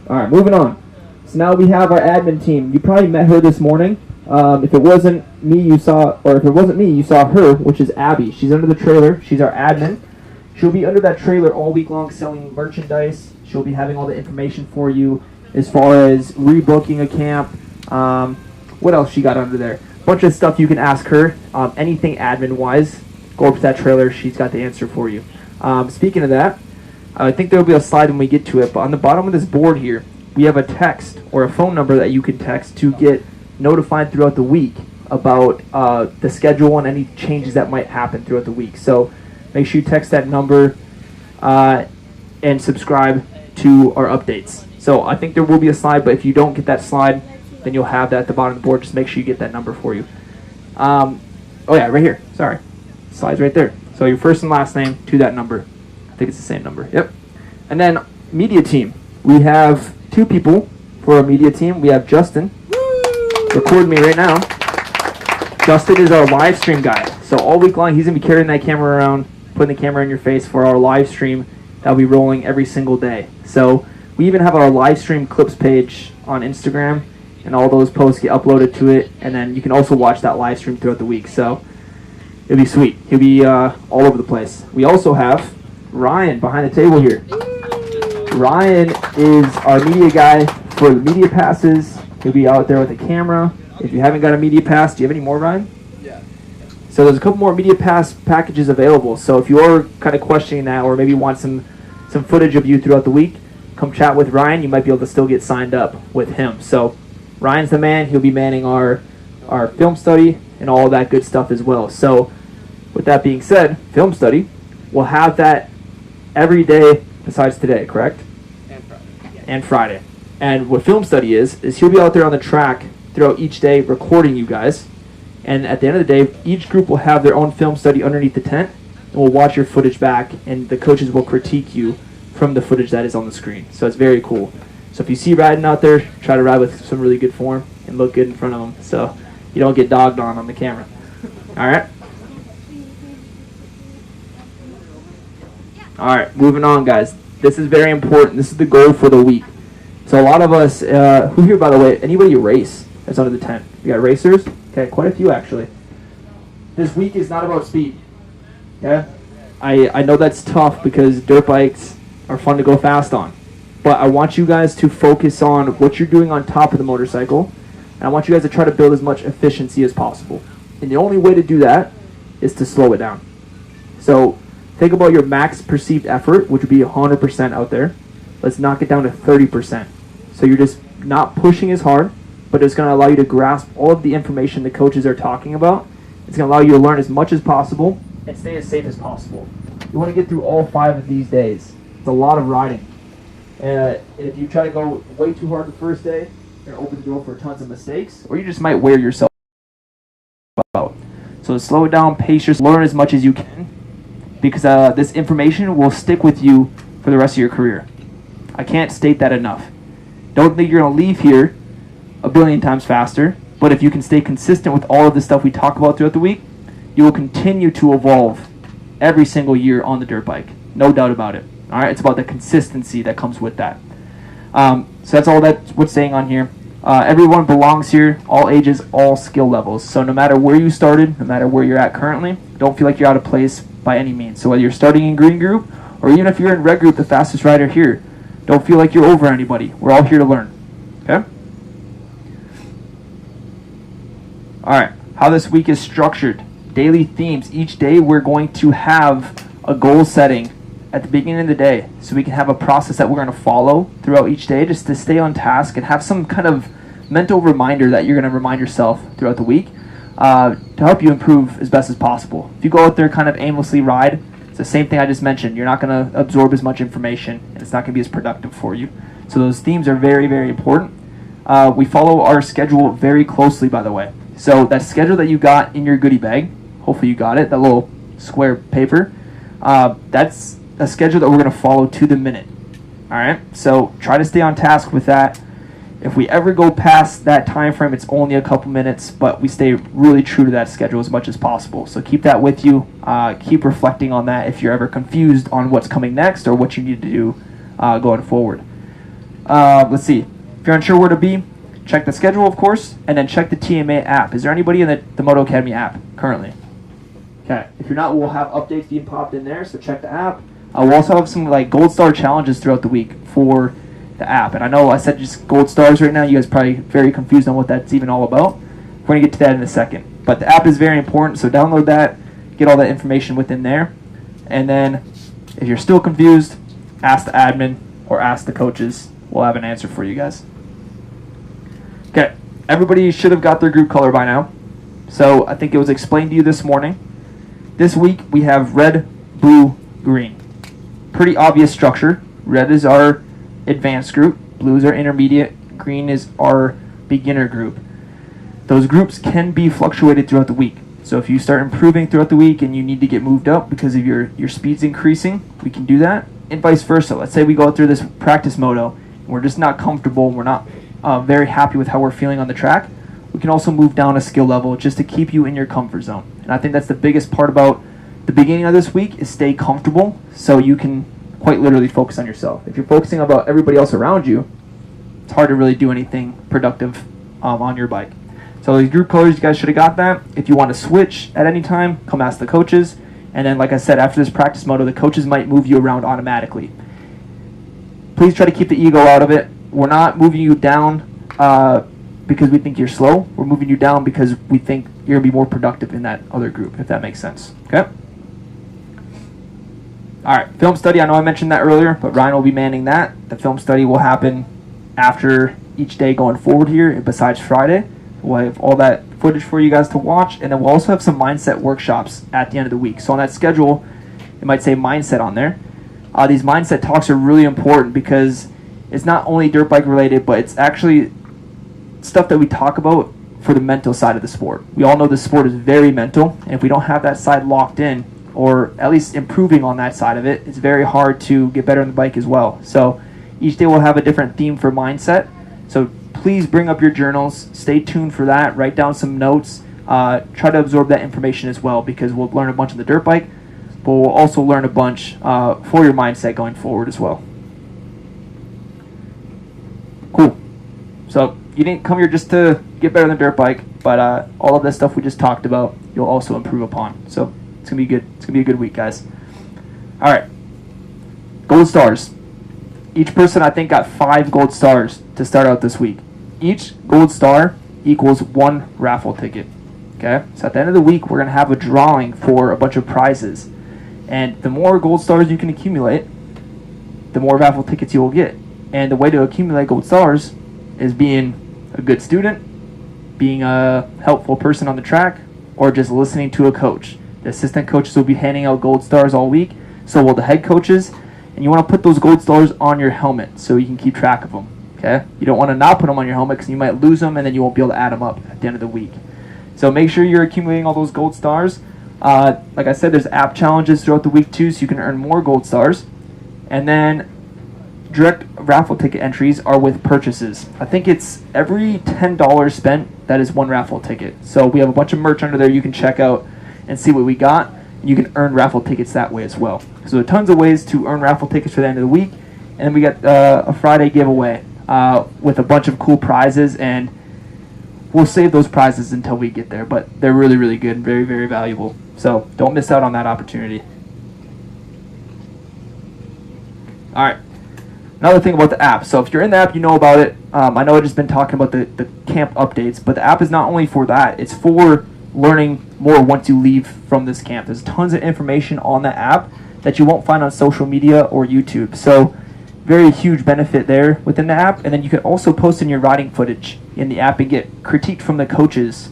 All right, moving on. So now we have our admin team. You probably met her this morning. If it wasn't me, you saw, or if it wasn't me, you saw her, which is Abby. She's under the trailer. She's our admin. She'll be under that trailer all week long selling merchandise. She'll be having all the information for you as far as rebooking a camp. What else she got under there? Bunch of stuff you can ask her. Anything admin-wise, go up to that trailer. She's got the answer for you. Speaking of that, I think there will be a slide when we get to it, but on the bottom of this board here, we have a text or a phone number that you can text to get notified throughout the week about the schedule and any changes that might happen throughout the week. So make sure you text that number and subscribe to our updates. So I think there will be a slide, but if you don't get that slide, then you'll have that at the bottom of the board. Just make sure you get that number for you. Oh yeah, right here. Sorry. Slide's right there. So your first and last name to that number. I think it's the same number. Yep. And then media team. We have 2 people for our media team. We have Justin. Recording me right now. Justin is our live stream guy. So all week long, he's going to be carrying that camera around, putting the camera in your face for our live stream that'll be rolling every single day. So we even have our live stream clips page on Instagram, and all those posts get uploaded to it, and then you can also watch that live stream throughout the week. So it'll be sweet. He'll be all over the place. We also have Ryan behind the table here. Ryan is our media guy for the media passes. He'll be out there with a camera. If you haven't got a media pass, do you have any more, Ryan? Yeah. So there's a couple more media pass packages available. So if you're kind of questioning that, or maybe want some footage of you throughout the week, come chat with Ryan. You might be able to still get signed up with him. So Ryan's the man. He'll be manning our film study and all that good stuff as well. So with that being said, film study, we'll have that every day besides today, correct? And Friday. And Friday. And what film study is he'll be out there on the track throughout each day recording you guys. And at the end of the day, each group will have their own film study underneath the tent, and we'll watch your footage back, and the coaches will critique you from the footage that is on the screen. So it's very cool. So if you see riding out there, try to ride with some really good form and look good in front of them so you don't get dogged on the camera. All right? All right, moving on, guys. This is very important. This is the goal for the week. So a lot of us, who here, by the way, anybody race that's under the tent? You got racers? Okay, quite a few, actually. This week is not about speed. Okay? I know that's tough because dirt bikes are fun to go fast on. But I want you guys to focus on what you're doing on top of the motorcycle. And I want you guys to try to build as much efficiency as possible. And the only way to do that is to slow it down. So think about your max perceived effort, which would be 100% out there. Let's knock it down to 30%. So you're just not pushing as hard, but it's going to allow you to grasp all of the information the coaches are talking about. It's going to allow you to learn as much as possible and stay as safe as possible. You want to get through all 5 of these days. It's a lot of riding. If you try to go way too hard the first day, you're going to open the door for tons of mistakes, or you just might wear yourself out. So slow it down, pace yourself, learn as much as you can, because this information will stick with you for the rest of your career. I can't state that enough. Don't think you're going to leave here a billion times faster, but if you can stay consistent with all of the stuff we talk about throughout the week, you will continue to evolve every single year on the dirt bike. No doubt about it. All right, it's about the consistency that comes with that. So that's all that's what's saying on here. Everyone belongs here, all ages, all skill levels. So no matter where you started, no matter where you're at currently, don't feel like you're out of place by any means. So whether you're starting in green group, or even if you're in red group, the fastest rider here, don't feel like you're over anybody. We're all here to learn. Okay? Alright, how this week is structured. Daily themes. Each day we're going to have a goal setting at the beginning of the day, so we can have a process that we're going to follow throughout each day just to stay on task and have some kind of mental reminder that you're going to remind yourself throughout the week to help you improve as best as possible. If you go out there kind of aimlessly ride, it's the same thing I just mentioned. You're not going to absorb as much information, and it's not going to be as productive for you. So those themes are very, very important. We follow our schedule very closely, by the way. So that schedule that you got in your goodie bag, hopefully you got it, that little square paper, that's a schedule that we're going to follow to the minute. All right, so try to stay on task with that. If we ever go past that time frame, it's only a couple minutes, but we stay really true to that schedule as much as possible. So keep that with you. Keep reflecting on that if you're ever confused on what's coming next or what you need to do going forward. Let's see. If you're unsure where to be, check the schedule, of course, and then check the TMA app. Is there anybody in the Moto Academy app currently? Okay. If you're not, we'll have updates being popped in there, so check the app. We'll also have some like gold star challenges throughout the week for the app. And I know I said just gold stars right now. You guys are probably very confused on what that's even all about. We're going to get to that in a second. But the app is very important, so download that, get all that information within there. And then if you're still confused, ask the admin or ask the coaches. We'll have an answer for you guys. Okay, everybody should have got their group color by now. So I think it was explained to you this morning. This week we have red, blue, green. Pretty obvious structure. Red is our advanced group, blue is our intermediate, green is our beginner group. Those groups can be fluctuated throughout the week. So if you start improving throughout the week and you need to get moved up because of your speed's increasing, we can do that. And vice versa. Let's say we go through this practice moto and we're just not comfortable, we're not very happy with how we're feeling on the track. We can also move down a skill level just to keep you in your comfort zone. And I think that's the biggest part about the beginning of this week is stay comfortable so you can quite literally focus on yourself. If you're focusing about everybody else around you, it's hard to really do anything productive on your bike. So these group colors, you guys should have got that. If you want to switch at any time, come ask the coaches. And then, like I said, after this practice moto, the coaches might move you around automatically. Please try to keep the ego out of it. We're not moving you down because we think you're slow. We're moving you down because we think you're going to be more productive in that other group, if that makes sense. Okay? All right, film study. I know I mentioned that earlier, but Ryan will be manning that. The film study will happen after each day going forward here, besides Friday. We'll have all that footage for you guys to watch, and then we'll also have some mindset workshops at the end of the week. So on that schedule, it might say mindset on there. These mindset talks are really important because it's not only dirt bike related, but it's actually stuff that we talk about for the mental side of the sport. We all know the sport is very mental, and if we don't have that side locked in, or at least improving on that side of it, it's very hard to get better on the bike as well. So each day we'll have a different theme for mindset. So please bring up your journals, stay tuned for that, write down some notes, try to absorb that information as well because we'll learn a bunch on the dirt bike, but we'll also learn a bunch for your mindset going forward as well. Cool. So you didn't come here just to get better on the dirt bike, but all of that stuff we just talked about, you'll also improve upon. So it's gonna be good. It's gonna be a good week, guys. All right, gold stars. Each person I think got 5 gold stars to start out this week. Each gold star equals 1 raffle ticket. Okay, so at the end of the week we're gonna have a drawing for a bunch of prizes, and the more gold stars you can accumulate, the more raffle tickets you will get. And the way to accumulate gold stars is being a good student, being a helpful person on the track, or just listening to a coach. The assistant coaches will be handing out gold stars all week, so will the head coaches, and you want to put those gold stars on your helmet so you can keep track of them. Okay? You don't want to not put them on your helmet because you might lose them and then you won't be able to add them up at the end of the week. So make sure you're accumulating all those gold stars. Like I said, there's app challenges throughout the week too, so you can earn more gold stars. And then direct raffle ticket entries are with purchases. I think it's every $10 spent, that is 1 raffle ticket. So we have a bunch of merch under there you can check out and see what we got. You can earn raffle tickets that way as well. So there are tons of ways to earn raffle tickets for the end of the week. And then we got a Friday giveaway with a bunch of cool prizes, and we'll save those prizes until we get there. But they're really, really good and very, very valuable. So don't miss out on that opportunity. All right. Another thing about the app. So if you're in the app, you know about it. I know I've just been talking about the camp updates, but the app is not only for that. It's for learning more once you leave from this camp. There's tons of information on the app that you won't find on social media or YouTube. So very huge benefit there within the app. And then you can also post in your riding footage in the app and get critiqued from the coaches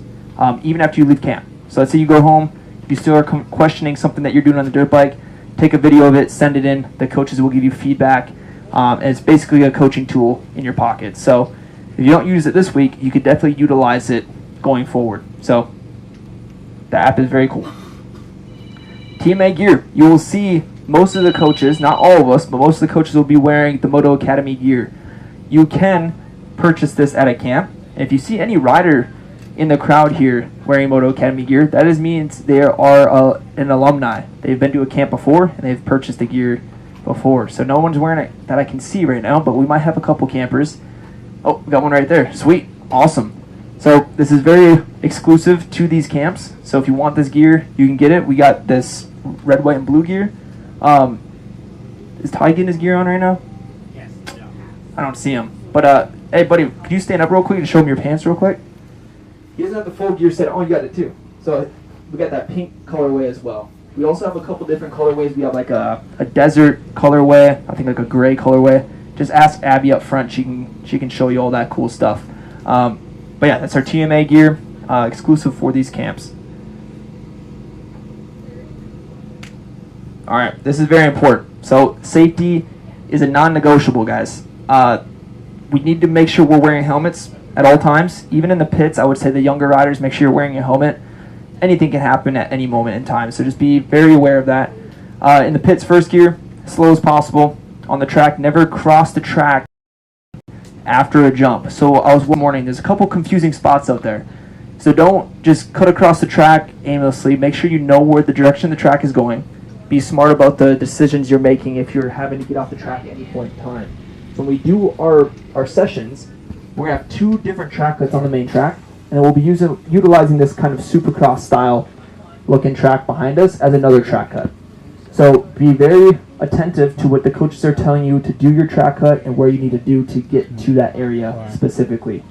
even after you leave camp. So let's say you go home, you still are questioning something that you're doing on the dirt bike, take a video of it, send it in. The coaches will give you feedback. And it's basically a coaching tool in your pocket. So if you don't use it this week, you could definitely utilize it going forward. So the app is very cool. TMA gear. You will see most of the coaches, not all of us, but most of the coaches will be wearing the Moto Academy gear. You can purchase this at a camp. And if you see any rider in the crowd here wearing Moto Academy gear, that means they are an alumni. They've been to a camp before and they've purchased the gear before. So no one's wearing it that I can see right now, but we might have a couple campers. Oh, we got one right there. Sweet. Awesome. So this is very exclusive to these camps. So if you want this gear, you can get it. We got this red, white, and blue gear. Is Ty getting his gear on right now? Yes. I don't see him. But hey, buddy, could you stand up real quick and show him your pants real quick? He doesn't have the full gear set. Oh, you got it too. So we got that pink colorway as well. We also have a couple different colorways. We have like a desert colorway. I think like a gray colorway. Just ask Abby up front. She can show you all that cool stuff. But yeah, that's our TMA gear, exclusive for these camps. All right, this is very important. So safety is a non-negotiable, guys. We need to make sure we're wearing helmets at all times. Even in the pits, I would say the younger riders, make sure you're wearing your helmet. Anything can happen at any moment in time, so just be very aware of that. In the pits, first gear, slow as possible. On the track, never cross the track after a jump. So I was warning, there's a couple confusing spots out there. So don't just cut across the track aimlessly. Make sure you know where the direction the track is going. Be smart about the decisions you're making if you're having to get off the track at any point in time. So when we do our sessions, we're going to have 2 different track cuts on the main track, and then we'll be utilizing this kind of supercross style looking track behind us as another track cut. So be very attentive to what the coaches are telling you to do your track cut and where you need to do to get to that area specifically.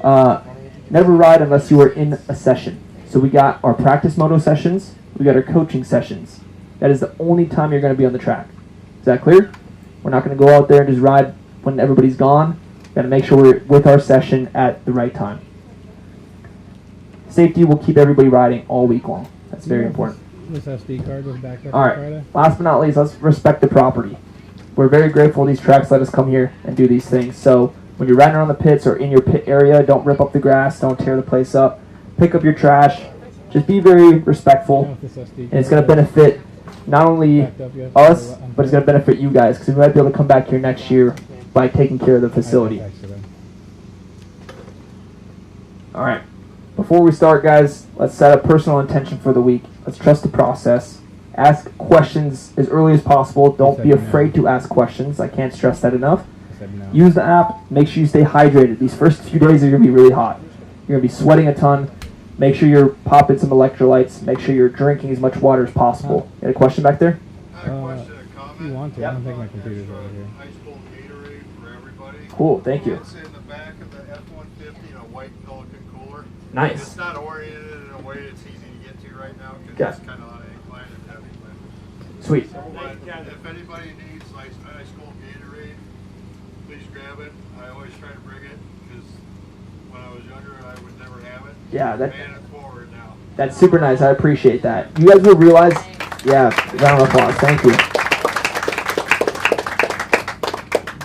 Never ride unless you are in a session. So we got our practice moto sessions, we got our coaching sessions. That is the only time you're going to be on the track. Is that clear? We're not going to go out there and just ride when everybody's gone. We've got to make sure we're with our session at the right time. Safety will keep everybody riding all week long. That's very important. This SD card was back up. All right. Last but not least, let's respect the property. We're very grateful these tracks let us come here and do these things. So when you're riding around the pits or in your pit area, don't rip up the grass, don't tear the place up. Pick up your trash. Just be very respectful. And it's going to benefit not only us, but it's going to benefit you guys because we might be able to come back here next year by taking care of the facility. All right. Before we start, guys, let's set a personal intention for the week. Let's trust the process. Ask questions as early as possible. Don't be afraid to ask questions. I can't stress that enough. Use the app. Make sure you stay hydrated. These first few days are going to be really hot. You're going to be sweating a ton. Make sure you're popping some electrolytes. Make sure you're drinking as much water as possible. You got a question back there? I have a question, a comment. If you want to, I don't think my computer's over here. High school Gatorade for everybody. Cool, thank you. It's in the back of the F-150 in a white Pelican cooler. Nice. It's not oriented in a way that's easy to get to right now because it's kind of on an incline and heavy. But Sweet. if anybody needs like high school Gatorade, please grab it. I always try to bring it because when I was younger, I would never have it. Yeah, Paying it forward now. that's super nice. I appreciate that. You guys will realize, yeah, round of applause. Thank you.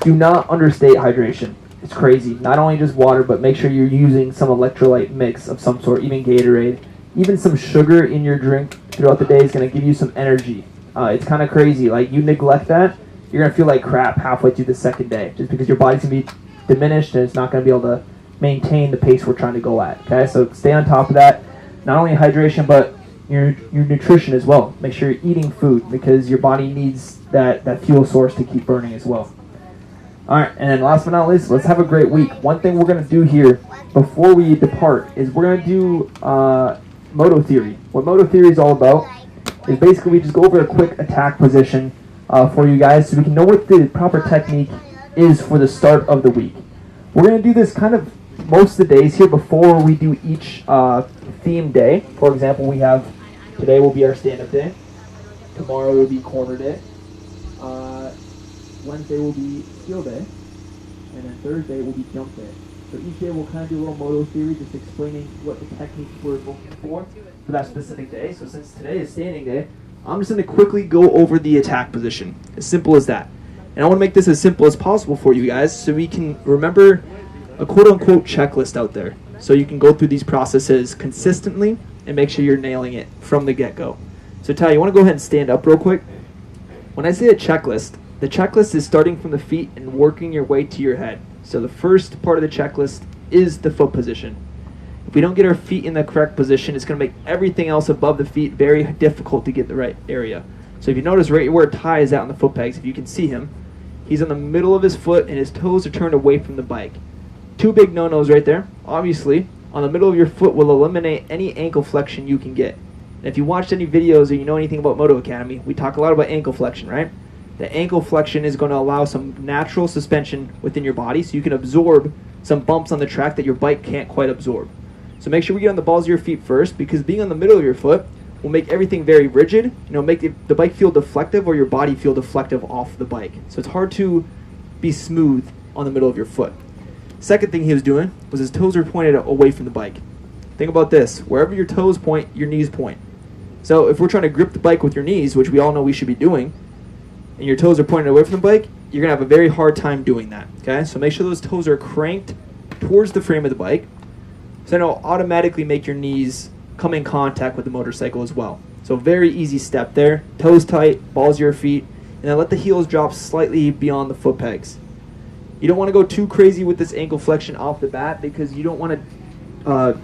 Do not understate hydration. It's crazy. Not only just water, but make sure you're using some electrolyte mix of some sort, even Gatorade. Even some sugar in your drink throughout the day is going to give you some energy. It's kind of crazy. Like, you neglect that, you're going to feel like crap halfway through the second day, just because your body's going to be diminished and it's not going to be able to maintain the pace we're trying to go at. Okay, so stay on top of that. Not only hydration, but your nutrition as well. Make sure you're eating food because your body needs that fuel source to keep burning as well. All right, and then last but not least, let's have a great week. One thing we're going to do here before we depart is we're going to do Moto Theory. What Moto Theory is all about is basically we just go over a quick attack position for you guys so we can know what the proper technique is for the start of the week. We're going to do this kind of most of the days here before we do each theme day. For example, we have today will be our stand-up day. Tomorrow will be corner day. Wednesday will be skill day. And then Thursday will be jump day. So each day we'll kind of do a little Moto Theory, just explaining what the techniques we're looking for that specific day. So since today is standing day, I'm just going to quickly go over the attack position. As simple as that. And I want to make this as simple as possible for you guys so we can remember a quote-unquote checklist out there. So you can go through these processes consistently and make sure you're nailing it from the get-go. So Ty, you want to go ahead and stand up real quick? When I say a checklist, the checklist is starting from the feet and working your way to your head. So the first part of the checklist is the foot position. If we don't get our feet in the correct position, it's going to make everything else above the feet very difficult to get the right area. So So if you notice right where Ty is at on the foot pegs, if you can see him, he's in the middle of his foot and his toes are turned away from the bike. Two big no-nos right there. Obviously, on the middle of your foot will eliminate any ankle flexion you can get. And if you watched any videos or you know anything about Moto Academy, we talk a lot about ankle flexion, right? The ankle flexion is going to allow some natural suspension within your body so you can absorb some bumps on the track that your bike can't quite absorb. So make sure we get on the balls of your feet first, because being on the middle of your foot will make everything very rigid, and it'll make the bike feel deflective or your body feel deflective off the bike. So it's hard to be smooth on the middle of your foot. Second thing he was doing was his toes were pointed away from the bike. Think about this. Wherever your toes point, your knees point. So if we're trying to grip the bike with your knees, which we all know we should be doing, and your toes are pointed away from the bike, you're going to have a very hard time doing that. Okay? So make sure those toes are cranked towards the frame of the bike. So then it'll automatically make your knees come in contact with the motorcycle as well. So very easy step there. Toes tight, balls of your feet, and then let the heels drop slightly beyond the foot pegs. You don't want to go too crazy with this ankle flexion off the bat, because you don't want to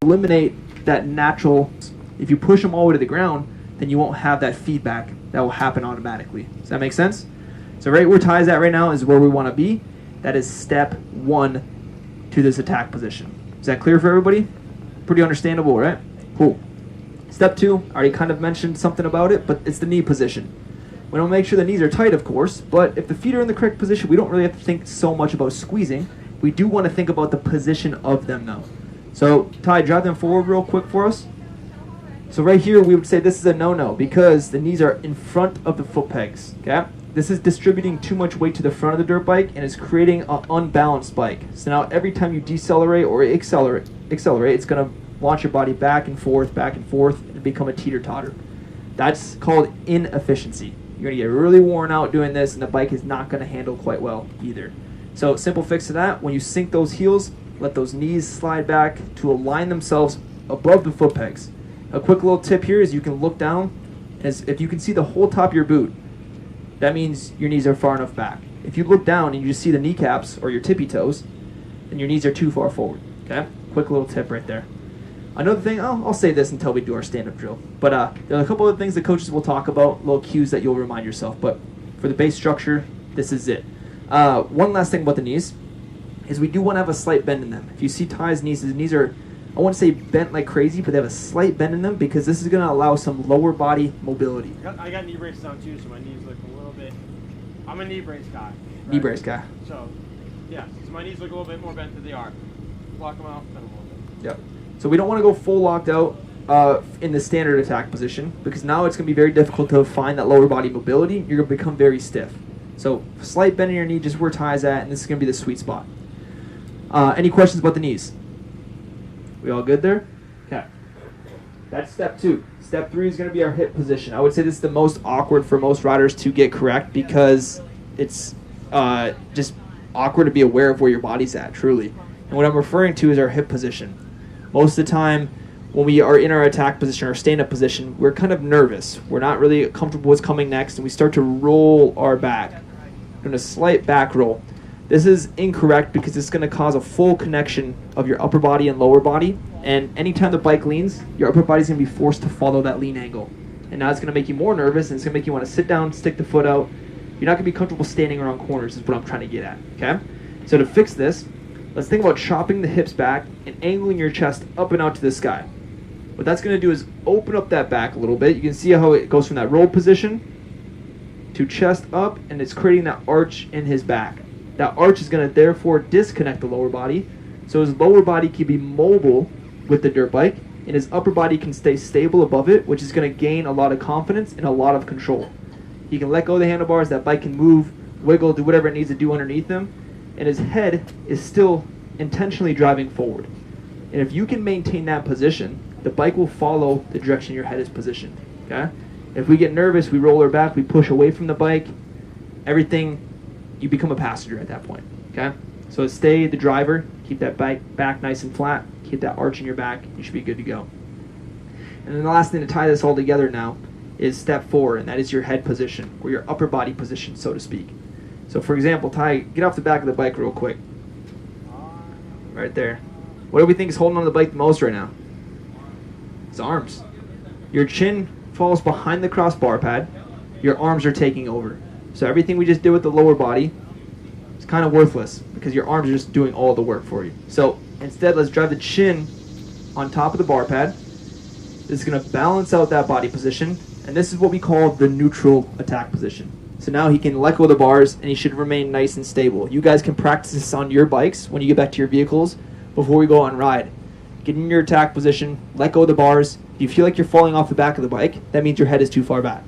eliminate that natural. If you push them all the way to the ground, then you won't have that feedback that will happen automatically. Does that make sense? So right where Ty's at right now is where we want to be. That is step 1 to this attack position. Is that clear for everybody? Pretty understandable, right? Cool. Step 2, I already kind of mentioned something about it, but it's the knee position. We don't make sure the knees are tight, of course, but if the feet are in the correct position, we don't really have to think so much about squeezing. We do want to think about the position of them, though. So, Ty, drive them forward real quick for us. So right here, we would say this is a no-no, because the knees are in front of the foot pegs, okay? This is distributing too much weight to the front of the dirt bike, and it's creating an unbalanced bike. So now every time you decelerate or accelerate, it's going to launch your body back and forth, and become a teeter-totter. That's called inefficiency. You're going to get really worn out doing this, and the bike is not going to handle quite well either. So simple fix to that, when you sink those heels, let those knees slide back to align themselves above the foot pegs. A quick little tip here is you can look down, as if you can see the whole top of your boot, that means your knees are far enough back. If you look down and you just see the kneecaps or your tippy toes, then your knees are too far forward. Okay? Quick little tip right there. Another thing, I'll say this until we do our stand-up drill, but there are a couple of things that coaches will talk about, little cues that you'll remind yourself, but for the base structure, this is it. One last thing about the knees is we do want to have a slight bend in them. If you see Ty's knees, his knees are, I wouldn't say bent like crazy, but they have a slight bend in them, because this is going to allow some lower body mobility. I got knee braces on too, so my knees look a little bit, I'm a knee brace guy. Right? Knee brace guy. So, yeah, so my knees look a little bit more bent than they are. Block them out, bend them a little bit. Yep. So we don't want to go full locked out in the standard attack position, because now it's going to be very difficult to find that lower body mobility. You're going to become very stiff. So slight bend in your knee, just where Ty's at, and this is going to be the sweet spot. Any questions about the knees? We all good there? Okay. That's step 2. Step 3 is going to be our hip position. I would say this is the most awkward for most riders to get correct, because it's just awkward to be aware of where your body's at, truly. And what I'm referring to is our hip position. Most of the time, when we are in our attack position or stand-up position, we're kind of nervous. We're not really comfortable with what's coming next, and we start to roll our back. Doing a slight back roll. This is incorrect, because it's going to cause a full connection of your upper body and lower body, and anytime the bike leans, your upper body is going to be forced to follow that lean angle. And now it's going to make you more nervous, and it's going to make you want to sit down, stick the foot out. You're not going to be comfortable standing around corners, is what I'm trying to get at, okay? So to fix this, let's think about chopping the hips back and angling your chest up and out to the sky. What that's going to do is open up that back a little bit. You can see how it goes from that roll position to chest up, and it's creating that arch in his back. That arch is going to therefore disconnect the lower body, so his lower body can be mobile with the dirt bike, and his upper body can stay stable above it, which is going to gain a lot of confidence and a lot of control. He can let go of the handlebars, that bike can move, wiggle, do whatever it needs to do underneath him, and his head is still intentionally driving forward. And if you can maintain that position, the bike will follow the direction your head is positioned. Okay? If we get nervous, we roll our back, we push away from the bike, everything, you become a passenger at that point. Okay? So stay the driver, keep that bike back nice and flat, keep that arch in your back, you should be good to go. And then the last thing to tie this all together now is step 4, and that is your head position, or your upper body position, so to speak. So for example, Ty, get off the back of the bike real quick. Right there. What do we think is holding on to the bike the most right now? His arms. Your chin falls behind the crossbar pad, your arms are taking over. So everything we just did with the lower body is kind of worthless because your arms are just doing all the work for you. So instead, let's drive the chin on top of the bar pad. This is going to balance out that body position, and this is what we call the neutral attack position. So now he can let go of the bars, and he should remain nice and stable. You guys can practice this on your bikes when you get back to your vehicles before we go on ride. Get in your attack position, let go of the bars. If you feel like you're falling off the back of the bike, that means your head is too far back.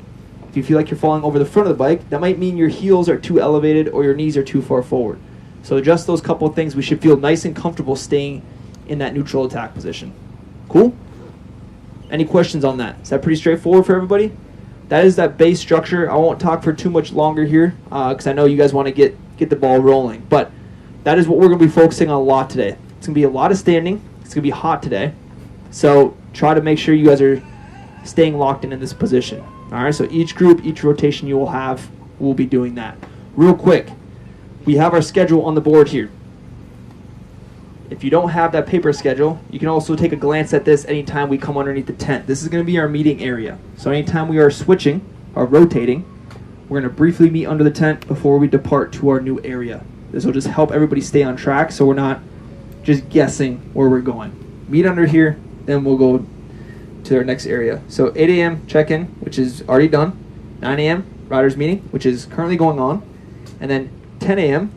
If you feel like you're falling over the front of the bike, that might mean your heels are too elevated or your knees are too far forward. So just those couple of things, we should feel nice and comfortable staying in that neutral attack position. Cool? Any questions on that? Is that pretty straightforward for everybody? That is that base structure. I won't talk for too much longer here because I know you guys want to get the ball rolling. But that is what we're going to be focusing on a lot today. It's going to be a lot of standing. It's going to be hot today. So try to make sure you guys are staying locked in this position. All right, so each group, each rotation you will have, we'll be doing that. Real quick, we have our schedule on the board here. If you don't have that paper schedule, you can also take a glance at this anytime we come underneath the tent. This is going to be our meeting area. So anytime we are switching or rotating, we're going to briefly meet under the tent before we depart to our new area. This will just help everybody stay on track so we're not just guessing where we're going. Meet under here, then we'll go to our next area. So 8 a.m. check-in, which is already done. 9 a.m. riders meeting, which is currently going on. And then 10 a.m.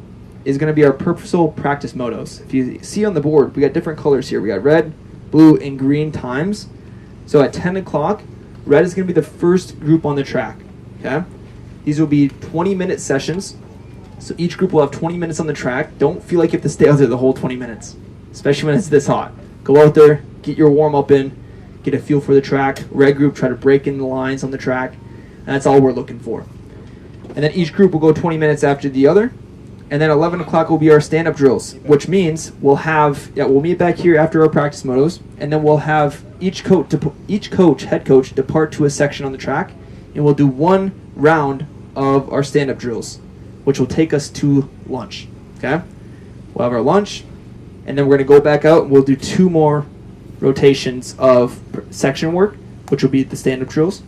is going to be our purposeful practice motos. If you see on the board, we got different colors here. We got red, blue, and green times. So at 10 o'clock, red is going to be the first group on the track. Okay? These will be 20-minute sessions. So each group will have 20 minutes on the track. Don't feel like you have to stay out there the whole 20 minutes, especially when it's this hot. Go out there, get your warm-up in, get a feel for the track. Red group, try to break in the lines on the track. And that's all we're looking for. And then each group will go 20 minutes after the other. And then 11 o'clock will be our stand-up drills, which means we'll meet back here after our practice motos, and then we'll have each head coach, depart to a section on the track, and we'll do one round of our stand-up drills, which will take us to lunch. Okay? We'll have our lunch, and then we're going to go back out, and we'll do 2 more rotations of section work, which will be the stand-up drills.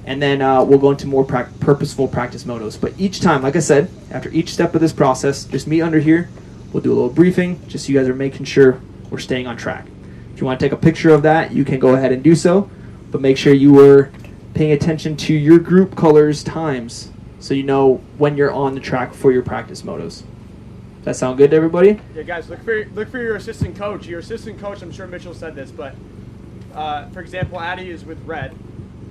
And then we'll go into more purposeful practice motos. But each time, like I said, after each step of this process, just meet under here. We'll do a little briefing, just so you guys are making sure we're staying on track. If you want to take a picture of that, you can go ahead and do so. But make sure you are paying attention to your group colors times, so you know when you're on the track for your practice motos. Does that sound good to everybody? Yeah, guys, look for your assistant coach. Your assistant coach, I'm sure Mitchell said this, but for example, Addie is with red.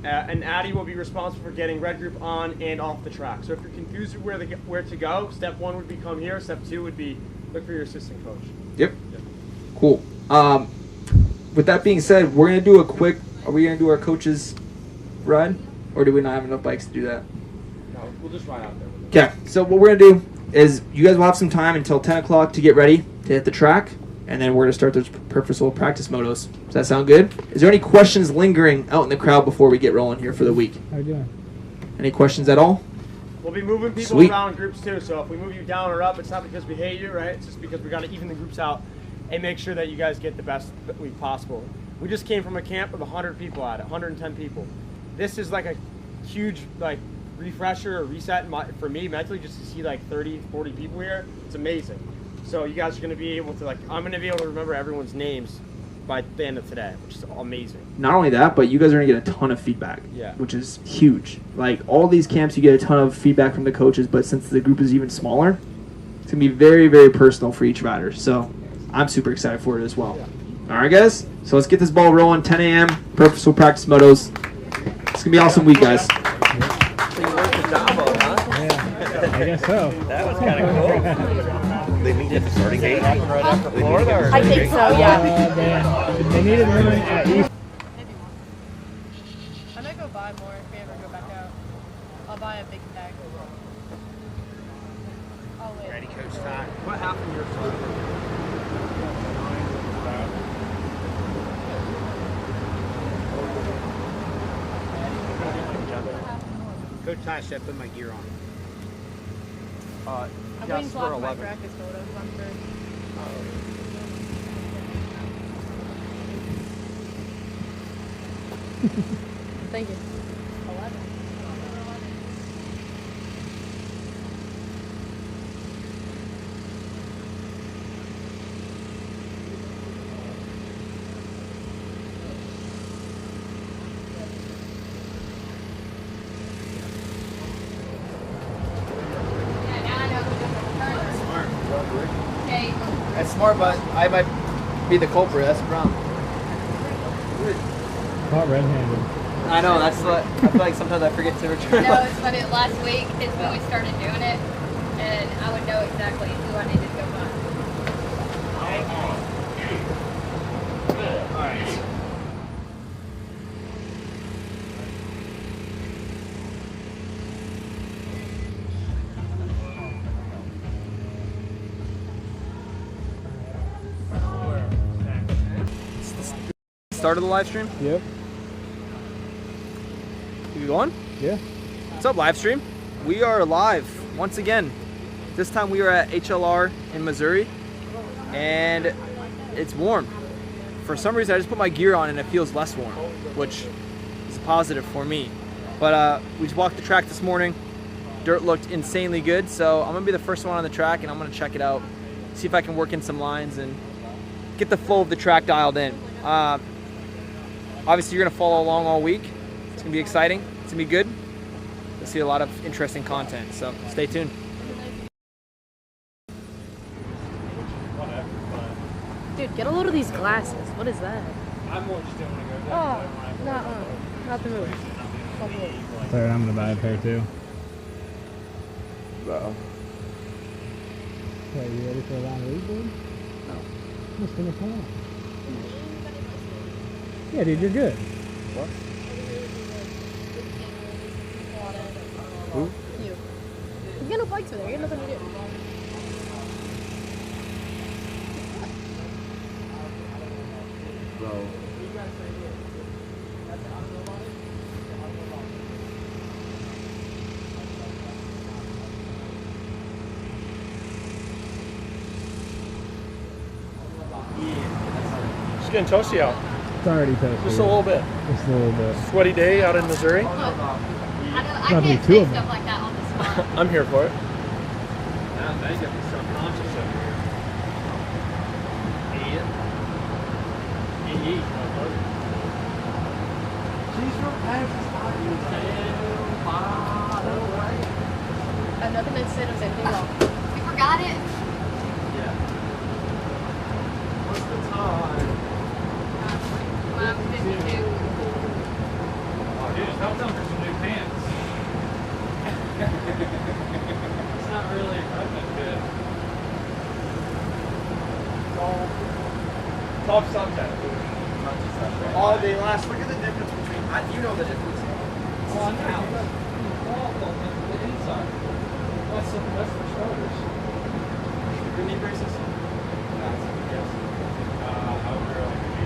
And Addie will be responsible for getting red group on and off the track. So if you're confused where to go, step 1 would be come here. Step 2 would be look for your assistant coach. Yep. Cool. With that being said, we're going to do are we going to do our coaches ride? Or do we not have enough bikes to do that? No, we'll just ride out there. Okay, so what we're going to do is you guys will have some time until 10 o'clock to get ready to hit the track. And then we're going to start those purposeful practice motos. Does that sound good? Is there any questions lingering out in the crowd before we get rolling here for the week? How you doing? Any questions at all? We'll be moving people Sweet. around in groups too. So if we move you down or up, it's not because we hate you, right? It's just because we got to even the groups out and make sure that you guys get the best week possible. We just came from a camp with 100 people at it, 110 people. This is like a huge refresher or reset for me mentally, just to see 30, 40 people here. It's amazing. So you guys are going to be able to, I'm going to be able to remember everyone's names by the end of today, which is amazing. Not only that, but you guys are going to get a ton of feedback, which is huge. All these camps, you get a ton of feedback from the coaches, but since the group is even smaller, it's going to be very, very personal for each rider. So I'm super excited for it as well. Yeah. All right, guys? So let's get this ball rolling. 10 a.m., purposeful practice motos. It's going to be an awesome week, guys. So you worked with Dabo, huh? Yeah, I guess so. That was kind of cool. They meet at the starting gate right after Florida? Or I think so, yeah. They needed women at East. I might go buy more if we ever go back out. I'll buy a big bag. I'll wait. Ready, Coach Todd? What happened to your son? Coach Todd, should I put my gear on? I'm waiting to watch my practice photos. I'm sure. Thank you. 11. That's smart, but I might be the culprit. That's the problem. Caught red-handed. I know. That's what I feel like. Sometimes I forget to return. No, it's funny. Last week is when we started doing it, and I would know exactly who I needed to go find. All right. Start of the live stream? Yep. You going? Yeah. What's up, live stream? We are live once again. This time we are at HLR in Missouri, and it's warm. For some reason, I just put my gear on and it feels less warm, which is a positive for me. But we just walked the track this morning. Dirt looked insanely good, so I'm gonna be the first one on the track, and I'm gonna check it out, see if I can work in some lines and get the flow of the track dialed in. Obviously, you're gonna follow along all week. It's gonna be exciting. It's gonna be good. You'll see a lot of interesting content, so stay tuned. Dude, get a load of these glasses. What is that? I'm more just doing to go Oh, not the movie. Sorry, I'm gonna buy a pair too. Uh-oh. Okay, you ready for a long lead, dude? No. Just finish one. Yeah, dude, you're good. What? Who? You. You got no bikes over there. You got nothing to do. Bro. Just getting toasty out. It's already toasted. Just a little bit. Just a little bit. Sweaty day out in Missouri. I Probably can't two say of them. stuff like that on the spot. I'm here for it. I have nothing to say to say anything wrong. You forgot it? What's the time? Well, 52. Oh, dude, help them for some new pants. It's not really equipment good. Talk subject. Oh, they last. Look at the difference between. You know the difference. Oh, I know. The inside. That's for starters. Your knee braces? That's a good guess. I would really be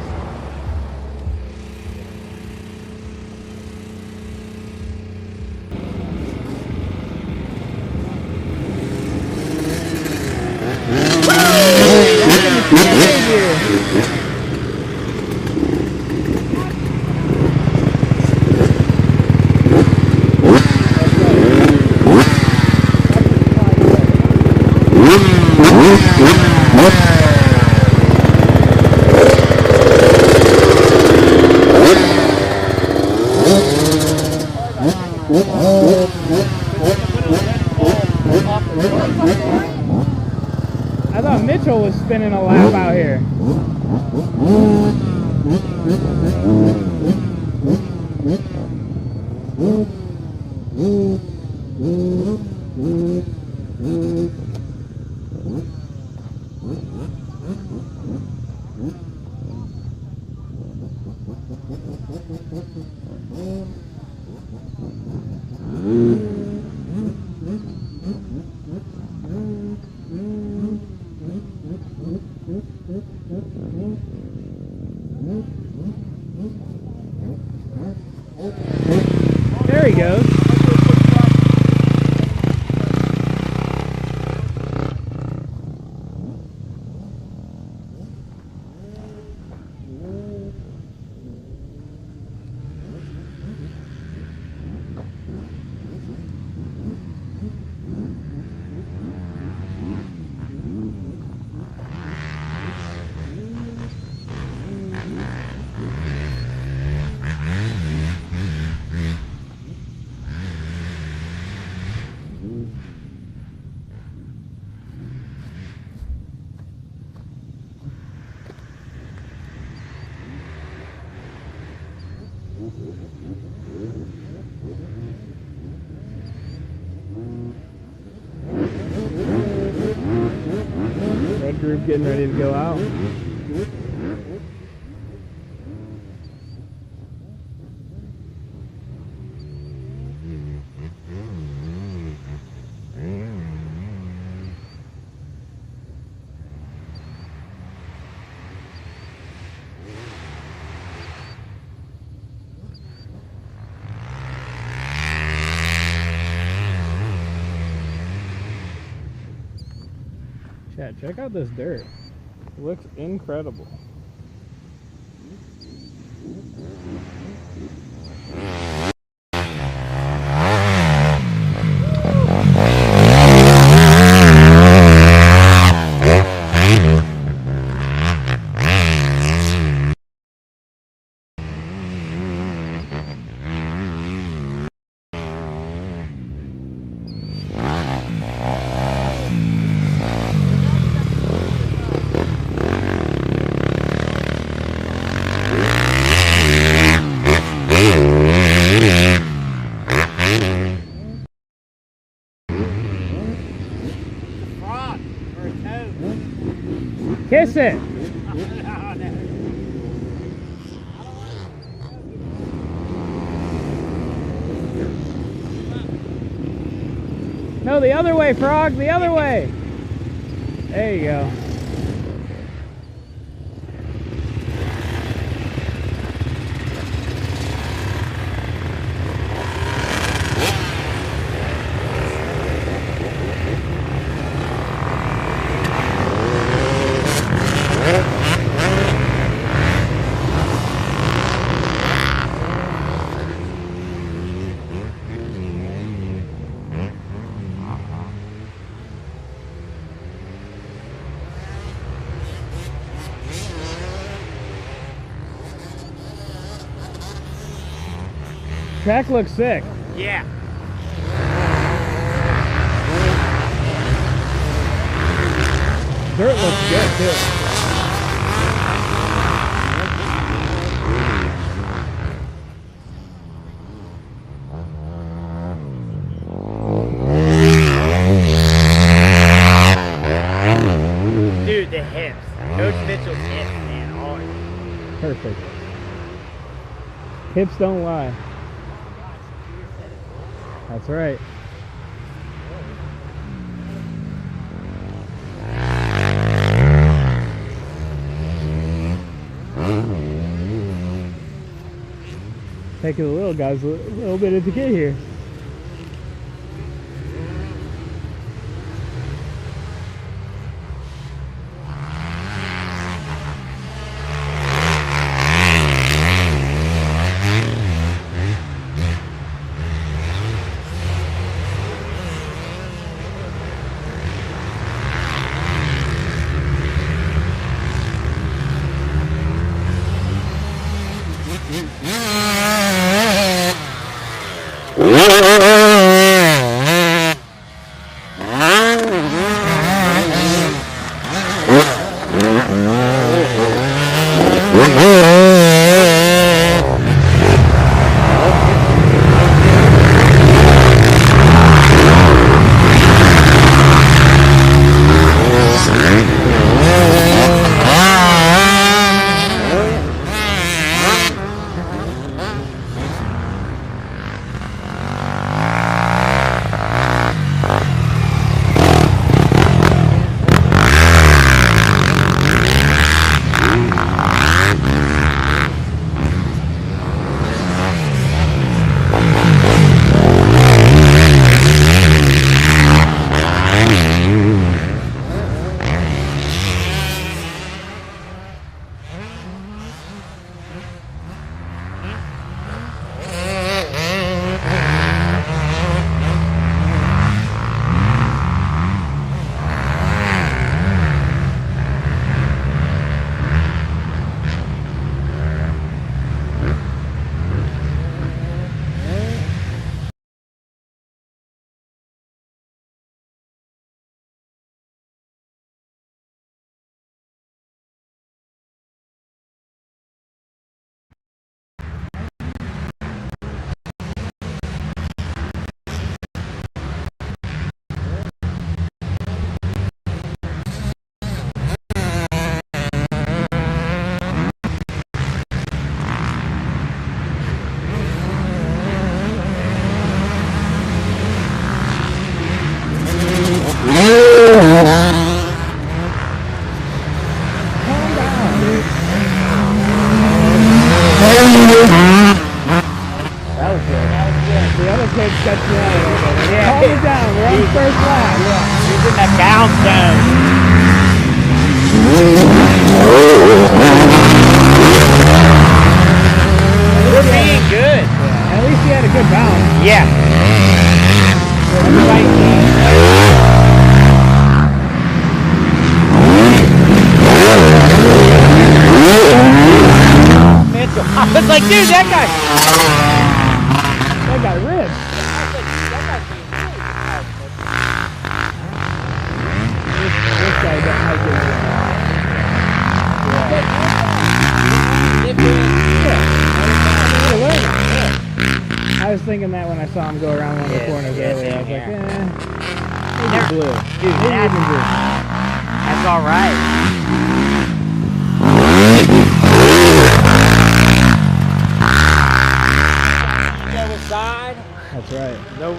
I thought Mitchell was spinning a lap out here. There he goes. group getting ready to go out. Chat, check out this dirt. It looks incredible. Kiss it. No, the other way, Frog, the other way. There you go. Track looks sick. Yeah. Dirt looks good too. Dude, the hips. Coach Mitchell's hips, man. Oh, Perfect. Hips don't lie. That's right. Taking the little guys a little bit to get here. Yeah. cut you out a little bit. Yeah. Calm it down. We're on the first lap. He's in that bounce zone. We're being good. Yeah. At least he had a good bounce. Yeah. I was like, dude, that guy ripped. This guy got my good. I was thinking that when I saw him go around one of the corners earlier. I was like, maybe blue. Dude, Maybe even blue. that's all right. Side. That's right. No.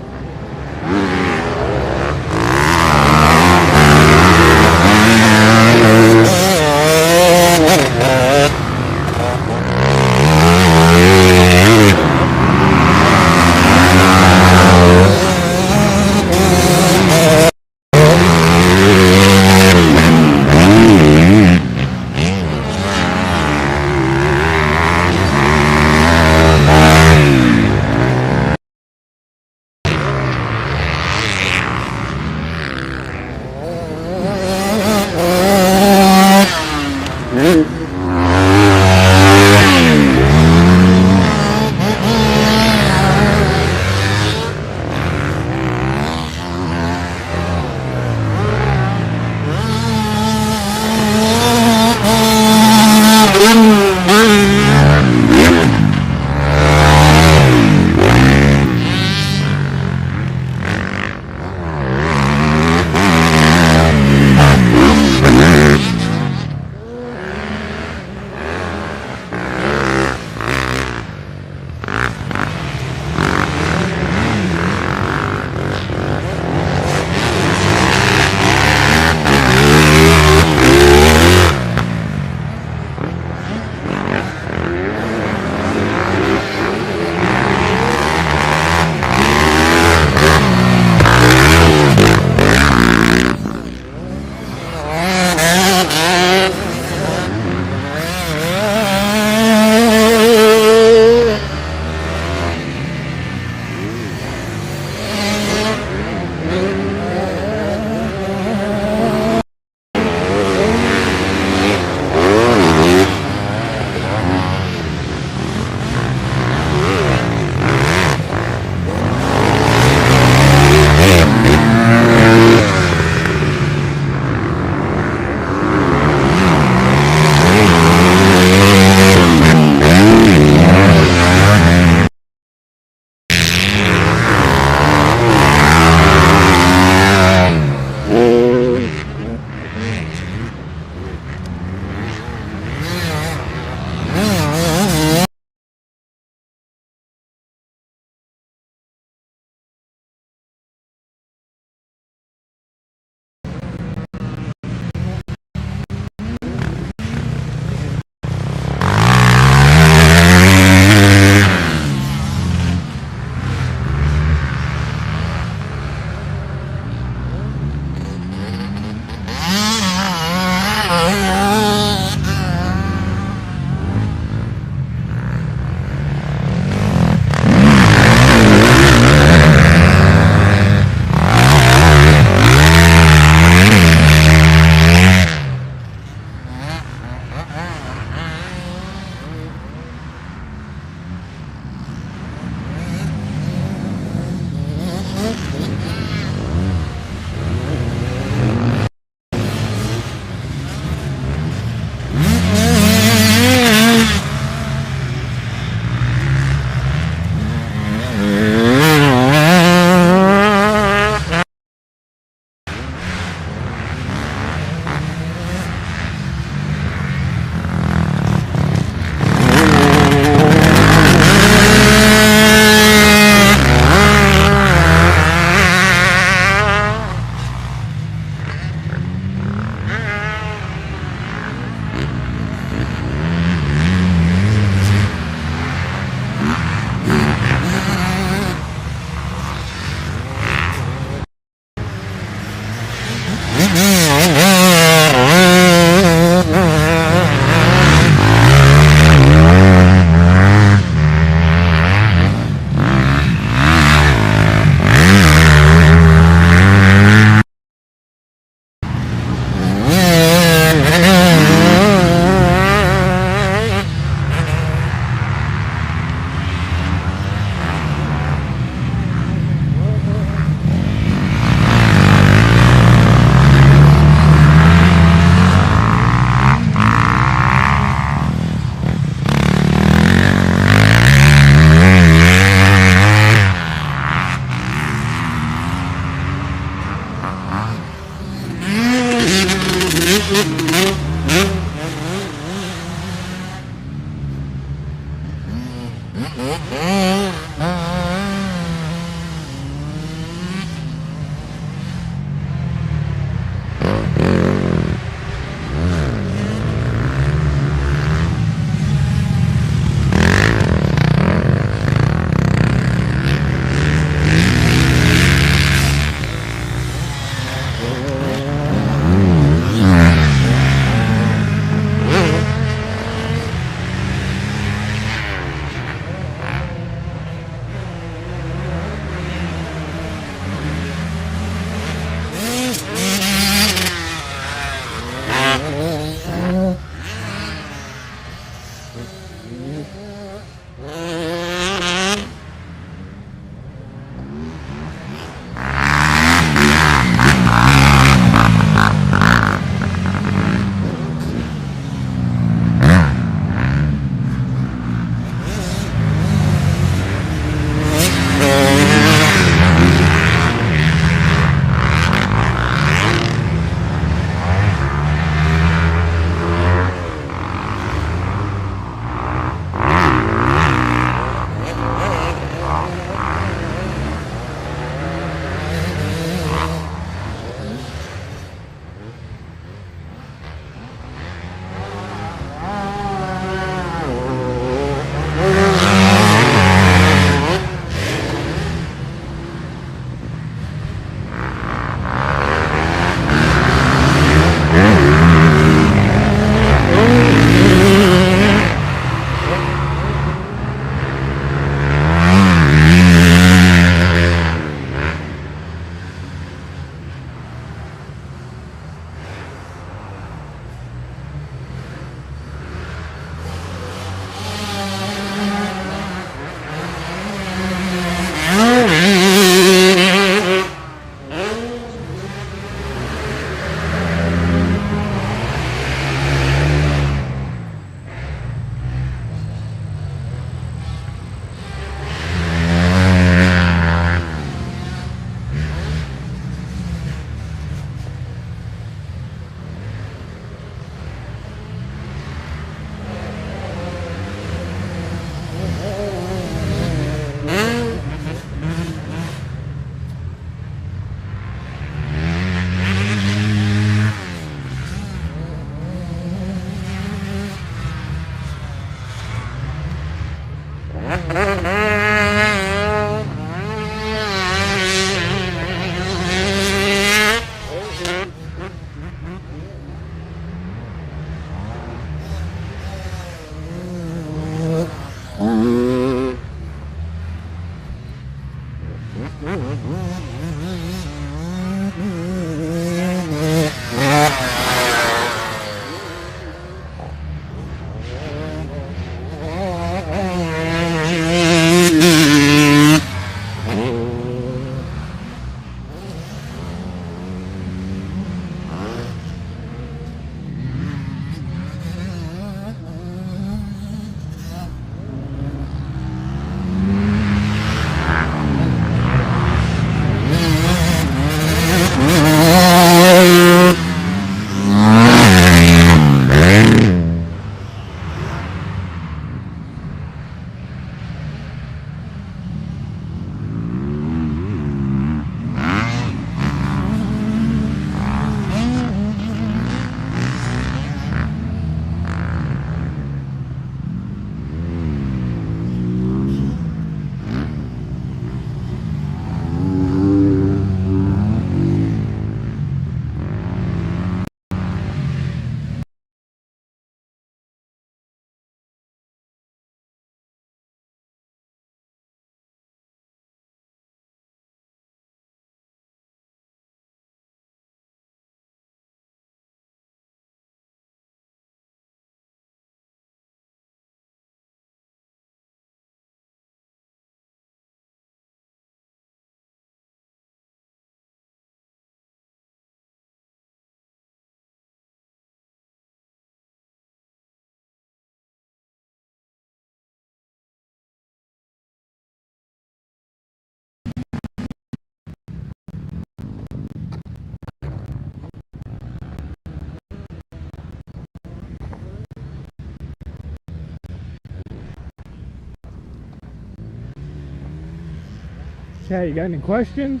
chat. You got any questions?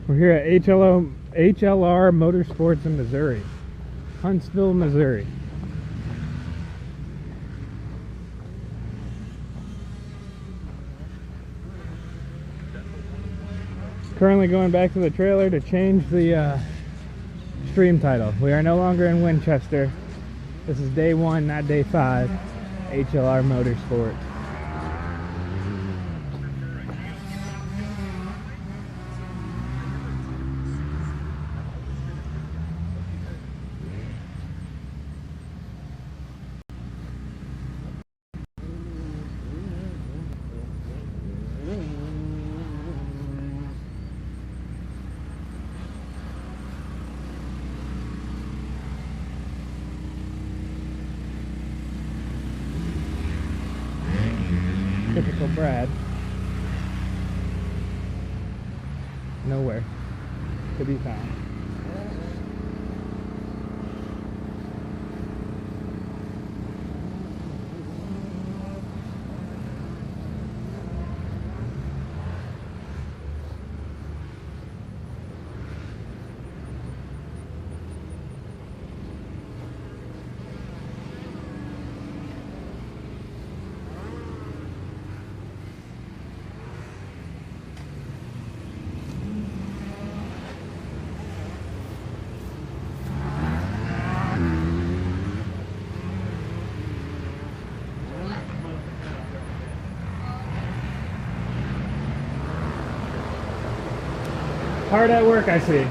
We're here at HLR Motorsports in Missouri, Huntsville, Missouri. Currently going back to the trailer to change the stream title. We are no longer in Winchester. This is day 1, not day 5. HLR Motorsport. Typical Brad. Nowhere to be found. Hard at work, I see.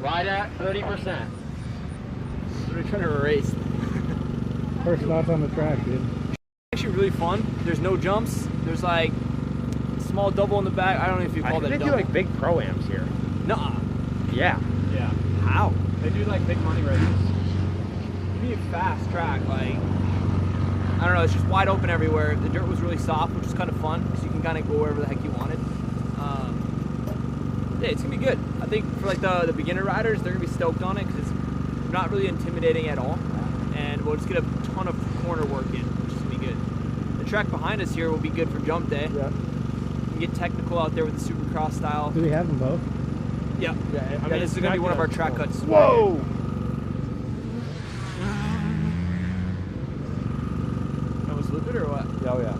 Right at 30%. We're trying to race. First thoughts on the track, dude. Actually really fun. There's no jumps. There's like a small double in the back. I don't know if you call that They double. do like big pro-ams here. Nuh-uh. Yeah. Yeah. How? They do like big money races. It'd be a fast track, like, I don't know, it's just wide open everywhere. The dirt was really soft, which is kind of fun, because you can kind of go wherever the heck you wanted. Yeah, it's going to be good. I think for like the beginner riders, they're going to be stoked on it, because it's not really intimidating at all. And we'll just get a ton of corner work in, which is going to be good. The track behind us here will be good for jump day. Yeah. We can get technical out there with the Supercross style. Do we have them both? Yeah. Yeah, I mean, this is going to be one of our track cuts. Whoa! That was looped or what? Oh yeah.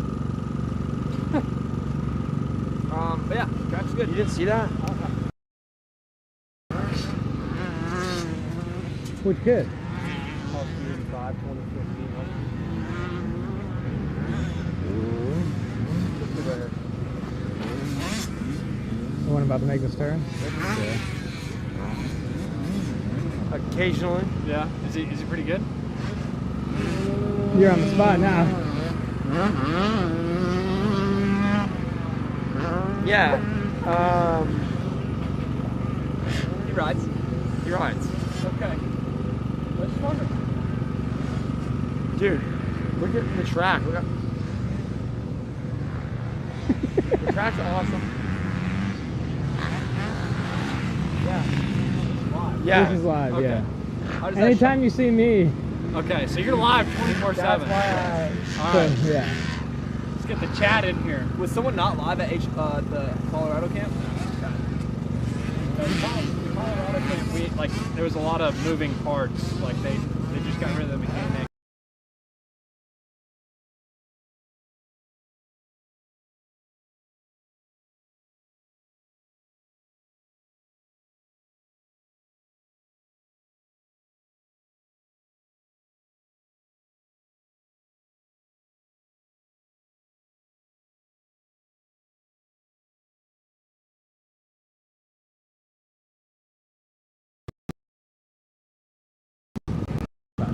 But yeah, track's good. You didn't see that? Which kid? 2015. The one about to make this turn? Yeah. Occasionally. Yeah. Is he pretty good? You're on the spot now. Yeah. He rides. He rides. Okay. That's fun. Dude, look at the track. Look at the track's awesome. Yeah. This is live, Okay. yeah. How does that Anytime you see me, Okay, so you're live 24/7. That's why All so, right. yeah. Let's get the chat in here. Was someone not live at the Colorado camp? The Colorado camp, there was a lot of moving parts. Like they just got rid of the mechanic. I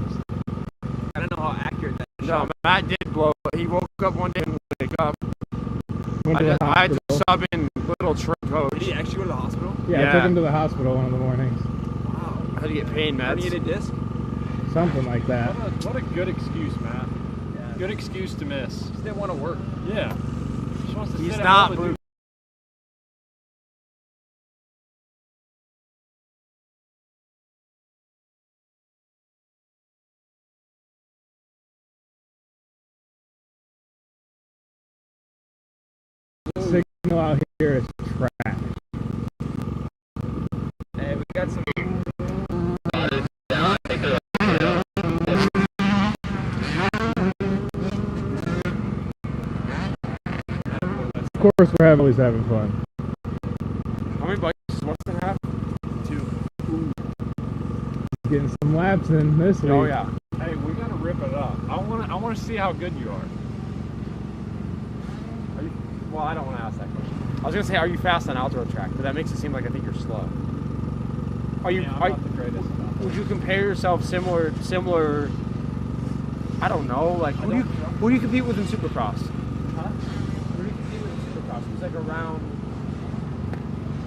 don't know how accurate that is. No, Matt did blow. He woke up one day and wake up. Went to the I had to hospital. sub in little trick coach. Did he actually go to the hospital? Yeah, I Yeah. took him to the hospital one of the mornings. Wow. I had to get pain meds. Herniated disc? Something like that. What a good excuse, Matt. Yeah. Good excuse to miss. Just didn't want to work. Yeah. Just wants to He's sit at not home and blue. do The signal out here is trash. Hey, we got some. Of course, we're always having fun. How many bikes does Weston have? 2. Getting some laps in this week. Oh yeah. Hey, we gotta rip it up. I wanna see how good you are. Well, I don't want to ask that question. I was gonna say, are you fast on outdoor track? But that makes it seem like I think you're slow. Are you? Yeah, I'm not the greatest. Would you compare yourself similar? I don't know. Like who do you compete with in Supercross? Huh? Who do you compete with in Supercross? Who's like around?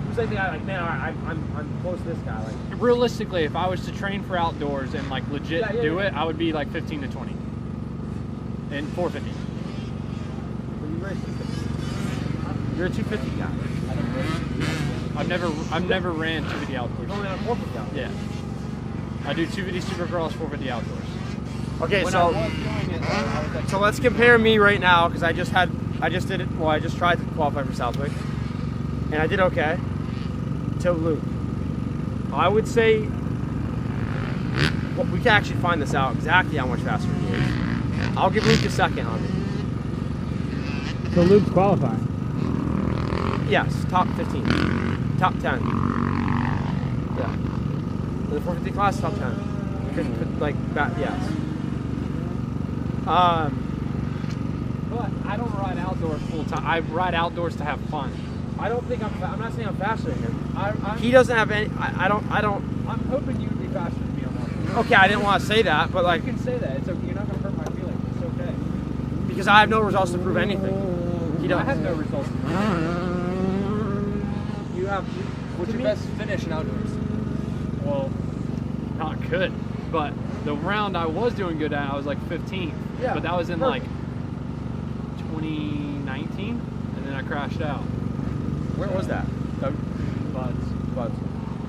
Who's like the guy? Like man, I'm close to this guy. Like Realistically, if I was to train for outdoors and like legit Yeah, do yeah. it, I would be like 15 to 20. And 450. when you race, you're a 250 guy. I've never ran 250 outdoors. You've only done a 450 guy. Yeah. I do 250 Supercross, 450 outdoors. Okay, When I so was doing it, I was like, so let's compare me right now because I just did it. Well, I just tried to qualify for Southwick, and I did okay. Till Luke, I would say. Well, we can actually find this out exactly how much faster he is. I'll give Luke a second on it. So Luke's qualifying. Yes, top 15, top 10. Yeah, in the 450 class, top 10. Could like that, yes. But I don't ride outdoors full time. I ride outdoors to have fun. I don't think I'm not saying I'm faster than him. I'm He doesn't have any. I don't. hoping you would be faster than me on that. Okay, I didn't want to say that, but like You can say that. It's okay. You're not gonna hurt my feelings. It's okay. because I have no results to prove anything. He I does. have no results. You have. what's your best finish in outdoors? Well, not good. But the round I was doing good at, I was like 15th. Yeah, But that was in perfect. like 2019, and then I crashed out. Where was that? Buds.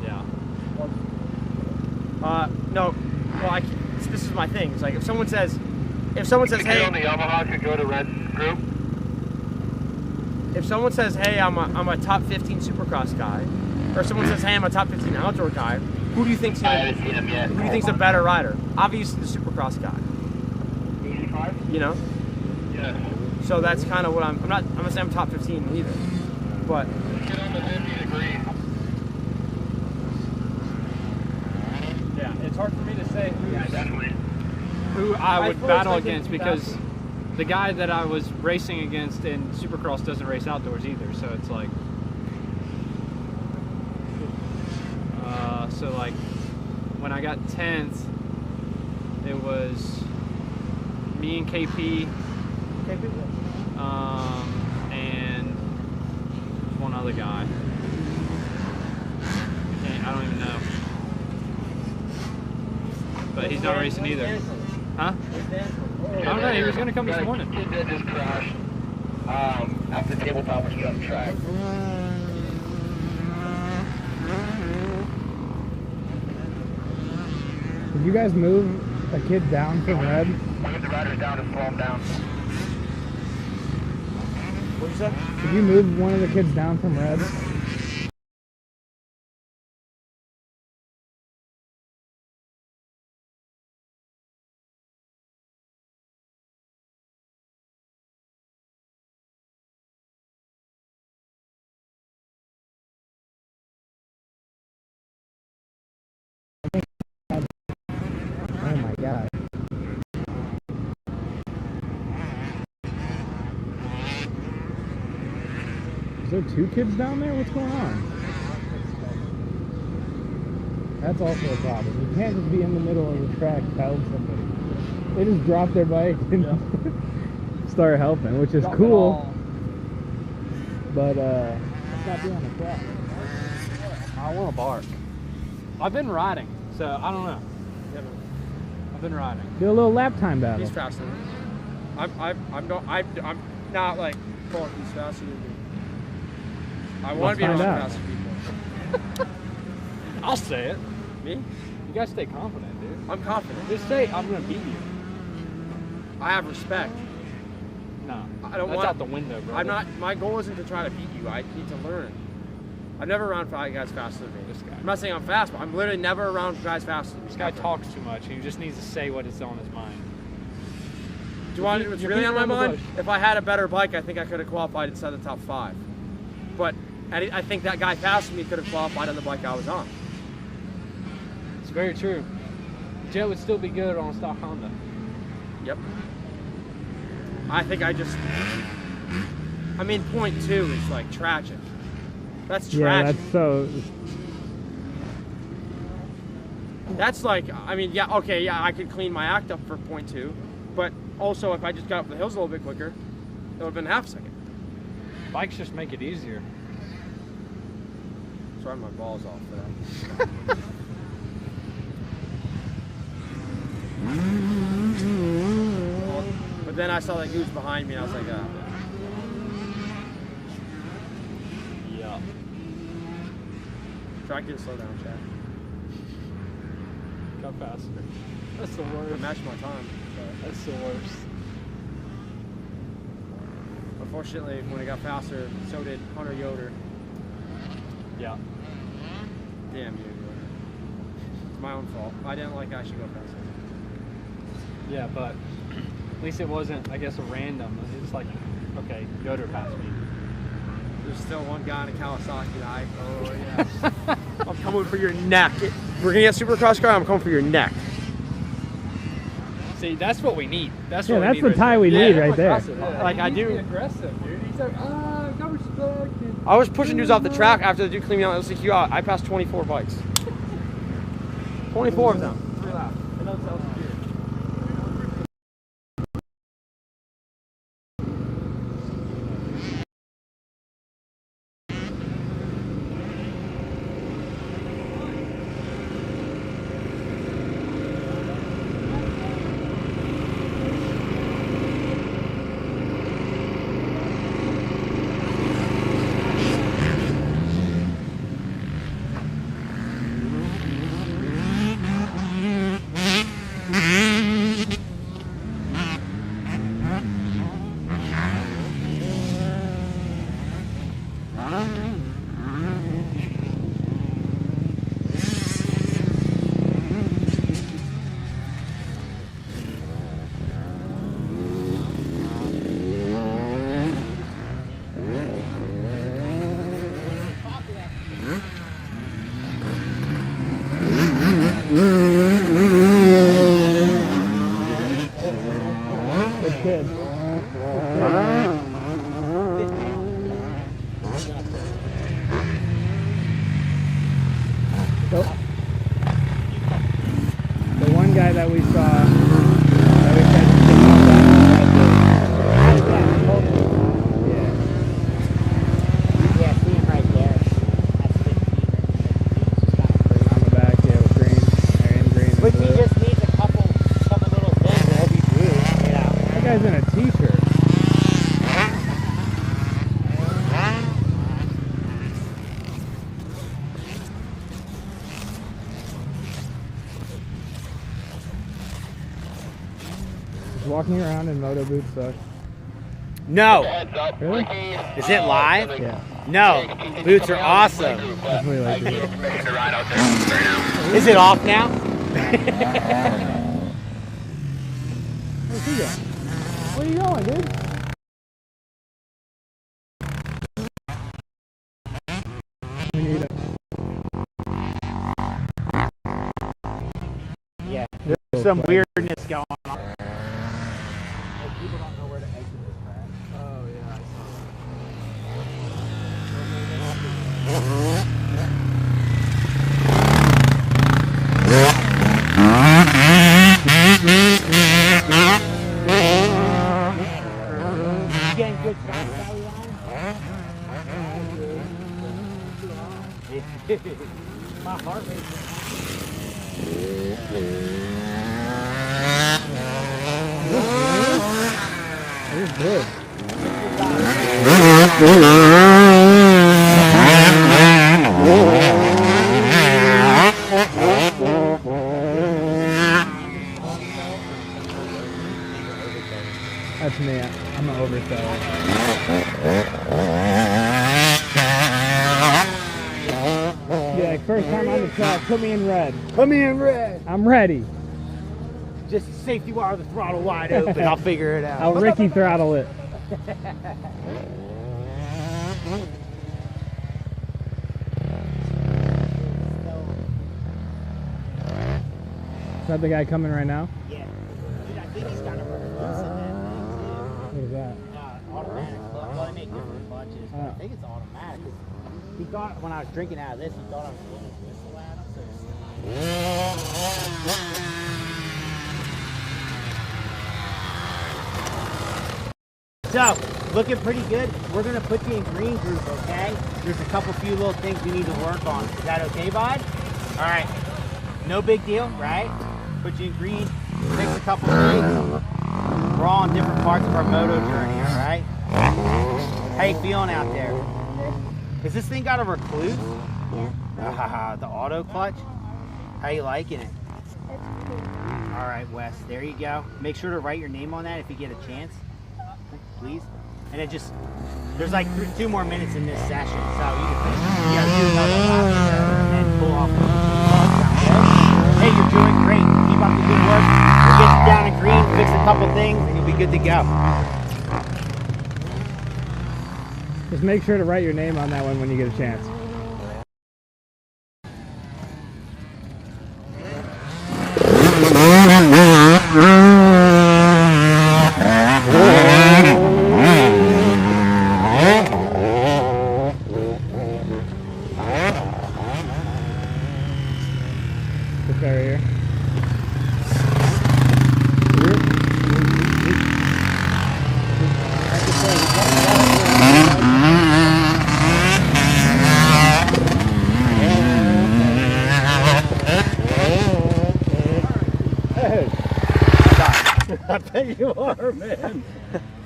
Yeah. No. Well, this is my thing. It's like if someone says, hey, on the Yamaha could go to Red Group. if someone says, hey, I'm a top 15 Supercross guy, or someone says, hey, I'm a top 15 outdoor guy, who do you think's a better rider? Obviously, the Supercross guy. 85? You know. Yeah. So that's kind of what I'm not saying I'm top 15 either, but Get on the 50 degree. Yeah, it's hard for me to say Definitely. who I I would fully battle expect him against to be because faster. the guy that I was racing against in Supercross doesn't race outdoors either. So it's like So like when I got 10th, it was me and KP, and one other guy. I don't even know. But he's not racing either. Huh? I don't know, he was going to come this morning. He did just crash after the tabletop was on track. Did you guys move a kid down from red? We'll get the riders down and slow them down. What'd you say? Did you move one of the kids down from red? Oh my god. Is there 2 kids down there? What's going on? That's also a problem. You can't just be in the middle of the track to help somebody. They just drop their bike and start helping, which is cool. But let's not be on the track. I want to bark. I've been riding, so I don't know. I've been riding. Do a little lap time battle. He's faster than me. I'm not like, fuck, he's faster than me. I want to be around faster people. I'll say it. Me? You guys stay confident, dude. I'm confident. Just say I'm gonna beat you. I have respect. No, I don't that's want out the window, bro. I'm not. My goal isn't to try to beat you. I need to learn. I'm never around guys faster than me. This guy. I'm not saying I'm fast, but I'm literally never around guys faster than me. This guy talks too much. He just needs to say what is on his mind. Do you want to know what's really on my mind? If I had a better bike, I think I could have qualified inside the top 5. But I think that guy faster than me could have qualified on the bike I was on. It's very true. Jet would still be good on a stock Honda. Yep. I think I mean, point 2 is like tragic. That's tragic. Yeah, that's so. That's like, I mean, yeah, okay, yeah, I could clean my act up for point 2, but also if I just got up the hills a little bit quicker, it would have been half a second. Bikes just make it easier. Sorry, my balls off for that. But then I saw that goose behind me and I was like, ah. Yeah. Track didn't slow down, Chad. Got faster. That's the I worst. matched my time. That's the worst. Unfortunately, when it got faster, so did Hunter Yoder. Yeah. Damn you. It's my own fault. I didn't like I should go faster. Yeah, but at least it wasn't, I guess, a random. It was like, okay, Yoder passed me. There's still one guy in a Kawasaki that oh yeah. I'm coming for your neck. We're gonna get Supercross car, I'm coming for your neck. See, that's what we need. That's Yeah, what that's we need the tie we need right there. Yeah, Like I do. Aggressive, dude. He's like, no respect. I was pushing dudes off the track after the dude cleaned me out. It was like, I passed 24 bikes. 24 of them. guy that we saw. That we said came out that yeah. Yeah, see him right there. That's 15. On the back, yeah, with green. Or in green. But and he blue. just needs a couple little things and he'll be blue, you know. That guy's in a t-shirt. Walking around in moto boots sucks. No. Really? Is it live? Yeah. No. Boots are awesome. Definitely like to hear. Is it off now? Where's he going? Where you going, dude? We need it. Yeah. There's some weirdness going on. People don't know where to exit this track. Oh yeah, I You getting good shots, Sally Ryan? My heart rate. It is good. That's me. I'm an overseller. Yeah, like first time on the track, put me in red. Put me in red. I'm ready. Just safety wire the throttle wide open. I'll figure it out. I'll Ricky throttle it. Is that the guy coming right now? Yeah. Dude, I think he's got a reverse in that What is that? automatic clutch. Well, they make different clutches, but I think it's automatic. 'Cause he thought when I was drinking out of this, he thought I was blowing his whistle at him. So, looking pretty good. We're going to put you in green group, okay? There's a few little things we need to work on. Is that okay, bud? All right. No big deal, right? Put you in green, fix a couple things. We're all on different parts of our moto journey, all right? How you feeling out there? Has this thing got a recluse? Yeah. The auto clutch? How you liking it? All right, Wes, there you go. Make sure to write your name on that if you get a chance, please. And it just, there's like 2 more minutes in this session, so you gotta do another lap and then pull off. Hey, you're doing great. Keep up the good work. We'll get you down in green, fix a couple things, and you'll be good to go. Just make sure to write your name on that one when you get a chance. This guy right here. I bet you are, man.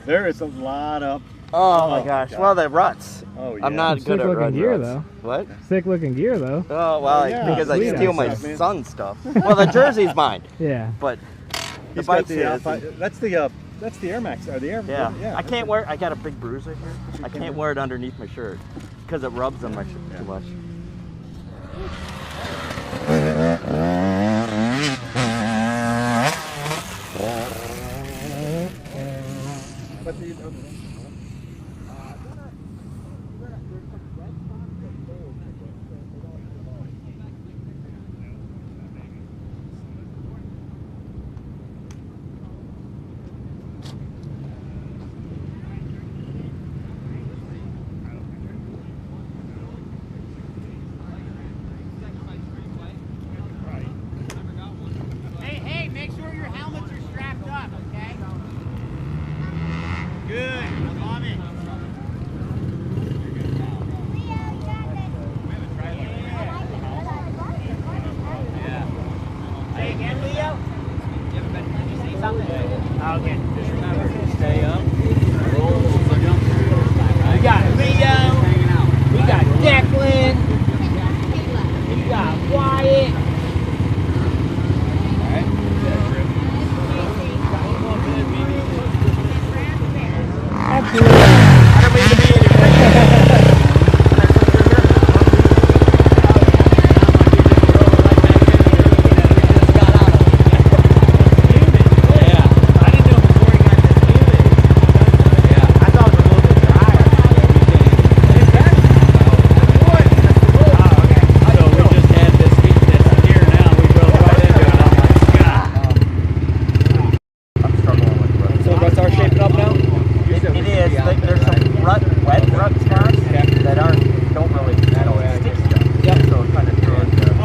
There is a lot up. Oh my gosh. Well, the ruts. Oh, yeah. I'm not Sick good at looking run gear ruts. though. What? Sick looking gear though. Oh, well, yeah. because I Sweet steal my stuff, man. son's stuff. Well, the jersey's mine, Yeah. but the He's got bike's the his. that's the Air Max. Or the Air. Yeah. I can't wear. I got a big bruise right here. I can't wear it underneath my shirt because it rubs on my shirt too much. something? Okay. Stay up. We got Leo. We got Declan. We got Wyatt. Absolutely.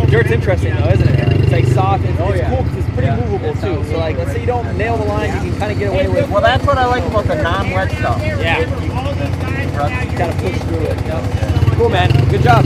Dirt's interesting though, isn't it? It's like soft. It's cool because it's pretty movable too. So like, let's say you don't nail the line, you can kind of get away with. Well, that's what I like about the non-wet stuff. Yeah. You gotta push through it. Yep. Cool, man. Good job.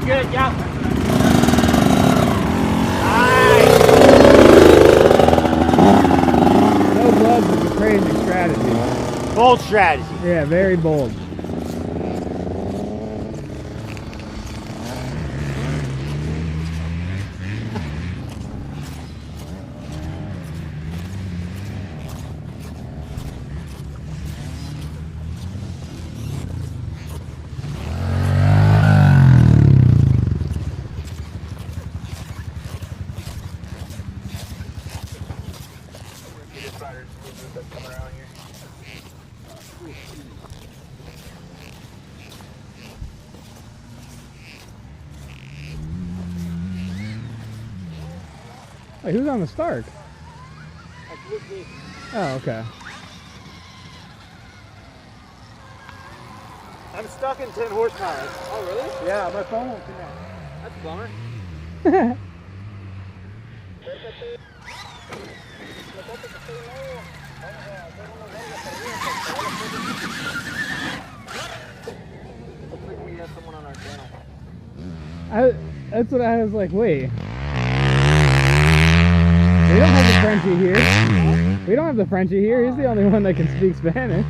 Good, yeah. No gloves is a crazy strategy. Bold strategy. Yeah, very bold. Hey, who's on the start? Oh, okay. I'm stuck in 10 horsepower. Oh, really? Yeah, my phone won't connect. That's a bummer. Looks like we have someone on our channel. That's what I was like, wait. We don't have the Frenchie here. We don't have the Frenchie here. He's the only one that can speak Spanish.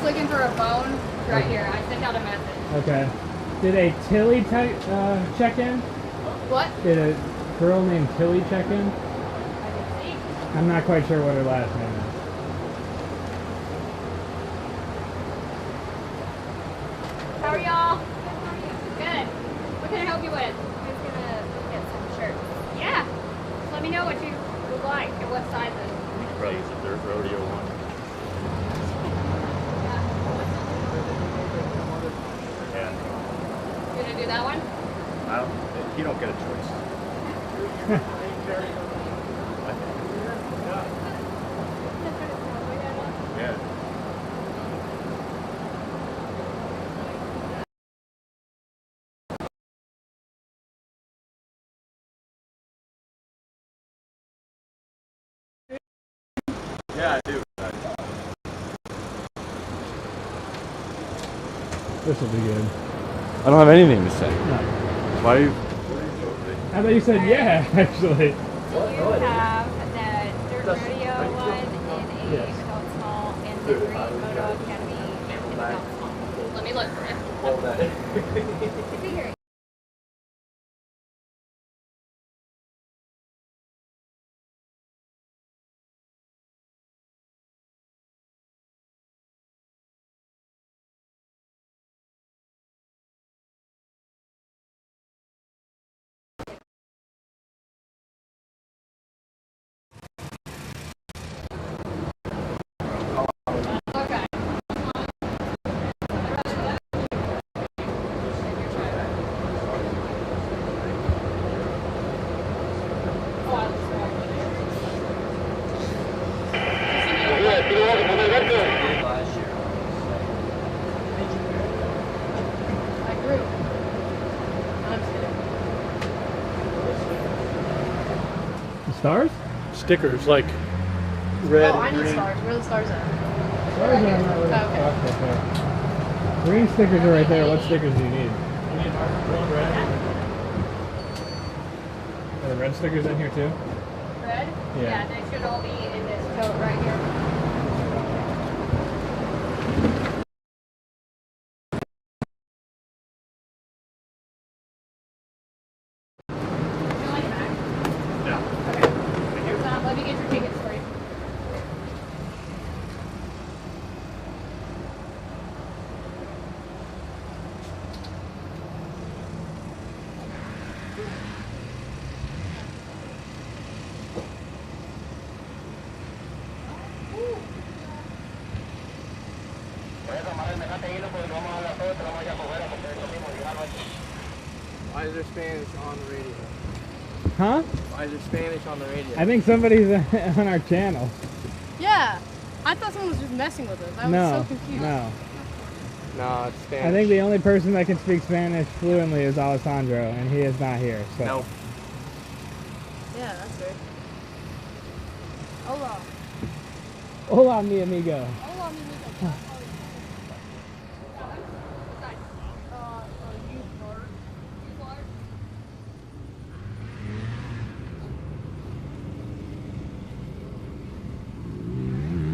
looking for a phone, right here. I sent out a message. Okay. Did a Tilly check in? What? Did a girl named Tilly check in? I didn't see. I'm not quite sure what her last name is. How are y'all? Good. What can I help you with? I was gonna get some shirts. Yeah. Just let me know what you would like and what sizes. We could probably use a dirt rodeo one. Yeah. You gonna do that one? You don't get a choice. Yeah. Yeah, I do. This will be good. I don't have anything to say. No. Why are you? I thought you said yeah, actually. Do you have the dirt rodeo one in a adult small and the green Moto Academy in adult small? Let me look for you. It's a here. Okay. I grew. I'm just kidding. The stars? Stickers like red, Oh, I need green. stars. Where are the stars at? Stars are not really. Oh, okay. Okay. Green stickers are right there. What stickers do you need? Are the red stickers in here too? Red? Yeah. They should all be in this coat right here. Let me get your tickets for you. Why is there Spanish on the radio? Huh? Why is there Spanish on the radio? I think somebody's on our channel. Yeah. I thought someone was just messing with us. I was No, so confused. no. No, it's Spanish. I think the only person that can speak Spanish fluently is Alessandro, and he is not here. So. No. Yeah, that's weird. Hola. Hola, mi amigo. Hola, mi amigo.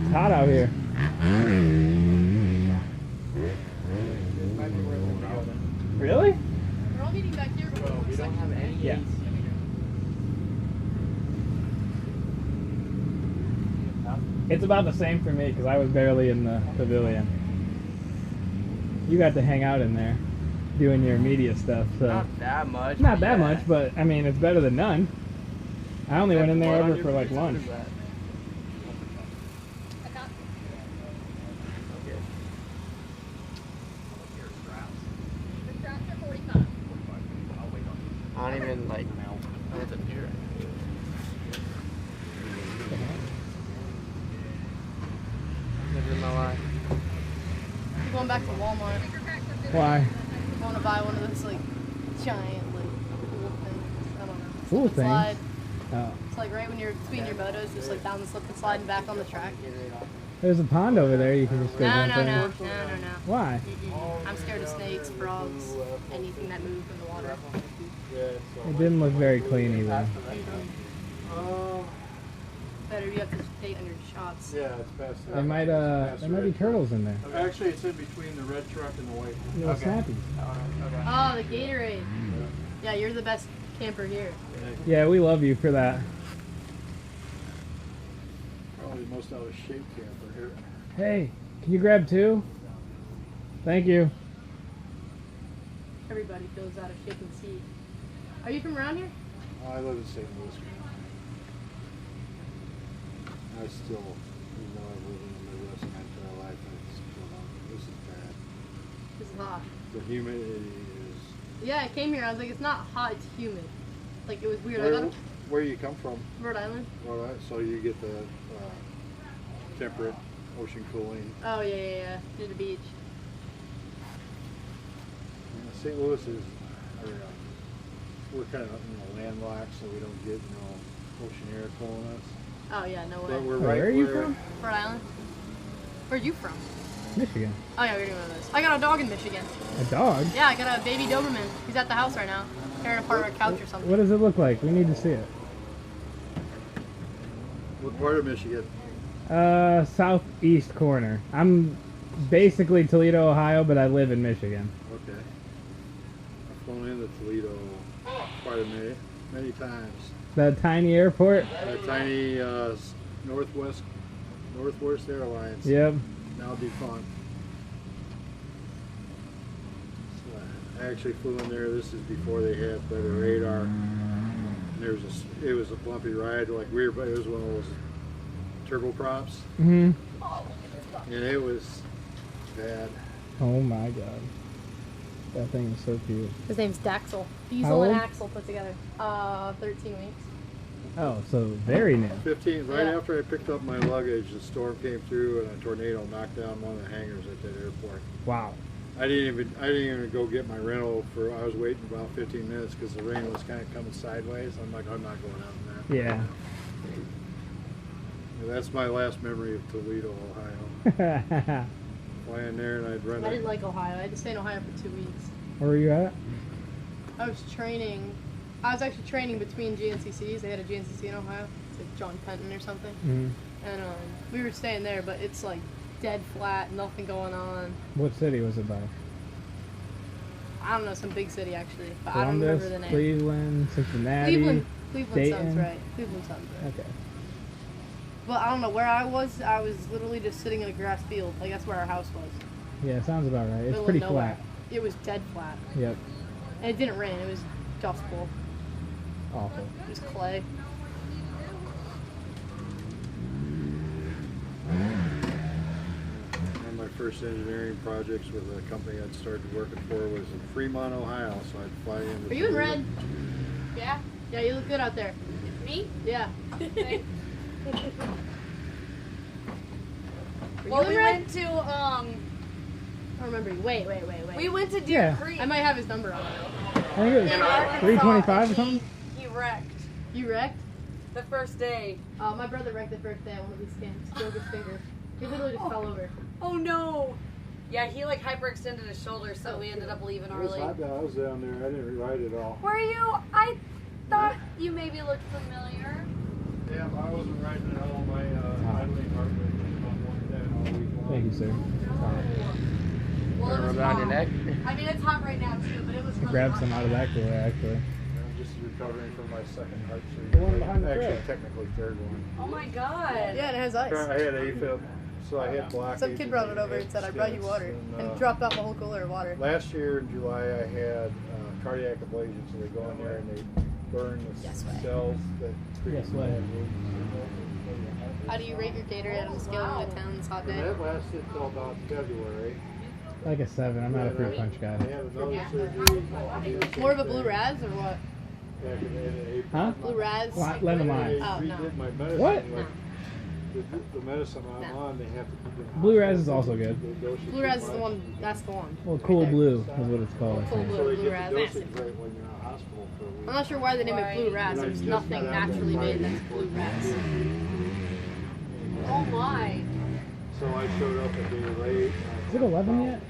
It's hot out here. Really? We're all meeting back here. We don't have any. Yeah. It's about the same for me because I was barely in the pavilion. You got to hang out in there doing your media stuff. So Not that much. Not that much, but I mean, it's better than none. I only went in there over for like lunch. I don't even like. That's a deer. Never in my life. I'm going back to Walmart. Why? I want to buy one of those like giant like pool things. I don't know. Pool Slip and slide. things? Oh. It's like right when you're between your motos, just like down the slip and slide and back on the track. There's a pond over there you can just go No, jump no, in. no. Why? I'm scared of snakes, frogs, anything that moves in the water. It didn't look very clean either. But better. You have to stay on your shots. Yeah, it's past. There might be turtles in there. Actually, it's in between the red truck and the white. Little snappies. Oh, the Gatorade. Yeah, you're the best camper here. Yeah, we love you for that. Probably the most out of shape camper here. Hey, can you grab 2? Thank you. Everybody feels out of shape and seat. Are you from around here? I live in St. Louis. I still, even though I've lived in the Midwest my entire life, I still don't. This is bad. This is hot. The humidity is. Yeah, I came here. I was like, it's not hot, it's humid. Like, it was weird. I got Where you come from? Rhode Island. Rhode Island. So you get the temperate ocean cooling. Oh, yeah. Near the beach. St. Louis is, we're kind of landlocked, so we don't get ocean air pulling us. Oh, yeah, no way. But we're Where are you from? Rhode Island. Where are you from? Michigan. Oh, yeah, we're doing one of those. I got a dog in Michigan. A dog? Yeah, I got a baby Doberman. He's at the house right now, tearing apart our couch or something. What does it look like? We need to see it. What part of Michigan? Southeast corner. I'm basically Toledo, Ohio, but I live in Michigan. Okay. I've flown into Toledo quite many times. That tiny airport? That tiny Northwest Airlines. Yep. Now defunct. So I actually flew in there. This is before they had better radar. And it was a bumpy ride. Like it was one of those turboprops. Mm-hmm. And it was bad. Oh my god. That thing is so cute. His name's Daxel. Diesel How and old? Axel put together. 13 weeks. Oh, so very new. 15. Right after I picked up my luggage, the storm came through and a tornado knocked down one of the hangars at that airport. Wow. I didn't even go get my rental I was waiting about 15 minutes because the rain was kind of coming sideways. I'm like, I'm not going out in that. Yeah. And that's my last memory of Toledo, Ohio. Flying there and I'd run. I didn't like Ohio. I had to stay in Ohio for 2 weeks. Where were you at? I was actually training between GNCCs. They had a GNCC in Ohio. It's like John Penton or something. Mm-hmm. And we were staying there, but it's like dead flat, nothing going on. What city was it by? I don't know, some big city actually, but Columbus, I don't remember the name. Cleveland, Cincinnati, Cleveland Dayton? sounds right. Cleveland sounds right. Okay. But I don't know where I was. I was literally just sitting in a grass field. Like that's where our house was. Yeah, sounds about right. It's Middle of pretty nowhere. flat. It was dead flat. Yep. And it didn't rain. It was dustful. Awful. It was clay. One of my first engineering projects with a company I'd started working for was in Fremont, Ohio. So I'd fly in. Are you in red? Yeah? Yeah, you look good out there. Me? Yeah. Well, you in we red? went to, I don't remember. Wait. we went to Deer Yeah. Creek. I might have his number on it. I think it was 325 or something? He wrecked You wrecked? the first day. My brother wrecked the first day at one of these camps. Broke his finger. He literally just fell over. Oh no! Yeah, he like hyperextended his shoulder, so we ended up leaving It was early. hot. I was down there. I didn't ride at all. Were you? I thought you maybe looked familiar. Yeah, I wasn't riding at all. My idling heart rate was about 110 all week long. Thank you, sir. Well, it was Rub it on your hot. neck. I mean, it's hot right now too, but it was really Grab hot. some out of that cooler, actually. I'm just recovering from my second heart surgery. The one behind the Actually, trail. technically third one. Oh my god. Yeah, and it has ice. I had AFib, so I had blockage. Some kid brought it over and said, I brought you water. And dropped off a whole cooler of water. Last year in July, I had cardiac ablation, so they go in there and they burn the cells that Yes, way. How do you rate your Gatorade on a scale of 1 to 10 this hot And day? that lasted till about February. Like a 7. I'm not a fruit punch I guy. had another surgery. More of a blue raz or what? Huh? Blue raz? Lemon lime. Oh, no. Redid my medicine. What? Like, the medicine I'm on, they have to keep it. Blue raz is also good. Blue raz is the one, that's the one. Well, cool blue is what it's called. I Cool think. blue, So they blue get raz. the dosage right when you're in a hospital for a week. I'm not sure why they name it blue raz. There's nothing naturally made that's blue raz. Oh my. So I showed up a day late. Is it 11 yet?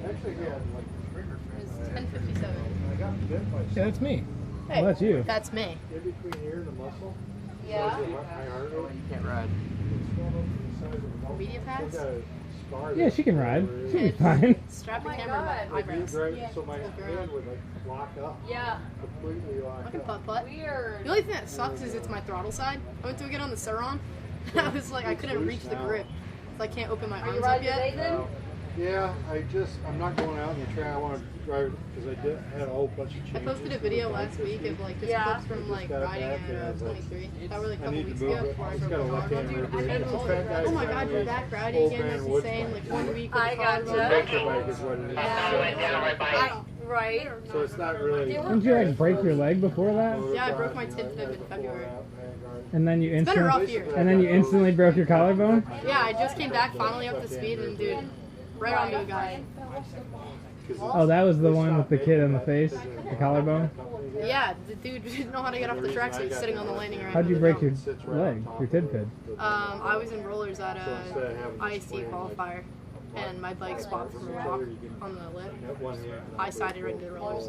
Actually, yeah, like finger It's print. 10:57. I got bit by Yeah, that's me. Hey, Well, that's you. That's me. in between here and the muscle. Yeah. You can't ride. Media pass? Yeah, she can ride. She'll be fine. Strap the camera to my eyebrows. So my head would like lock up. Yeah. Completely lock I can up. putt-putt. Weird. The only thing that sucks is it's my throttle side. I went to get on the Suron. I was like, I couldn't reach the grip. So I can't open my arms up yet. Yeah, I'm not going out in the trail. I want to drive because I had a whole bunch of changes. I posted a video last week of like just clips from like riding at 23. That was like a couple weeks ago before I broke my collarbone. Oh my god, you're back riding again. That's insane. Like 1 week with the collarbone. Bike is what it is. Right. So it's not really. Didn't you like break your leg before that? Yeah, I broke my tib fib in February. And then you It's been a rough instantly year. and then you instantly broke your collarbone? Yeah, I just came back finally up to speed and dude, right onto a guy. Oh, that was the one with the kid in the face, the collarbone. Yeah, the dude didn't know how to get off the track, so he's sitting on the landing ramp. How'd you break your leg, your tib pid? I was in rollers at a IST qualifier, and my bike spot from a rock on the lip. I sided right into the rollers,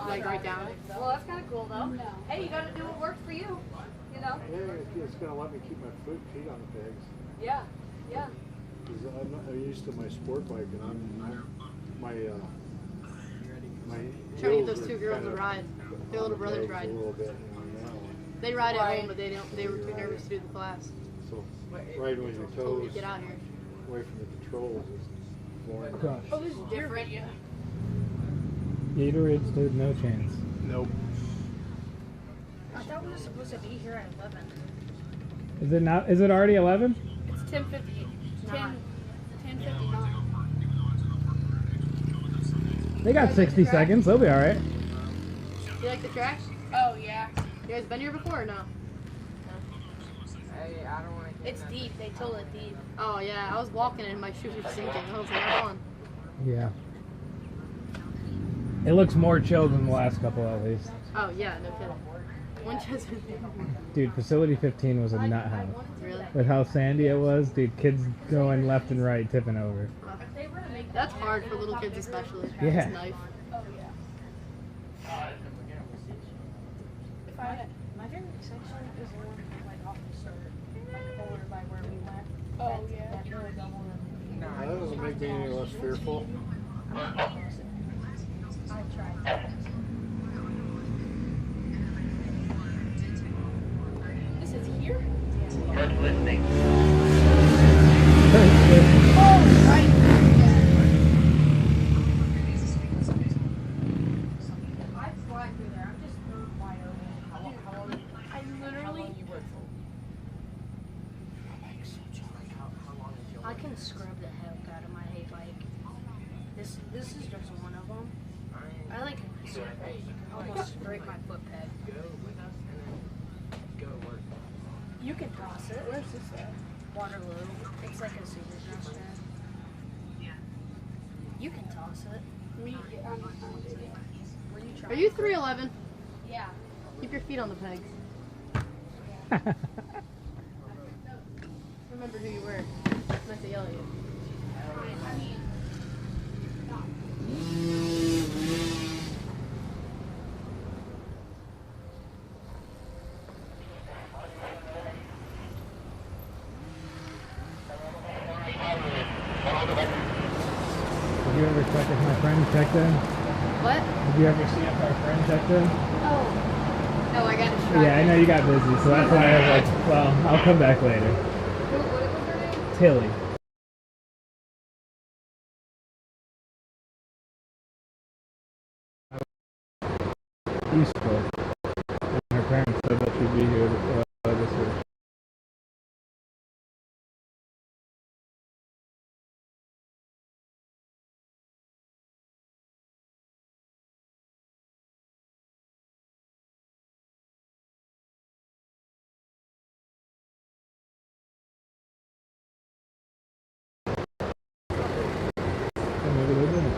like right down. Well, that's kind of cool though. Hey, you got to do what works for you. You know. Yeah, it's gonna let me keep my feet on the pegs. Yeah. Yeah. Because I'm used to my sport bike, and my Trying to get those two girls to ride. Their little brothers ride. They ride at home, but they don't. They were too nervous to do the class. So riding with your Told me toes to get out here. away from the controls is boring. Gosh. Oh, this is different. Gatorade stood no chance. Nope. I thought we were supposed to be here at 11. Is it not? Is it already 11? It's 10:50. 10:59. They got 60 seconds. They'll be all right. You like the track? Oh, yeah. You guys been here before or no? Hey, I don't want to. It's deep. They told it deep. Oh yeah, I was walking and my shoes were sinking. I was like, I'm on. Yeah. It looks more chill than the last couple at least. Oh yeah, no kidding. Winchester. Dude, Facility 15 was a nut house. Really? With how sandy it was, dude, kids going left and right, tipping over. That's hard for little kids especially. Yeah. It's knife. My favorite section is the one like off the start, like over by where we went. Oh yeah. That really double. That doesn't make me any less fearful. I tried. This is here? First listening. Oh, right. I fly through there. I'm just wide open. I literally. I can scrub the heck out of my hay bike. This is just one of them. I like almost scrape my foot peg. You can toss it. Where's this at? Waterloo. It's like a super grass track. You can toss it. Were you Are you 311? Yeah. Keep your feet on the pegs. Remember who you were. I meant to yell at you. Did you ever check if my friend checked in? What? Did you ever see if our friend checked in? Oh. No, I got distracted. Yeah, I know you got busy, so that's why I was like, well, I'll come back later. What was her name? Tilly. Useful. And her parents said that she'd be here this week. So maybe they didn't.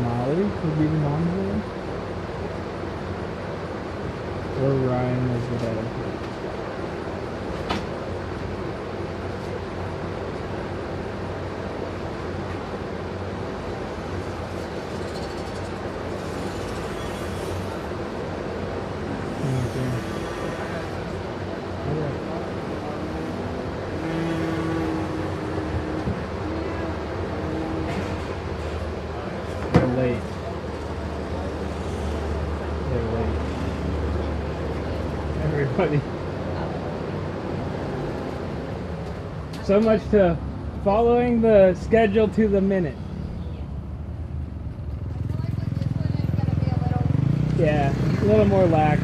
Molly would be the mom's name. Or Ryan as the dad. funny. So much to following the schedule to the minute. Yeah, a little more lax.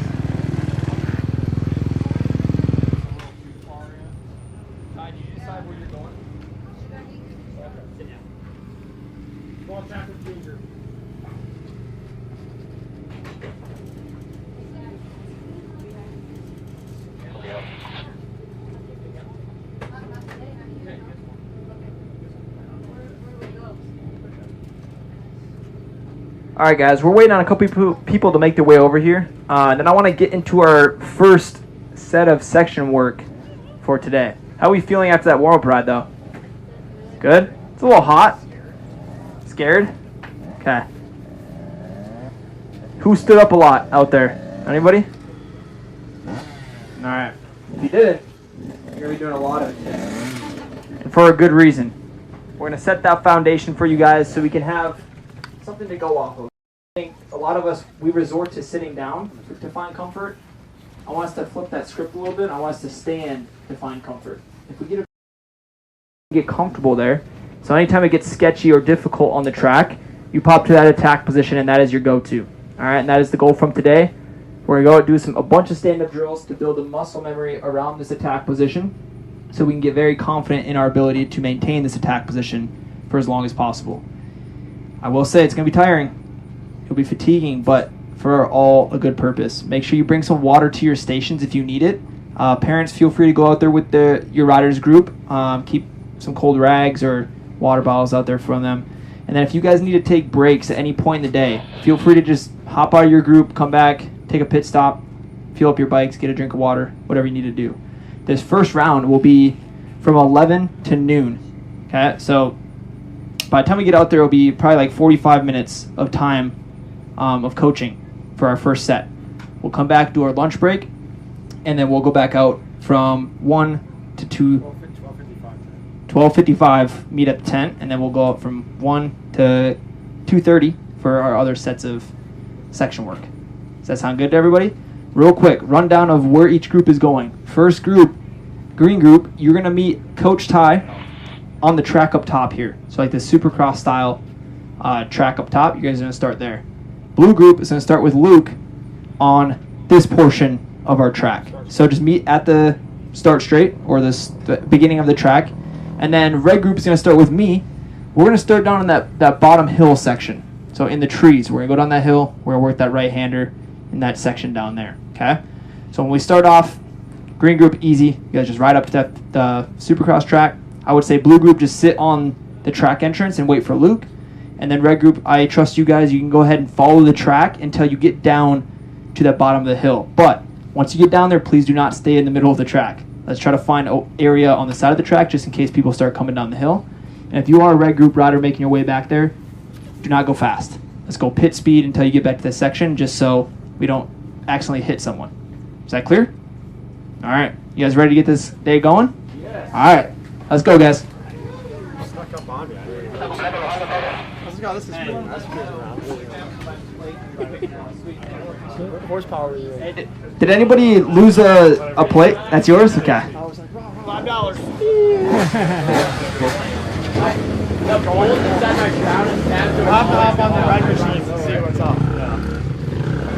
Ty, did you decide where you're going? Sit down. Go on track with Ginger. All right, guys, we're waiting on a couple people to make their way over here. And then I want to get into our first set of section work for today. How are we feeling after that warm-up ride, though? Good? It's a little hot. Scared? Okay. Who stood up a lot out there? Anybody? All right. If you didn't, you're going to be doing a lot of it today. And for a good reason. We're going to set that foundation for you guys so we can have something to go off of. I think a lot of us, we resort to sitting down to find comfort. I want us to flip that script a little bit. I want us to stand to find comfort. If we get comfortable there, so anytime it gets sketchy or difficult on the track, you pop to that attack position, and that is your go-to. All right, and that is the goal from today. We're going to go do a bunch of stand-up drills to build a muscle memory around this attack position so we can get very confident in our ability to maintain this attack position for as long as possible. I will say it's going to be tiring. It'll be fatiguing, but for all a good purpose. Make sure you bring some water to your stations if you need it. Parents, feel free to go out there with your riders group. Keep some cold rags or water bottles out there from them. And then if you guys need to take breaks at any point in the day, feel free to just hop out of your group, come back, take a pit stop, fuel up your bikes, get a drink of water, whatever you need to do. This first round will be from 11 to noon. Okay, so by the time we get out there, it'll be probably like 45 minutes of time of coaching for our first set. We'll come back, do our lunch break, and then we'll go back out from 1 to 2. 12:55, meet at the tent, and then we'll go out from 1 to 2:30 for our other sets of section work. Does that sound good to everybody? Real quick, rundown of where each group is going. First group, green group, you're going to meet Coach Ty on the track up top here. So like the Supercross style track up top, you guys are going to start there. Blue group is going to start with Luke on this portion of our track. So just meet at the start straight or the beginning of the track. And then red group is going to start with me. We're going to start down in that bottom hill section. So in the trees, we're going to go down that hill. We're going to work that right-hander in that section down there. Okay? So when we start off, green group, easy. You guys just ride up to the Supercross track. I would say blue group, just sit on the track entrance and wait for Luke. And then red group, I trust you guys. You can go ahead and follow the track until you get down to that bottom of the hill. But once you get down there, please do not stay in the middle of the track. Let's try to find an area on the side of the track just in case people start coming down the hill. And if you are a red group rider making your way back there, do not go fast. Let's go pit speed until you get back to this section just so we don't accidentally hit someone. Is that clear? All right. You guys ready to get this day going? Yes. All right. Let's go, guys. Snuck up on me. This is pretty nice. What horsepower are you in? Did anybody lose a plate? That's yours? Okay. $5. Hop on the ride machines and see what's up.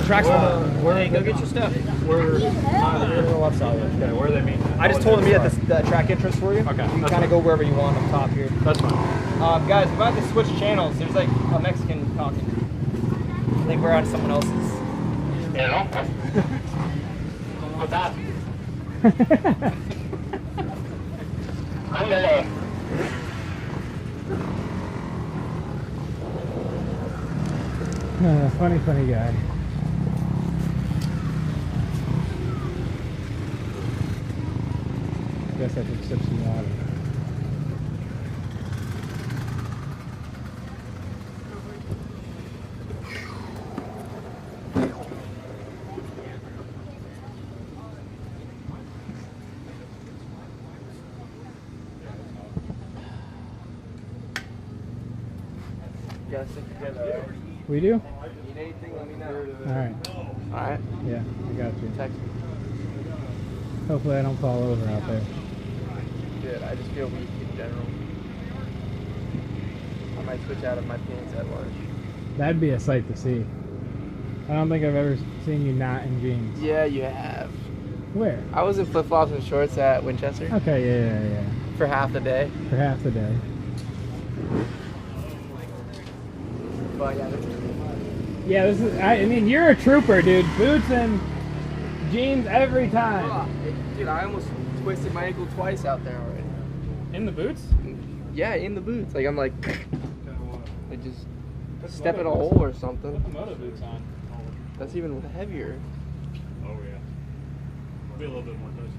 Track's hey, go get your stuff. We're on the left side. Okay, where do they meet? I just told them to be at the track entrance for you. Okay. You can kind of go wherever you want up top here. That's fine. Guys, we might have to switch channels. There's like a Mexican talking. I think we're on someone else's. Hello? What's up? Ándale. Funny guy. Guess I could sip some water. We do? Need anything, let me know. Alright. Alright. Yeah, I got you. Text me. Hopefully I don't fall over out there. Good. I just feel weak in general. I might switch out of my pants at lunch. That'd be a sight to see. I don't think I've ever seen you not in jeans. Yeah, you have. Where? I was in flip-flops and shorts at Winchester. Okay, yeah. For half the day. For half the day. But yeah, this is. I mean, you're a trooper, dude. Boots and jeans every time. Dude, I almost twisted my ankle twice out there already. In the boots? Yeah, in the boots. Like I'm like, I just step in a hole or something. Put the Moto boots on. That's even heavier. Oh yeah. Be a little bit more touchy.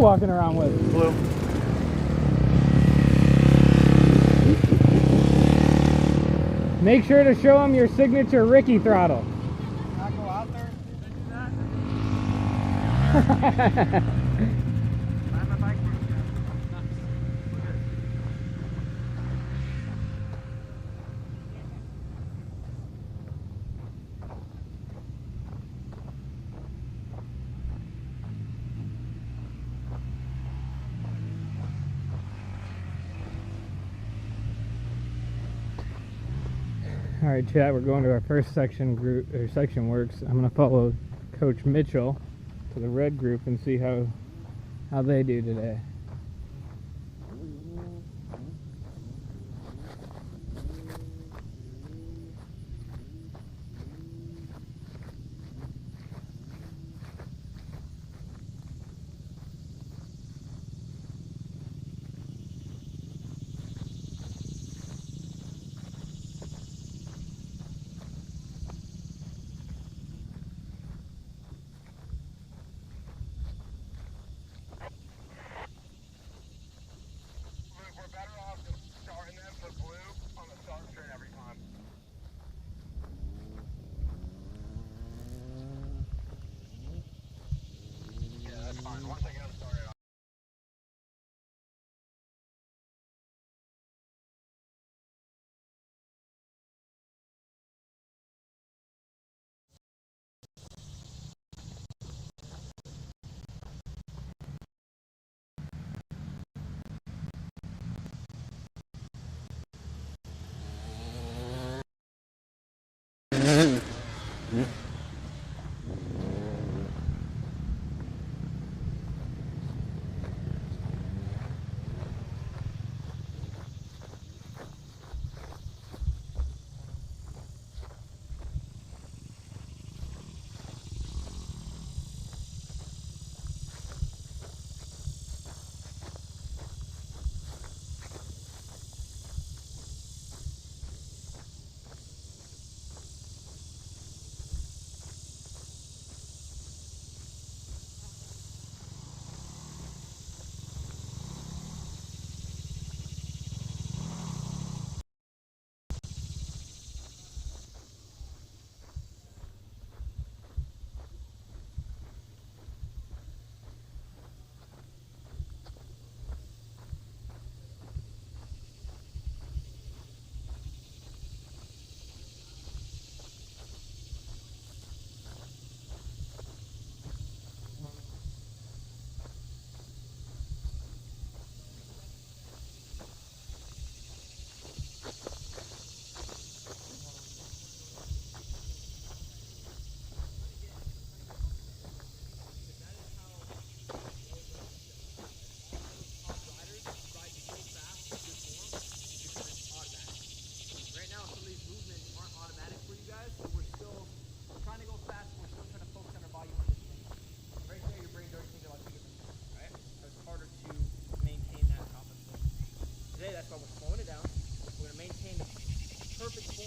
Walking around with? Blue. Make sure to show them your signature Ricky throttle. Can I go out there and do that? All right, chat, we're going to our first section group or section works. I'm going to follow Coach Mitchell to the red group and see how they do today.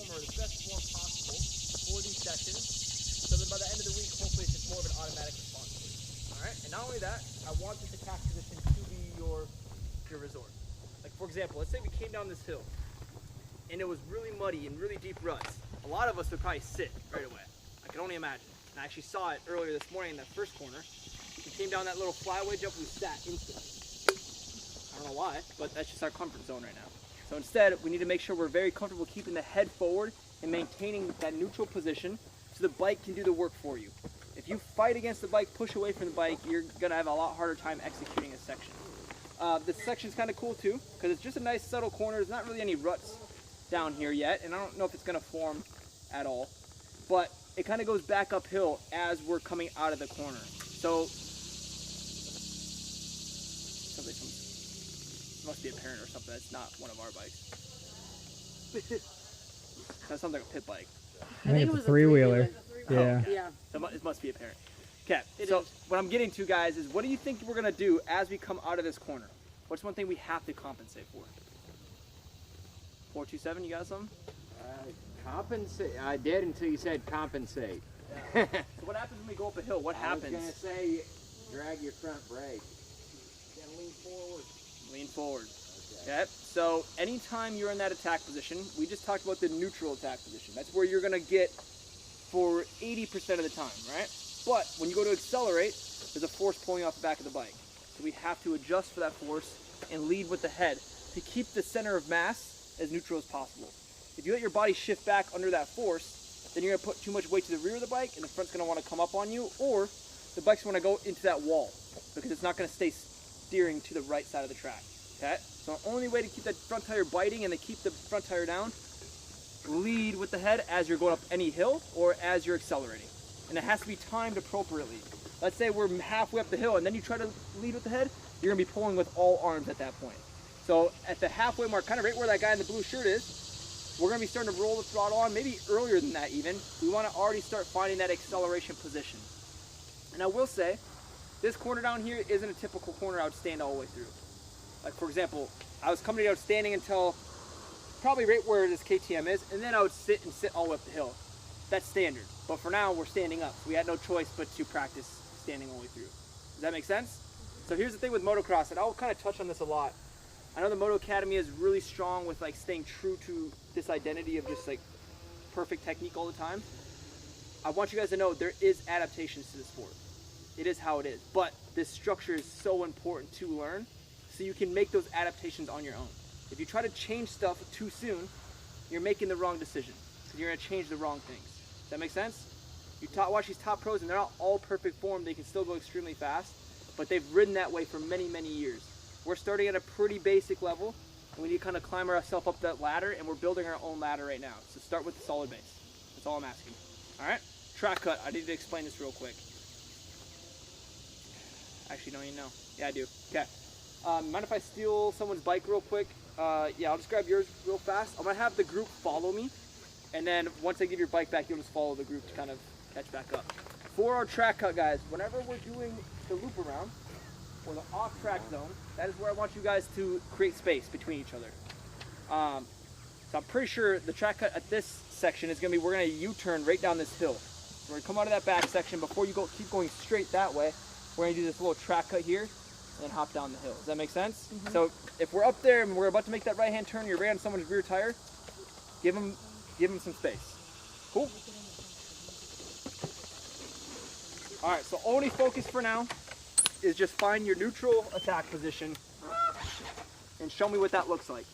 form or the best form possible for these sessions. So then by the end of the week, hopefully it's just more of an automatic response. All right, and not only that, I want this attack position to be your resort. Like for example, let's say we came down this hill and it was really muddy and really deep ruts. A lot of us would probably sit right away. I can only imagine. And I actually saw it earlier this morning in that first corner. We came down that little flyway jump, we sat instantly. I don't know why, but that's just our comfort zone right now. So instead, we need to make sure we're very comfortable keeping the head forward and maintaining that neutral position so the bike can do the work for you. If you fight against the bike, push away from the bike, you're gonna have a lot harder time executing a section. This section's kind of cool too, because it's just a nice subtle corner. There's not really any ruts down here yet, and I don't know if it's gonna form at all, but it kind of goes back uphill as we're coming out of the corner. So, it must be a parent or something. It's not one of our bikes. That sounds like a pit bike. I think it was a three-wheeler. Yeah. Oh, yeah. So it must be a parent. Okay, so what I'm getting to, guys, is what do you think we're going to do as we come out of this corner? What's one thing we have to compensate for? 427, you got something? Compensate. I did until you said compensate. Yeah. So what happens when we go up a hill? What happens? I was going to say drag your front brake. Then lean forward. Lean forward. Okay. So anytime you're in that attack position, we just talked about the neutral attack position. That's where you're going to get for 80% of the time, right? But when you go to accelerate, there's a force pulling off the back of the bike. So we have to adjust for that force and lead with the head to keep the center of mass as neutral as possible. If you let your body shift back under that force, then you're going to put too much weight to the rear of the bike and the front's going to want to come up on you, or the bike's going to go into that wall because it's not going to stay steering to the right side of the track. Okay? So the only way to keep that front tire biting and to keep the front tire down, lead with the head as you're going up any hill or as you're accelerating. And it has to be timed appropriately. Let's say we're halfway up the hill and then you try to lead with the head, you're going to be pulling with all arms at that point. So at the halfway mark, kind of right where that guy in the blue shirt is, we're going to be starting to roll the throttle on, maybe earlier than that even. We want to already start finding that acceleration position. And I will say, this corner down here isn't a typical corner I would stand all the way through. Like for example, I was coming out standing until probably right where this KTM is, and then I would sit all the way up the hill. That's standard. But for now, we're standing up. So we had no choice but to practice standing all the way through. Does that make sense? So here's the thing with motocross, and I'll kind of touch on this a lot. I know the Moto Academy is really strong with like staying true to this identity of just like perfect technique all the time. I want you guys to know there is adaptations to the sport. It is how it is. But this structure is so important to learn so you can make those adaptations on your own. If you try to change stuff too soon, you're making the wrong decision. You're going to change the wrong things. Does that make sense? You watch these top pros and they're not all perfect form. They can still go extremely fast, but they've ridden that way for many, many years. We're starting at a pretty basic level, and we need to kind of climb ourselves up that ladder, and we're building our own ladder right now. So start with the solid base. That's all I'm asking. All right? Track cut. I need to explain this real quick. Actually, don't even know. Yeah, I do. Okay. Mind if I steal someone's bike real quick? Yeah, I'll just grab yours real fast. I'm going to have the group follow me. And then once I give your bike back, you'll just follow the group to kind of catch back up. For our track cut, guys, whenever we're doing the loop around or the off-track zone, that is where I want you guys to create space between each other. So I'm pretty sure the track cut at this section is going to be, we're going to U-turn right down this hill. So we're going to come out of that back section. Before you keep going straight that way, we're going to do this little track cut here and then hop down the hill. Does that make sense? Mm-hmm. So if we're up there and we're about to make that right-hand turn, you're right on someone's rear tire, give them some space. Cool? All right, so only focus for now is just find your neutral attack position and show me what that looks like.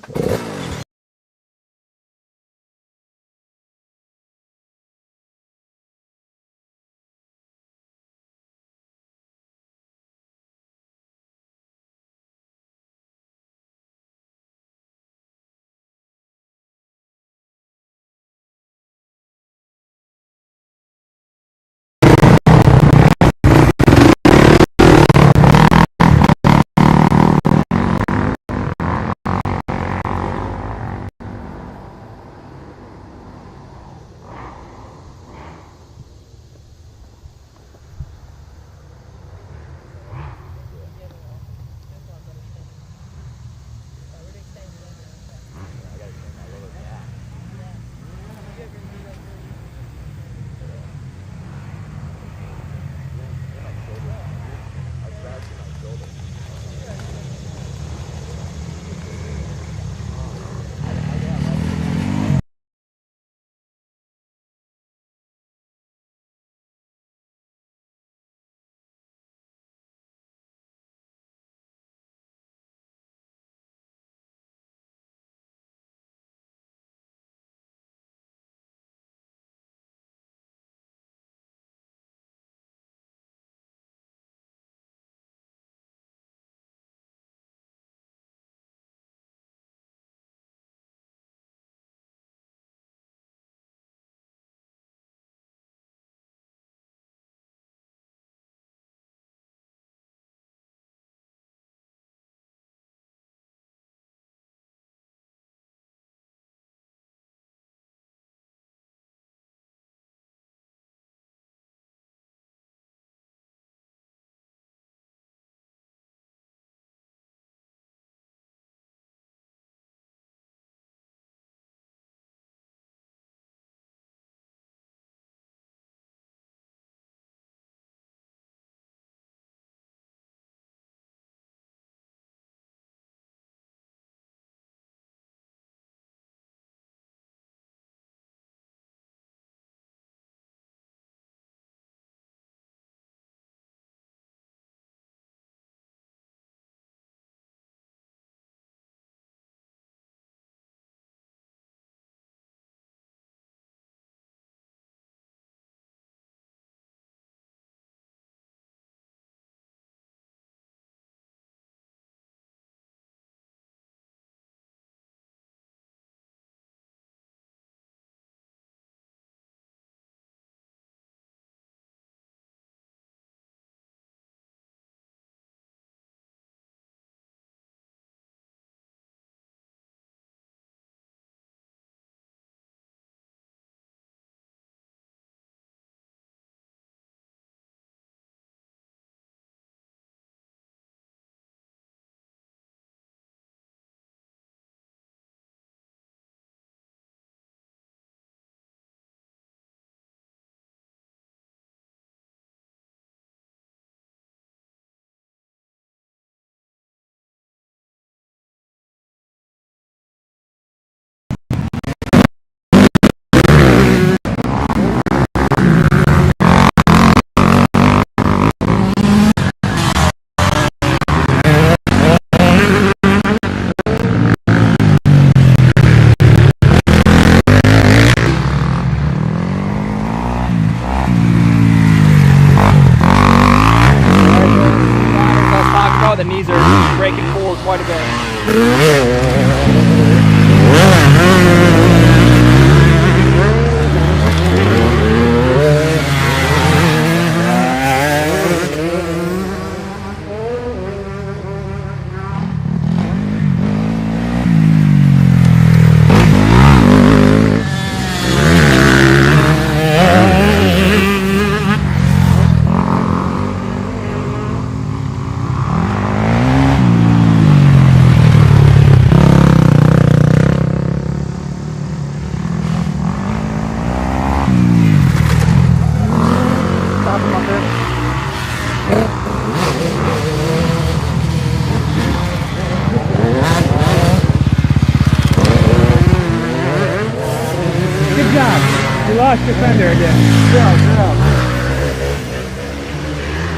lost your fender again.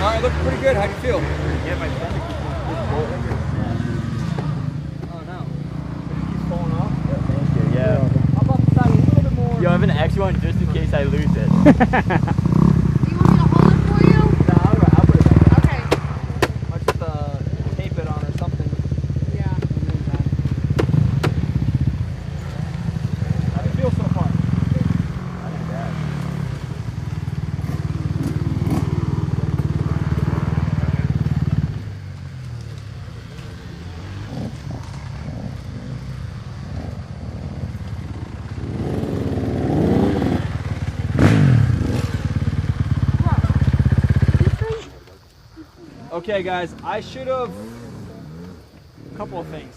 All right, looking pretty good. How do you feel? Yeah, my fender keeps Oh no. keeps falling off. Thank you, yeah. How about the side a little bit more? Yo, I have an extra one just in case I lose it. Do you want me to hold it for you? No, I'll put it back. Okay. I'll just tape it on or something. Yeah. How do you feel so far? Not too bad. Okay, guys, I should have a couple of things.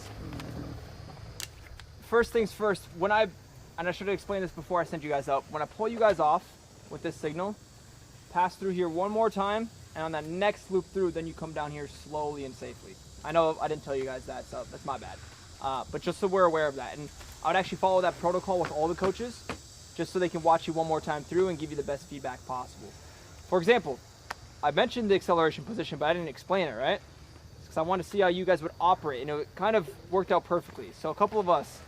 First things first, and I should have explained this before I sent you guys out. When I pull you guys off with this signal, pass through here one more time, and on that next loop through, then you come down here slowly and safely. I know I didn't tell you guys that, so that's my bad. But just so we're aware of that. And I would actually follow that protocol with all the coaches, just so they can watch you one more time through and give you the best feedback possible. For example, I mentioned the acceleration position, but I didn't explain it, right? Because I wanted to see how you guys would operate, and it kind of worked out perfectly. So a couple of us,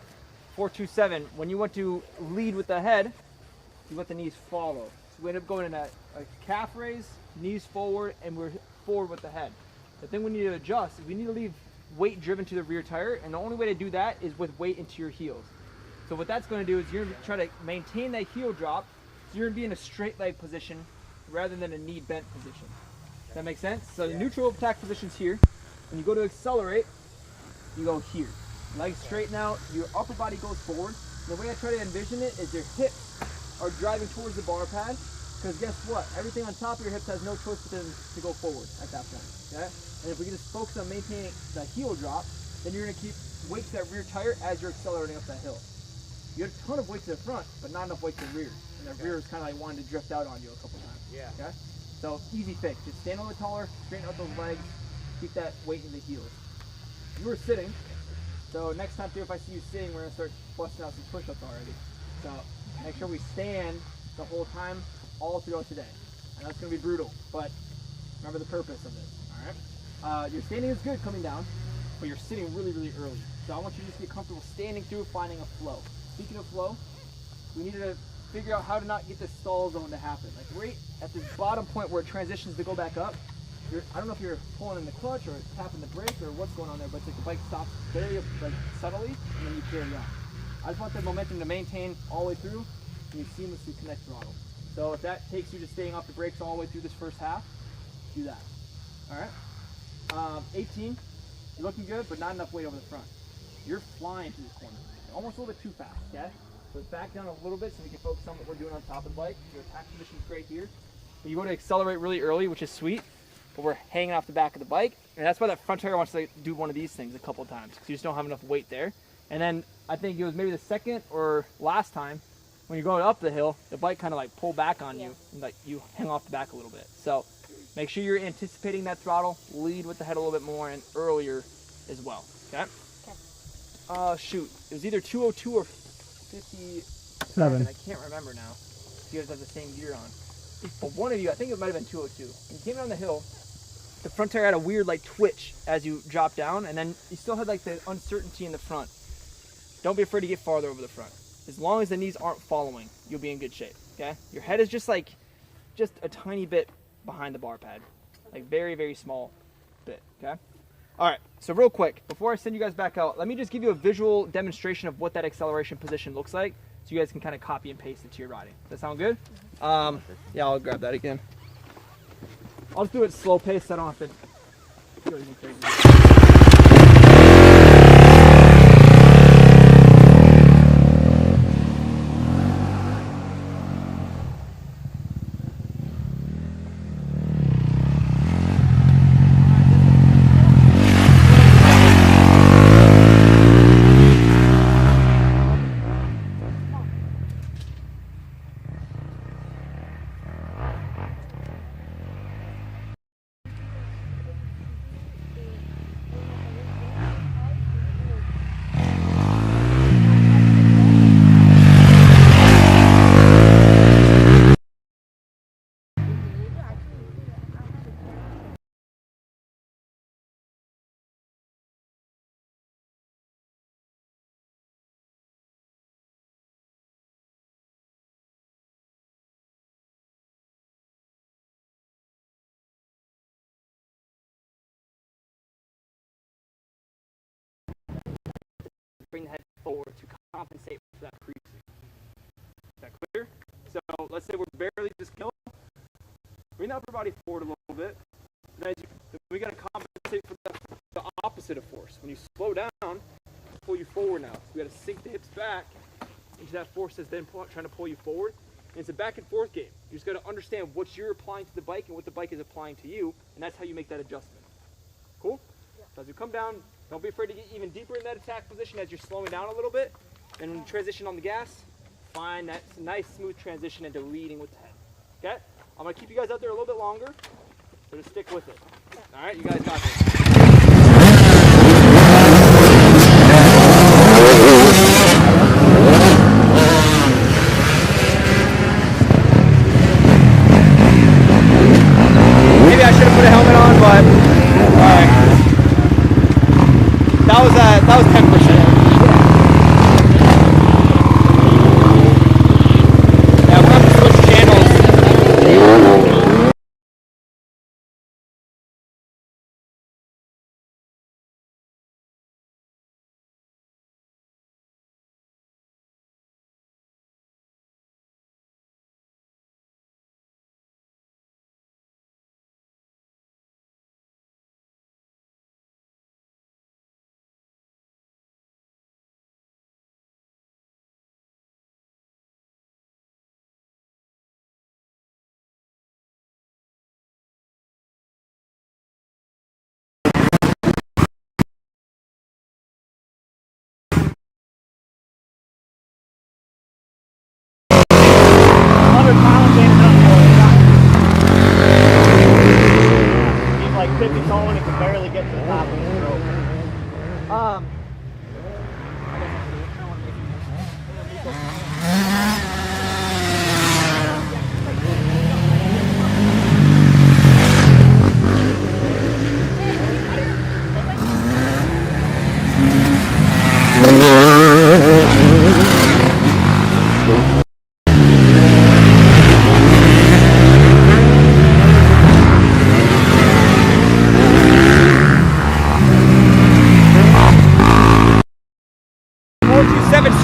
427, when you went to lead with the head, you let the knees follow. So we end up going in a calf raise, knees forward, and we're forward with the head. The thing we need to adjust is we need to leave weight driven to the rear tire, and the only way to do that is with weight into your heels. So what that's going to do is you're going to try to maintain that heel drop, so you're going to be in a straight leg position rather than a knee bent position. Does that make sense? So the neutral attack position's here. When you go to accelerate, you go here. Legs straighten out, your upper body goes forward. The way I try to envision it is your hips are driving towards the bar pad, because guess what? Everything on top of your hips has no choice but to go forward at that point. Okay? And if we can just focus on maintaining the heel drop, then you're going to keep weight to that rear tire as you're accelerating up that hill. You have a ton of weight to the front, but not enough weight to the rear. And the rear is kind of like wanting to drift out on you a couple times. Yeah. Okay? So easy fix. Just stand a little taller, straighten out those legs, keep that weight in the heels. You were sitting, so next time through, if I see you sitting, we're going to start busting out some push-ups already. So make sure we stand the whole time, all throughout today. I know it's going to be brutal, but remember the purpose of this, all right? Your standing is good coming down, but you're sitting really, really early. So I want you to just get comfortable standing through, finding a flow. Speaking of flow, we need to figure out how to not get this stall zone to happen. Like right at this bottom point where it transitions to go back up, I don't know if you're pulling in the clutch or tapping the brake or what's going on there, but it's like the bike stops very like subtly and then you carry on. I just want the momentum to maintain all the way through and you seamlessly connect throttle. So if that takes you to staying off the brakes all the way through this first half, do that. All right. 18, you're looking good, but not enough weight over the front. You're flying through this corner. You're almost a little bit too fast, okay? So back down a little bit so we can focus on what we're doing on top of the bike. Your attack position is great here. But you go to accelerate really early, which is sweet, but we're hanging off the back of the bike. And that's why that front tire wants to do one of these things a couple of times, because you just don't have enough weight there. And then I think it was maybe the second or last time when you're going up the hill, the bike kind of like pulled back on you and like you hang off the back a little bit. So make sure you're anticipating that throttle, lead with the head a little bit more and earlier as well, okay? Shoot, it was either 202 or 57. I can't remember now. You guys have the same gear on. But one of you, I think it might have been 202. When you came down the hill, the front tire had a weird like twitch as you dropped down, and then you still had like the uncertainty in the front. Don't be afraid to get farther over the front. As long as the knees aren't following, you'll be in good shape, okay? Your head is just a tiny bit behind the bar pad. Like very, very small bit, okay? All right, so real quick, before I send you guys back out, let me just give you a visual demonstration of what that acceleration position looks like so you guys can kind of copy and paste it to your riding. Does that sound good? Yeah, I'll grab that again. I'll just do it slow pace so I don't have to do anything crazy. bring the head forward to compensate for that creasing. Is that clear? So let's say we're barely just killing. Bring the upper body forward a little bit. Then we got to compensate for the opposite of force. When you slow down, pull you forward now. So we got to sink the hips back into that force that's then trying to pull you forward. And it's a back and forth game. You just got to understand what you're applying to the bike and what the bike is applying to you, and that's how you make that adjustment. Cool? Yeah. So as you come down, don't be afraid to get even deeper in that attack position as you're slowing down a little bit. And when you transition on the gas, find that nice smooth transition into leading with the head. Okay? I'm going to keep you guys out there a little bit longer, so just stick with it. All right, you guys got this. Maybe I should have put a helmet on, but all right. That was 10%. Yeah, we'll have to switch channels.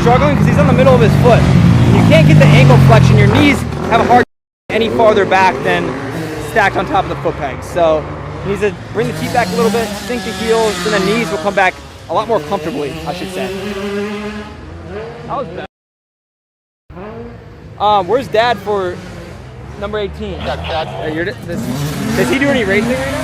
Struggling because he's on the middle of his foot. When you can't get the ankle flexion, your knees have a hard time any farther back than stacked on top of the foot pegs. So he needs to bring the feet back a little bit, sink the heels, and the knees will come back a lot more comfortably, I should say. That was bad. Where's Dad for number 18? Does he do any racing right now?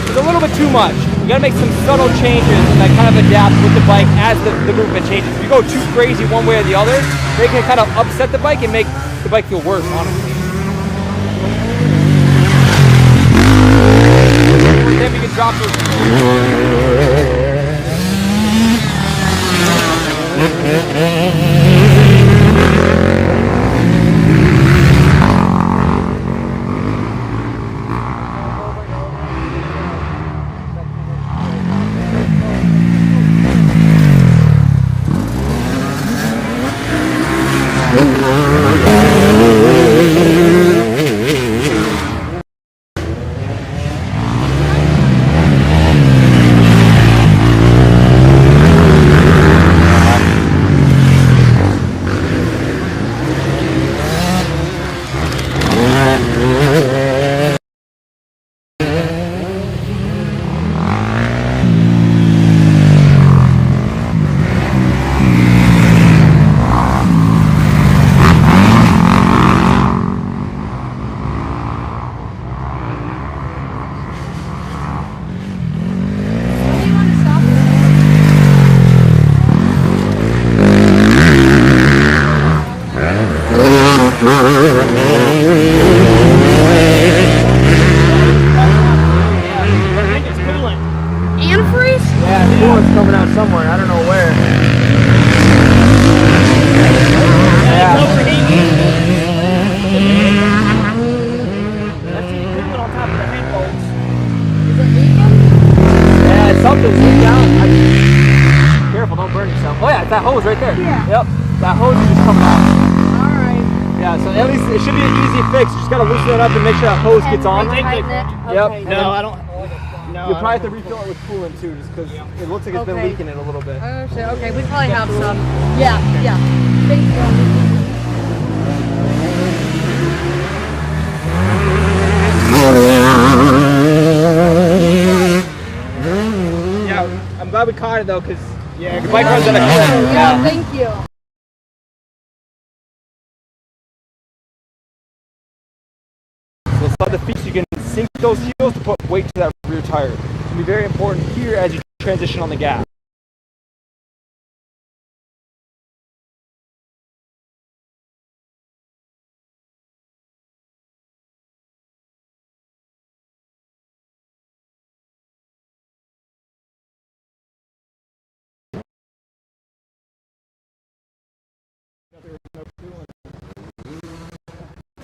It's a little bit too much. You gotta make some subtle changes that kind of adapt with the bike as the movement changes. If you go too crazy one way or the other, they can kind of upset the bike and make the bike feel worse, honestly. Then we can drop think it's coolant. Antifreeze? Yeah, coolant's coming out somewhere. I don't know where. Yeah. That's the coolant on top of the head bolts. Yeah, it's something. Leak out. Careful, don't burn yourself. Oh yeah, it's that hose right there. Yeah. Yep, that hose is just coming out. Alright. Yeah, so at least it should be an easy fix. You just gotta loosen it up and make sure that hose gets on. Yep. No, I don't. No, You'll probably have to refill it with coolant too, just because it looks like it's been leaking it a little bit. Oh shit, okay, we probably have some. Yeah, yeah. Thank you. Yeah, I'm glad we caught it though, because your bike runs out of coolant. Yeah, thank you. So slide the feet so you can sink those heels to put weight to that rear tire. It's going to be very important here as you transition on the gas.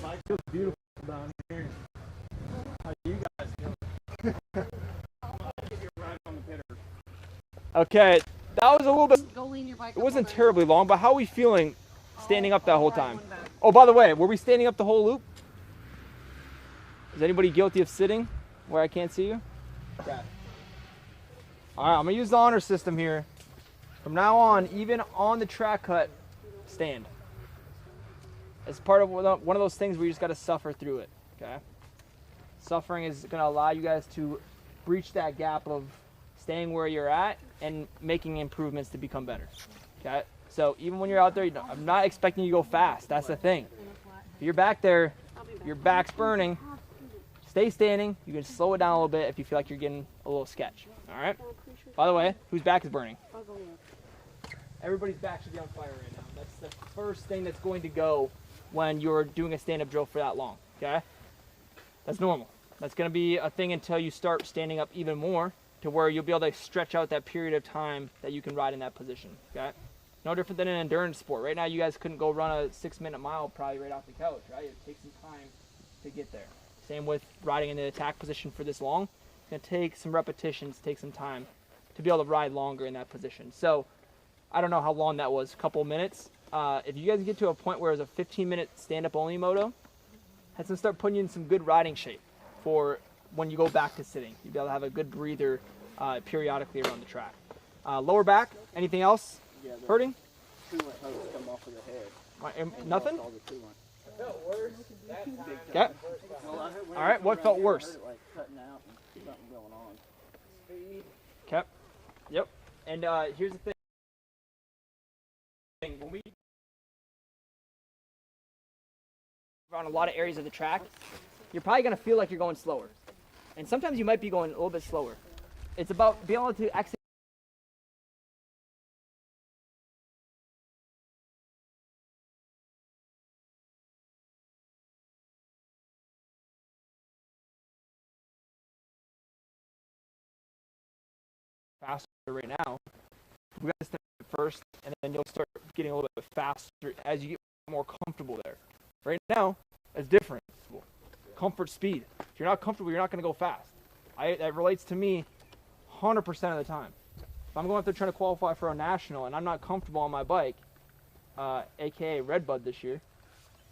Bike feels beautiful down here. How do you guys feel? Okay, that was a little bit, Go lean your bike it wasn't terribly long, but how are we feeling standing up that whole time? Oh, by the way, were we standing up the whole loop? Is anybody guilty of sitting where I can't see you? Okay. All right, I'm gonna use the honor system here. From now on, even on the track cut, stand. It's part of one of those things where you just gotta suffer through it, okay? Suffering is gonna allow you guys to breach that gap of staying where you're at and making improvements to become better, okay? So even when you're out there, I'm not expecting you to go fast. That's the thing. If you're back there, your back's burning, stay standing. You can slow it down a little bit if you feel like you're getting a little sketch, all right? By the way, whose back is burning? Everybody's back should be on fire right now. That's the first thing that's going to go when you're doing a stand-up drill for that long, okay? That's normal. That's going to be a thing until you start standing up even more to where you'll be able to stretch out that period of time that you can ride in that position, okay? No different than an endurance sport. Right now, you guys couldn't go run a 6-minute mile probably right off the couch, right? It takes some time to get there. Same with riding in the attack position for this long. It's going to take some repetitions, take some time to be able to ride longer in that position. So I don't know how long that was, a couple of minutes. If you guys get to a point where it's a 15-minute stand-up only moto, that's going to start putting you in some good riding shape for when you go back to sitting. You'll be able to have a good breather periodically around the track. Lower back, anything else hurting? Nothing? Okay. All right, what felt worse? Okay. Yep. And here's the thing. When we on a lot of areas of the track, you're probably going to feel like you're going slower. And sometimes you might be going a little bit slower. It's about being able to exit faster right now. We got to step first, and then you'll start getting a little bit faster as you get more comfortable there. Right now, it's different. Comfort, speed. If you're not comfortable, you're not going to go fast. That relates to me 100% of the time. If I'm going up there trying to qualify for a national and I'm not comfortable on my bike, aka Redbud this year,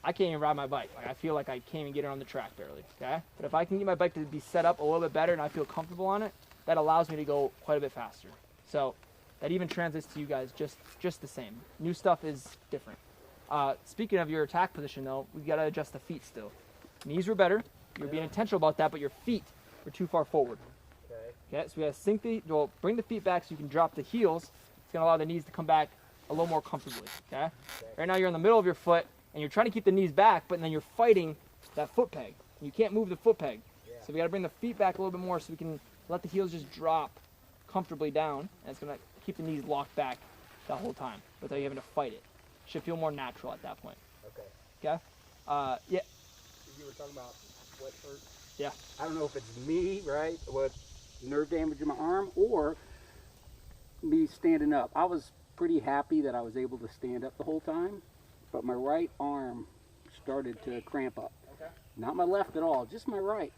I can't even ride my bike. Like, I feel like I can't even get it on the track barely. Okay? But if I can get my bike to be set up a little bit better and I feel comfortable on it, that allows me to go quite a bit faster. So that even translates to you guys just the same. New stuff is different. Speaking of your attack position though, we got to adjust the feet still. Knees were better. You're being intentional about that, but your feet were too far forward. Okay, so we got to bring the feet back so you can drop the heels. It's going to allow the knees to come back a little more comfortably. Okay? Right now you're in the middle of your foot and you're trying to keep the knees back, but then you're fighting that foot peg. You can't move the foot peg. So we got to bring the feet back a little bit more so we can let the heels just drop comfortably down, and it's going to keep the knees locked back that whole time without you having to fight it. Should feel more natural at that point. Okay? Yeah. You were talking about what hurt. Yeah. I don't know if it's me, right, what nerve damage in my arm, or me standing up. I was pretty happy that I was able to stand up the whole time, but my right arm started to cramp up. Okay. Not my left at all, just my right.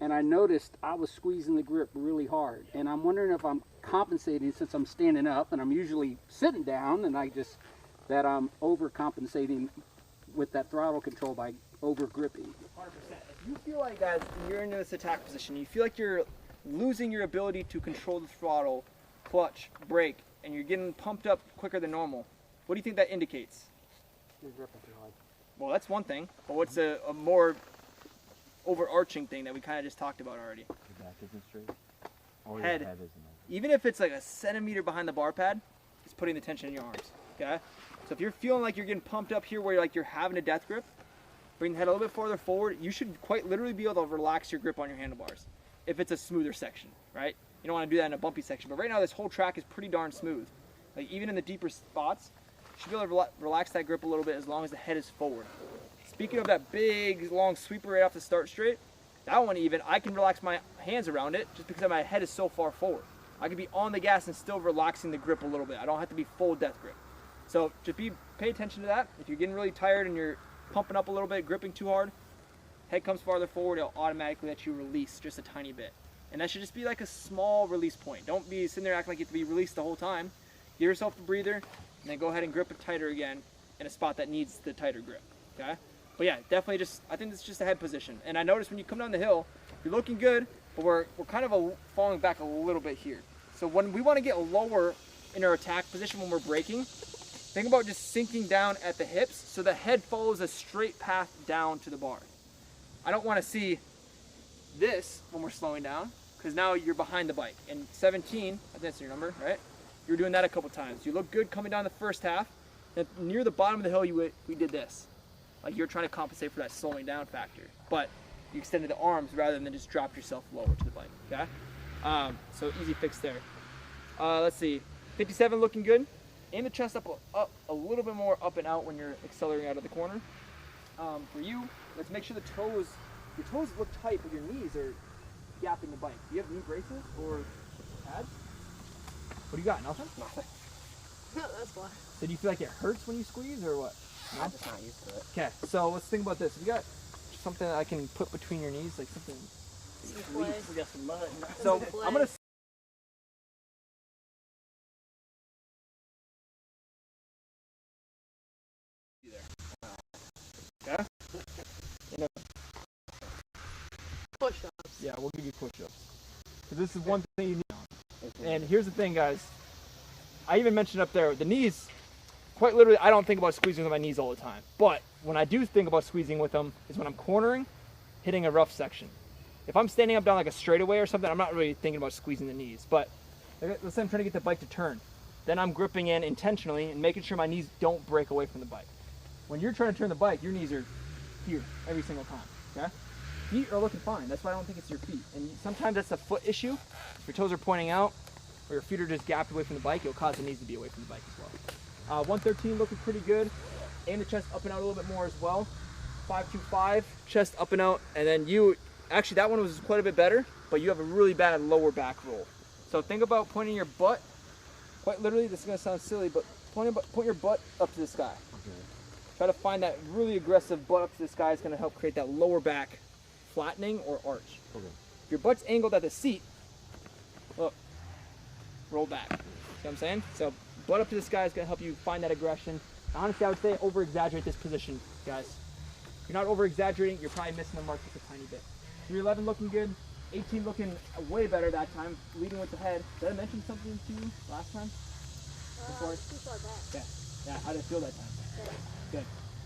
And I noticed I was squeezing the grip really hard. And I'm wondering if I'm compensating since I'm standing up, and I'm usually sitting down, and that I'm overcompensating with that throttle control by over gripping. 100%. If you feel like, guys, you're in this attack position, you feel like you're losing your ability to control the throttle, clutch, brake, and you're getting pumped up quicker than normal, what do you think that indicates? You're gripping too hard. Well, that's one thing, but what's a more overarching thing that we kind of just talked about already? Your back isn't straight. Or Head. your head isn't. Even if it's like a centimeter behind the bar pad, it's putting the tension in your arms. Okay? So if you're feeling like you're getting pumped up here where you're having a death grip, bring the head a little bit farther forward. You should quite literally be able to relax your grip on your handlebars if it's a smoother section, right? You don't want to do that in a bumpy section, but right now this whole track is pretty darn smooth. Like even in the deeper spots, you should be able to relax that grip a little bit as long as the head is forward. Speaking of that big, long sweeper right off the start straight, that one even, I can relax my hands around it just because my head is so far forward. I can be on the gas and still relaxing the grip a little bit. I don't have to be full death grip. So just pay attention to that. If you're getting really tired and you're pumping up a little bit, gripping too hard, head comes farther forward, it'll automatically let you release just a tiny bit. And that should just be like a small release point. Don't be sitting there acting like you have to be released the whole time. Give yourself a breather, and then go ahead and grip it tighter again in a spot that needs the tighter grip, okay? But yeah, definitely I think it's just a head position. And I noticed when you come down the hill, you're looking good, but we're kind of falling back a little bit here. So when we want to get lower in our attack position when we're braking, think about just sinking down at the hips so the head follows a straight path down to the bar. I don't want to see this when we're slowing down because now you're behind the bike. And 17, I think that's your number, right? You were doing that a couple times. You look good coming down the first half. Then near the bottom of the hill, we did this. Like you're trying to compensate for that slowing down factor. But you extended the arms rather than just dropped yourself lower to the bike, okay? So easy fix there. Let's see, 57 looking good. Aim the chest up a little bit more up and out when you're accelerating out of the corner. For you, let's make sure your toes look tight, but your knees are gapping the bike. Do you have knee braces or pads? What do you got, nothing? Nothing. That's why. So do you feel like it hurts when you squeeze or what? No? I'm just not used to it. Okay, so let's think about this. Have you got something that I can put between your knees, like something? Some clay. We got some mud. So I'm gonna. Okay. You know. Push-ups. Yeah, we'll give you push-ups. This is one thing you need. And here's the thing, guys. I even mentioned up there the knees. Quite literally, I don't think about squeezing with my knees all the time. But when I do think about squeezing with them is when I'm cornering, hitting a rough section. If I'm standing up down like a straightaway or something, I'm not really thinking about squeezing the knees. But let's say I'm trying to get the bike to turn. Then I'm gripping in intentionally and making sure my knees don't break away from the bike. When you're trying to turn the bike, your knees are here every single time, okay? Feet are looking fine. That's why I don't think it's your feet. And sometimes that's a foot issue. If your toes are pointing out or your feet are just gapped away from the bike, it'll cause the knees to be away from the bike as well. 113 looking pretty good. Aim the chest up and out a little bit more as well. 525, chest up and out. And then actually that one was quite a bit better, but you have a really bad lower back roll. So think about pointing your butt, quite literally, this is gonna sound silly, but point your butt up to the sky. Okay. Try to find that really aggressive butt up to the sky is gonna help create that lower back flattening or arch. Okay. If your butt's angled at the seat, look, roll back. See what I'm saying? So butt up to the sky is gonna help you find that aggression. Honestly, I would say over-exaggerate this position, guys. If you're not over-exaggerating, you're probably missing the mark just a tiny bit. 311 looking good. 18 looking way better that time, leading with the head. Did I mention something to you last time? Yeah. Yeah, how did it feel that time? Good.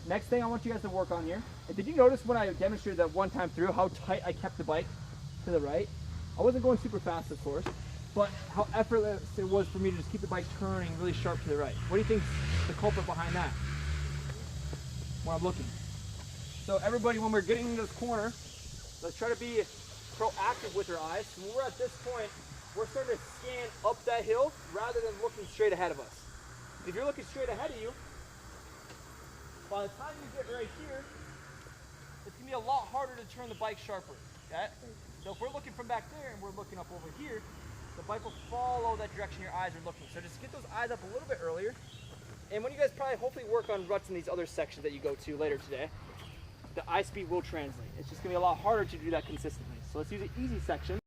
Next thing I want you guys to work on here. Did you notice when I demonstrated that one time through how tight I kept the bike to the right? I wasn't going super fast, of course, but how effortless it was for me to just keep the bike turning really sharp to the right. What do you think's the culprit behind that? Where I'm looking. So everybody, when we're getting into this corner, let's try to be proactive with our eyes. When we're at this point, we're starting to scan up that hill rather than looking straight ahead of us. If you're looking straight ahead of you, by the time you get right here, it's going to be a lot harder to turn the bike sharper. Okay? So if we're looking from back there and we're looking up over here, the bike will follow that direction your eyes are looking. So just get those eyes up a little bit earlier. And when you guys probably hopefully work on ruts in these other sections that you go to later today, the eye speed will translate. It's just going to be a lot harder to do that consistently. So let's use an easy section.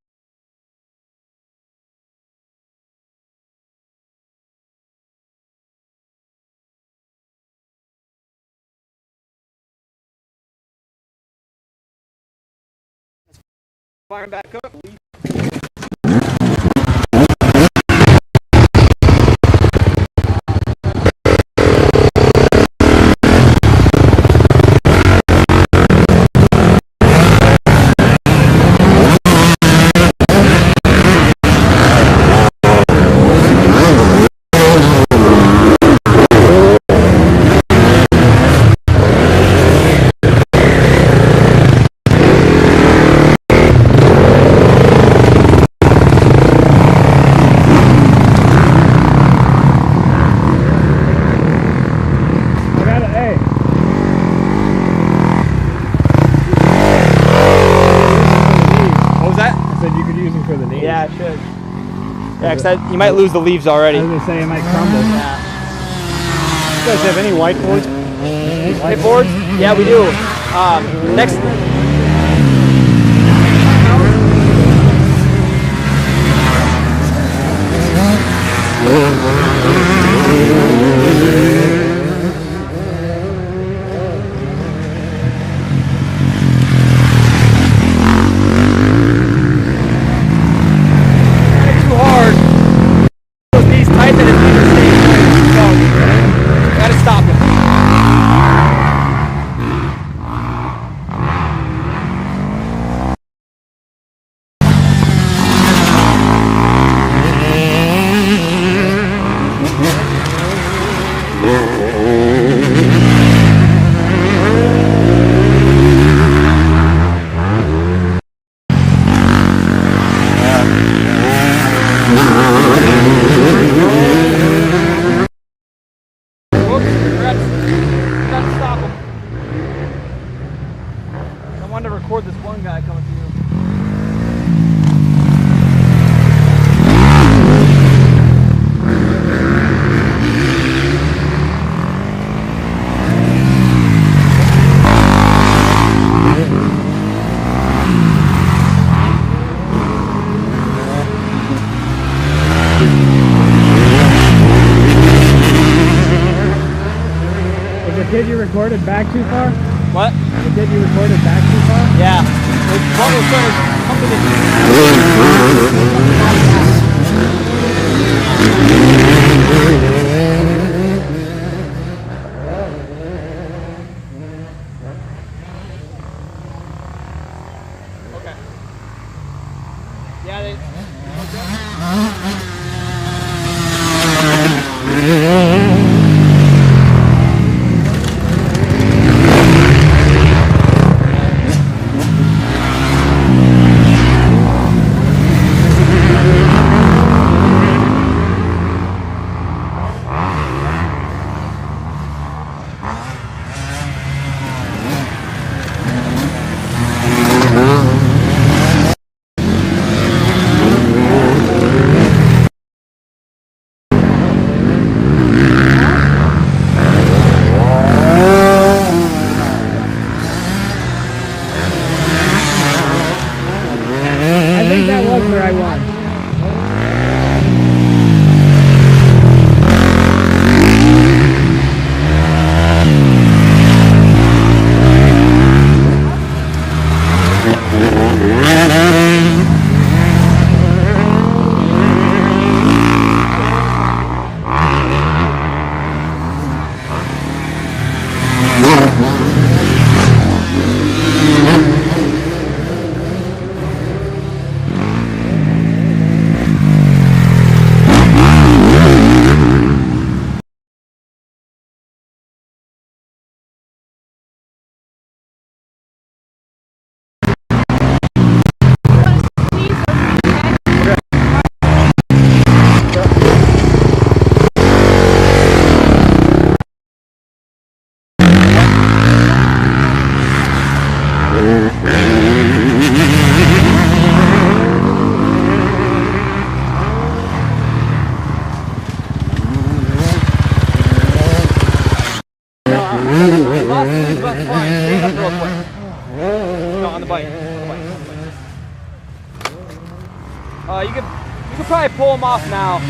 Firing back up. Yeah, it should. Yeah, because you might lose the leaves already. I was going to say it might crumble. Yeah. You guys have any whiteboards? Whiteboards? Yeah, we do. Next. Record this one guy coming through. Was the kid you recorded back too far? What? The kid you recorded back too far? Yeah. Okay. Yeah, they... That's fine. Stand up real quick. No, on the bike. You could probably pull them off now.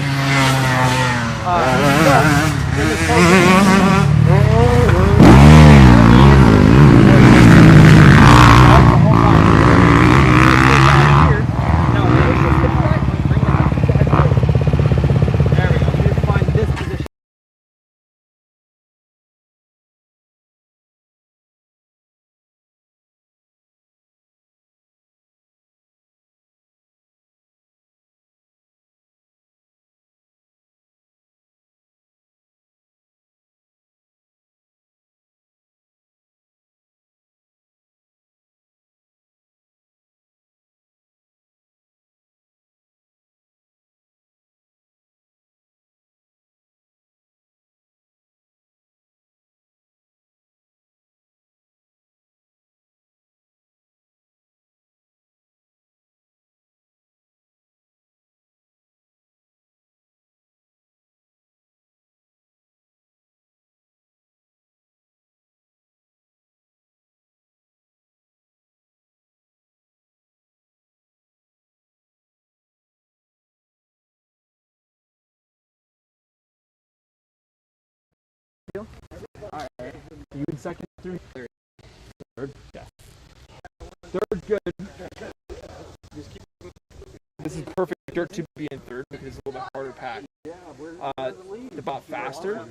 Alright. You in second, third? Third? Yeah. Third, good. This is perfect dirt to be in third because it's a little bit harder pack. About faster.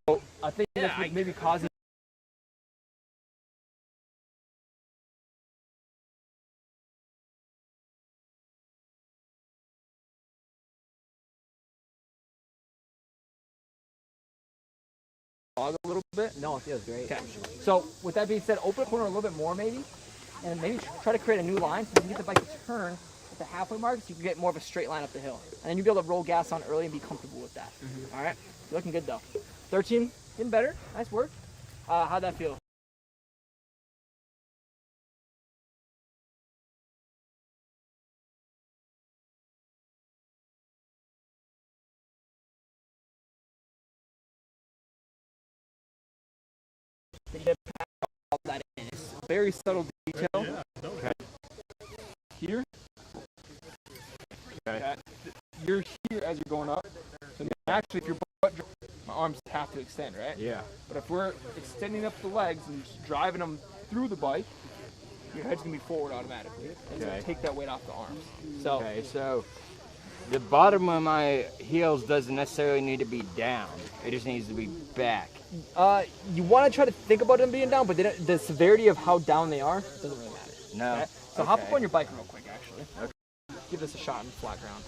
So I think that's what maybe causing a little bit. No, it feels great. Okay. So with that being said, open the corner a little bit more maybe, and maybe try to create a new line so you can get the bike to turn at the halfway mark so you can get more of a straight line up the hill. And then you'll be able to roll gas on early and be comfortable with that. All right? You're looking good though. 13, getting better. Nice work. How'd that feel? All that in. It's a very subtle detail. Okay. Here. Okay. You're here as you're going up. So actually, if your butt drops, my arms have to extend, right? Yeah. But if we're extending up the legs and just driving them through the bike, your head's gonna be forward automatically. And it's gonna take that weight off the arms. So. Okay, so the bottom of my heels doesn't necessarily need to be down. It just needs to be back. You want to try to think about them being down, but the severity of how down they are doesn't really matter. No. Okay? So hop up on your bike real quick, actually. Okay. Give this a shot in flat ground.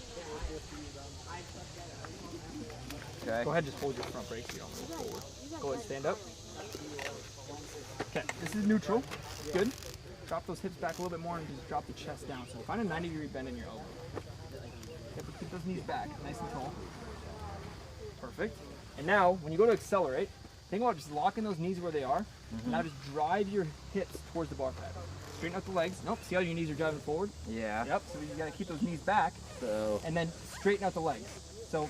Okay. Go ahead, just hold your front brake so you don't move forward. Go ahead, stand up. Okay, this is neutral. Good. Drop those hips back a little bit more and just drop the chest down. So find a 90-degree bend in your elbow. Okay, keep those knees back, nice and tall. Perfect. And now, when you go to accelerate, think about just locking those knees where they are. Now just drive your hips towards the bar pad. Straighten out the legs. Nope, see how your knees are driving forward? Yeah. Yep, so you gotta keep those knees back. So. And then straighten out the legs. So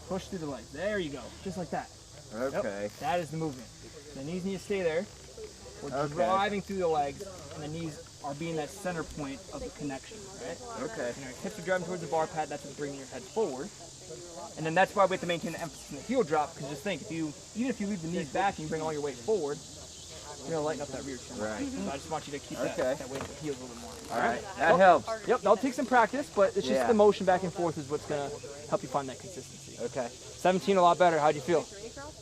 push through the legs. There you go, just like that. Okay. Yep, that is the movement. The knees need to stay there. We're driving through the legs, and the knees are being that center point of the connection, right? Okay. And your hips are driving towards the bar pad, that's what's bringing your head forward. And then that's why we have to maintain the emphasis in the heel drop, because just think, even if you leave the knees back and you bring all your weight forward, you're going to lighten up that rear chin. Right. So I just want you to keep that weight of the heels a little bit more. All right. That helps. Yep, that'll take some practice, but it's just the motion back and forth is what's going to help you find that consistency. Okay. 17, a lot better. How'd you feel?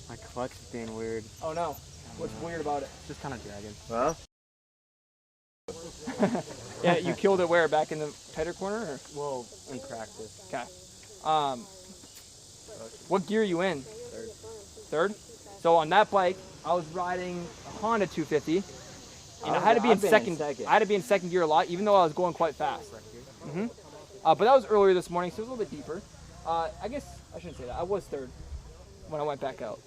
My clutch is being weird. Oh no. What's weird about it? Just kind of dragging. Well. Yeah, you killed it where? Back in the tighter corner? Or? Well, in practice. Okay. What gear are you in? Third. Third? So on that bike, I was riding a Honda 250, and I had to be in second. I had to be in second gear a lot, even though I was going quite fast. But that was earlier this morning, so it was a little bit deeper. I guess I shouldn't say that. I was third when I went back out.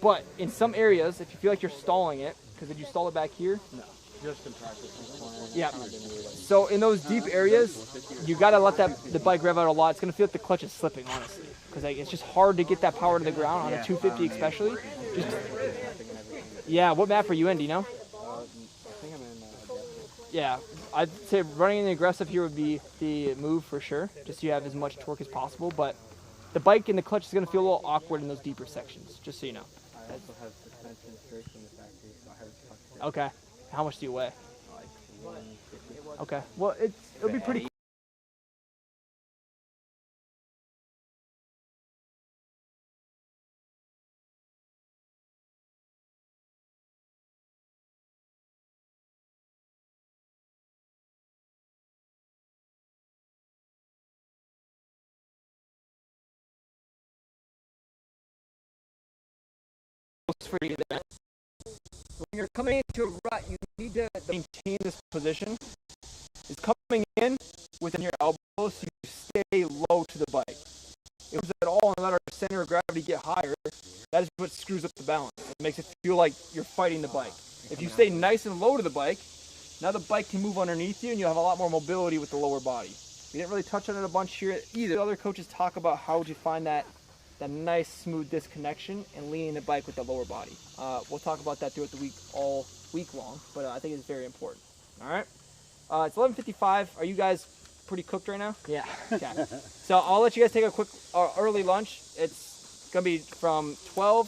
But in some areas, if you feel like you're stalling it, because did you stall it back here? No. Just in practice. Yeah. So in those deep areas, you gotta let the bike rev out a lot. It's gonna feel like the clutch is slipping, honestly, because it's just hard to get that power to the ground on a 250, especially. Yeah, what map are you in, do you know? I think I'm in Yeah, I'd say running in the aggressive here would be the move for sure, just so you have as much torque as possible, but the bike and the clutch is going to feel a little awkward in those deeper sections, just so you know. I also have suspension straight from the factory, so I have it. Okay. How much do you weigh? Like 150. Okay. Well, it'll be pretty close for you there. When you're coming into a rut, you need to maintain this position. It's coming in within your elbow, so you stay low to the bike. If it's at all and let our center of gravity get higher, that is what screws up the balance. It makes it feel like you're fighting the bike. If you stay nice and low to the bike, now the bike can move underneath you and you'll have a lot more mobility with the lower body. We didn't really touch on it a bunch here either. Other coaches talk about how to find that nice smooth disconnection and leaning the bike with the lower body. We'll talk about that throughout the week, all week long, but I think it's very important. All right. It's 11:55. Are you guys pretty cooked right now? Yeah. Okay. So I'll let you guys take a quick early lunch. It's gonna be from 12,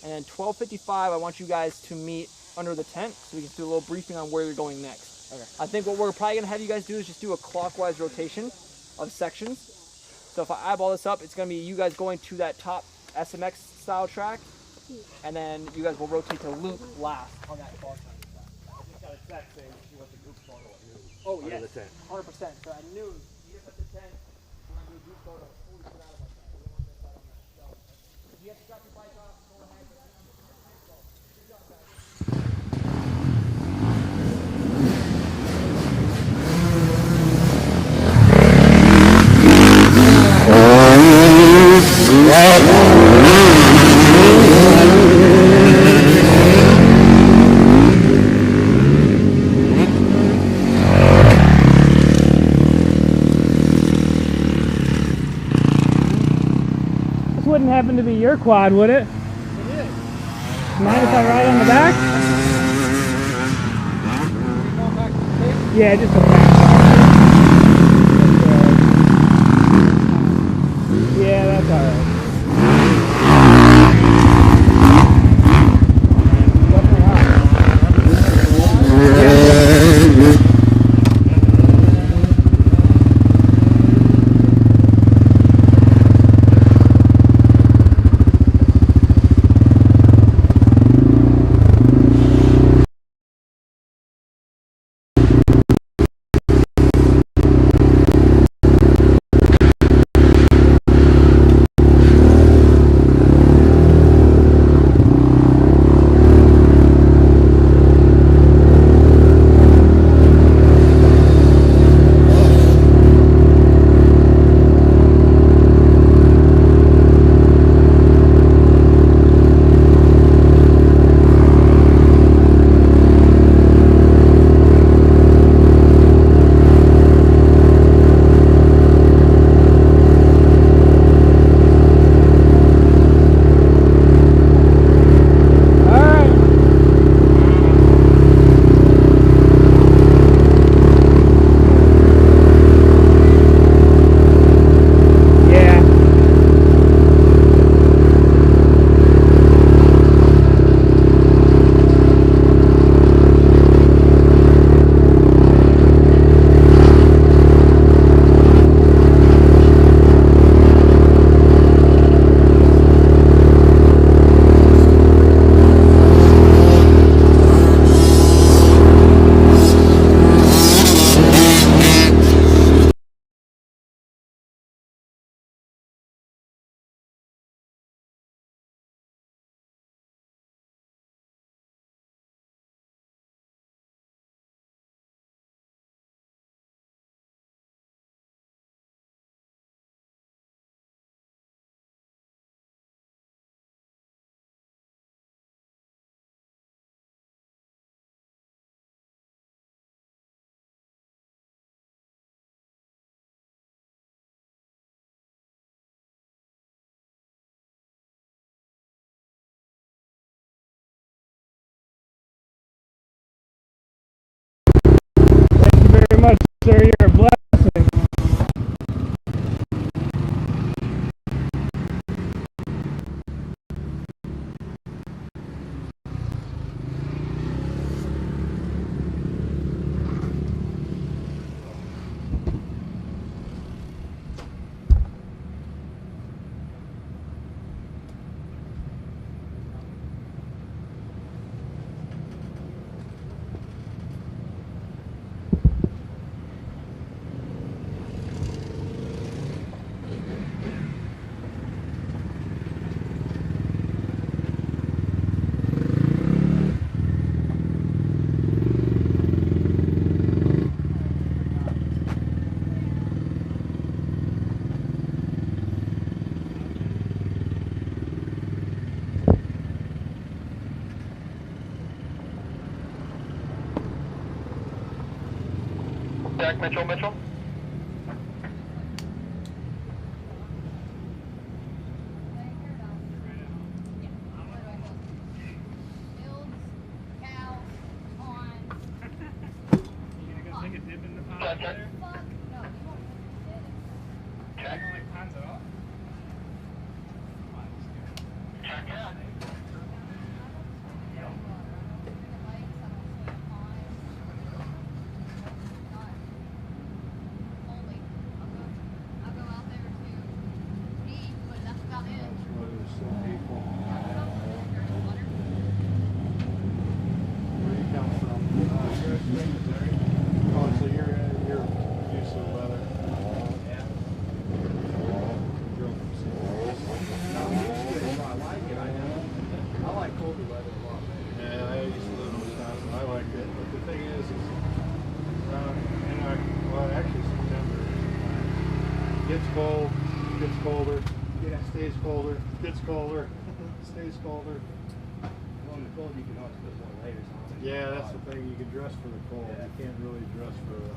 and then 12:55. I want you guys to meet under the tent so we can do a little briefing on where you're going next. Okay. I think what we're probably gonna have you guys do is just do a clockwise rotation of sections. So if I eyeball this up, it's going to be you guys going to that top SMX style track, and then you guys will rotate to loop last on that far side of the track. I just got a text saying she wants a group photo. Oh, yes, 100%. So at noon, you just at the tent, we're going to do a group photo. Holy shit, out of my time. We don't want to miss out on that. So if you have to drop your bike off, go ahead. So, good job, guys. This wouldn't happen to be your quad, would it? It is. Mind if I ride on the back? Yeah, just a back. Yeah, that's alright. Sir, you're a blessing. Jack Mitchell, Mitchell. Gets cold, gets colder, stays colder, gets colder, stays colder. Well, in the cold, you can always put more layers on it. Yeah, that's the thing. You can dress for the cold. You can't really dress for the.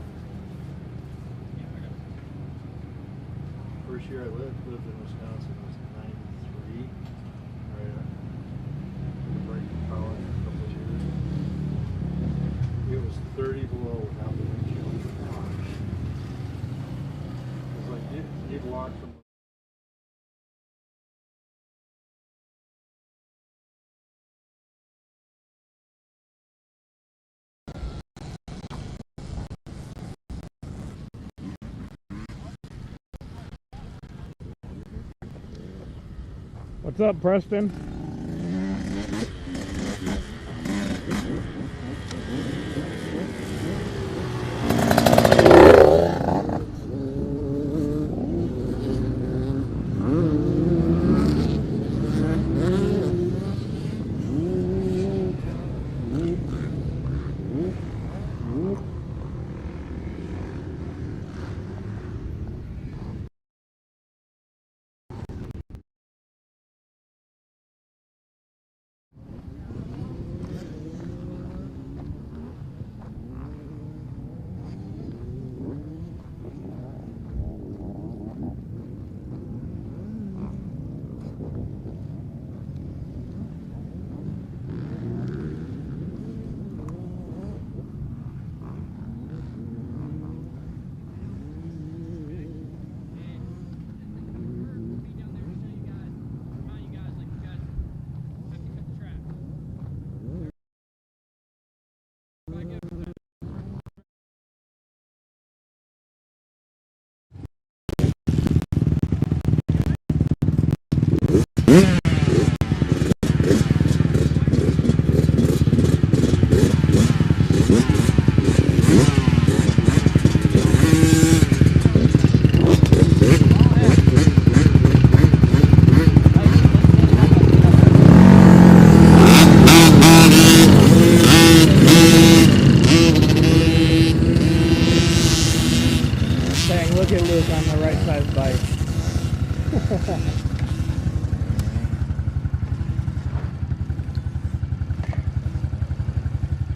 First year I lived in Wisconsin was '93. Right, break from college for a couple of years. It was 30 below without the windshield. It was like you'd walk from. What's up, Preston?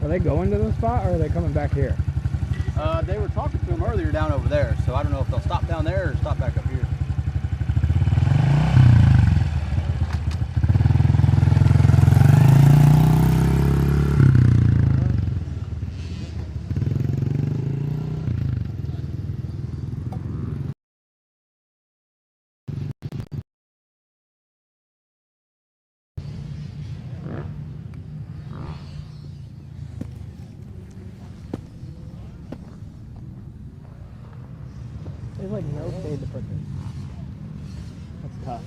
Are they going to the spot or are they coming back here? They were talking to them earlier down over there, so I don't know if they'll stop down there or stop back up here. There's like no shade to put this. That's tough.